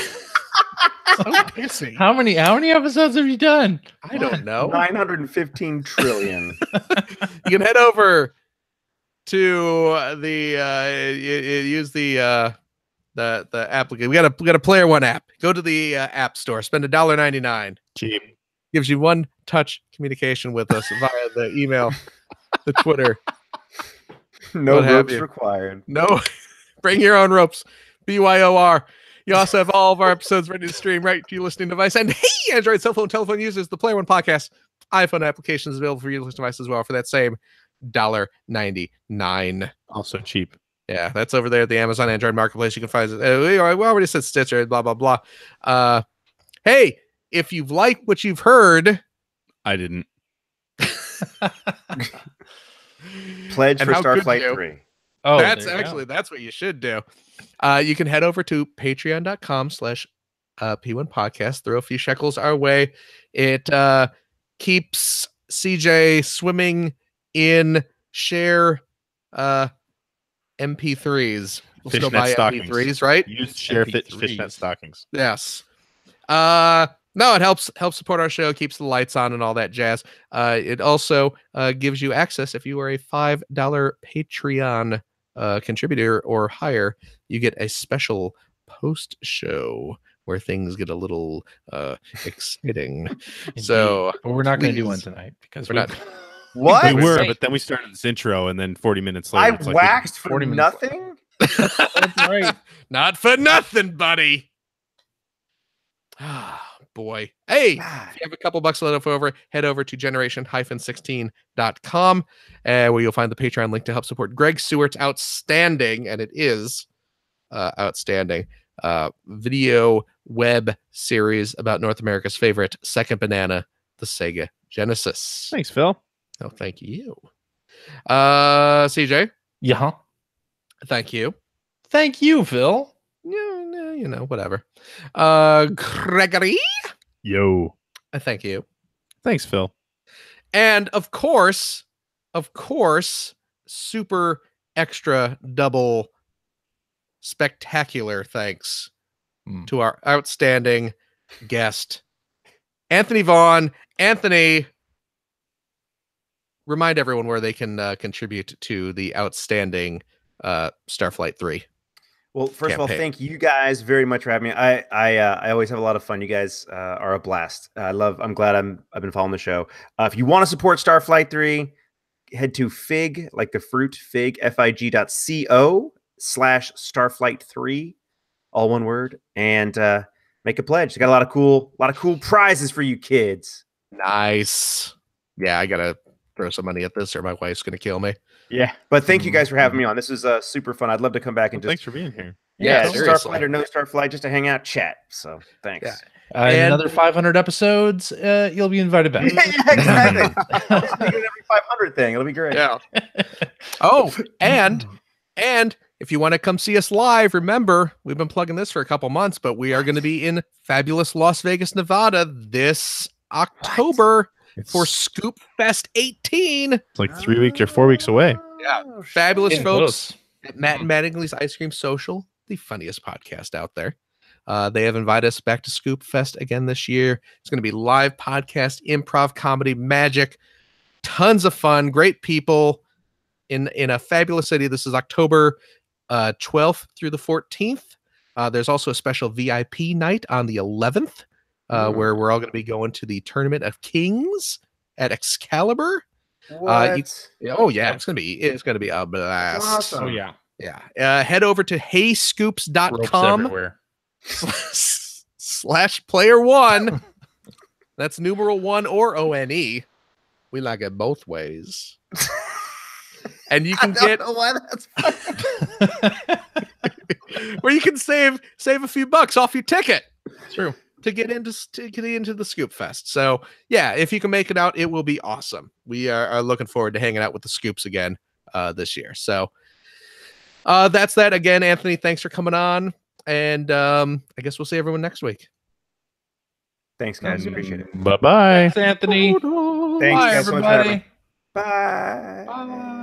A: So pissy.
B: How many episodes have you done?
A: I don't know.
C: 915 trillion.
A: You can head over to the use the application. We got a Player One app. Go to the app store. Spend $1.99.
D: Cheap.
A: Gives you one touch communication with us via the email, the Twitter.
C: No
A: What have
C: ropes
A: you?
C: required.
A: No, bring your own ropes. BYOR. You also have all of our episodes ready to stream right to your listening device. And hey, Android cell phone, telephone users, the Player One Podcast iPhone application is available for your listening device as well for that same $1.99.
D: Also cheap.
A: Yeah, that's over there at the Amazon Android Marketplace. You can find it. We already said Stitcher, blah, blah, blah. Hey, if you've liked what you've heard,
D: I didn't.
C: Pledge
A: And
C: for
A: how could
C: Starflight
A: you?
C: 3.
B: Oh,
A: that's
B: there you go.
A: actually that's what you should do. You can head over to patreon.com/P1 podcast. Throw a few shekels our way. It keeps CJ swimming in share MP3s. We'll still
D: Fishnet
A: buy
D: stockings.
A: MP3s, right?
D: Use share
B: MP3s.
D: fishnet stockings.
A: Yes. No, it helps support our show, keeps the lights on and all that jazz. It also gives you access if you are a $5 Patreon contributor or higher. You get a special post show where things get a little exciting. So
B: But we're not going to do
A: please.
B: one tonight because
A: We're not.
C: What?
D: We were,
B: Right.
D: but then we started this intro, and then 40 minutes later,
C: I
D: it's like,
C: waxed for
B: 40 minutes
C: nothing?
B: That's right.
A: Not for nothing, buddy. Ah, boy. Hey,
C: God.
A: if you have a couple bucks left over, head over to generation-16.com, where you'll find the Patreon link to help support Greg Stewart's outstanding, and it is outstanding, video web series about North America's favorite second banana, the Sega Genesis.
D: thanks, Phil.
A: Oh, thank you. CJ,
B: Yeah.
A: thank you.
B: Thank you, Phil.
A: Yeah, you know, whatever. Gregory,
D: Yo.
A: thank you.
D: Thanks, Phil.
A: And of course, super extra double spectacular thanks to our outstanding guest, Anthony Vaughn. Anthony, remind everyone where they can contribute to the outstanding Starflight 3.
C: Well, first of all,
A: Campaign.
C: thank you guys very much for having me. I always have a lot of fun. You guys are a blast. I'm glad I've been following the show. If you want to support Starflight 3, head to fig, like the fruit, fig.co/Starflight3, all one word, and make a pledge. They got a lot of cool prizes for you kids.
A: Nice. Yeah, I gotta throw some money at this or my wife's gonna kill me.
C: Yeah. But thank you guys for having me on. This was super fun. I'd love to come back and
D: Thanks
C: just
D: for being here.
A: Yeah, seriously.
C: Starflight or no Starflight, just to hang out, chat. So thanks.
A: Yeah.
B: In
A: And-
B: another 500 episodes, you'll be invited back.
C: Yeah, exactly. I'll just be doing every 500 thing. It'll be great.
A: Yeah. Oh, and if you want to come see us live, remember, we've been plugging this for a couple months, but we are going to be in fabulous Las Vegas, Nevada this October for Scoop Fest 18.
D: It's like 3 weeks or 4 weeks away.
A: Yeah. Fabulous
B: Getting
A: folks
B: close.
A: at Matt and Mattingly's Ice Cream Social. the funniest podcast out there. They have invited us back to Scoop Fest again this year. It's going to be live podcast, improv, comedy, magic, tons of fun, great people in a fabulous city. This is October 12th through the 14th. There's also a special VIP night on the 11th, where we're all going to be going to the Tournament of Kings at Excalibur.
C: What?
A: It's gonna be a blast.
C: Awesome.
B: Oh yeah.
A: Yeah. Head over to heyscoops.com /player1. That's numeral 1 or ONE. We like it both ways. And you can get
C: why that's
A: where you can save a few bucks off your ticket.
B: True.
A: To get into the Scoop Fest. So yeah, if you can make it out, it will be awesome. We are looking forward to hanging out with the Scoops again this year. So that's that. Again, Anthony, thanks for coming on. And I guess we'll see everyone next week.
C: Thanks, guys. Appreciate it.
D: Bye-bye.
B: Thanks, Anthony.
C: Thanks,
B: Bye,
C: guys, so much for having
B: everybody.
C: me. Bye.
B: Bye.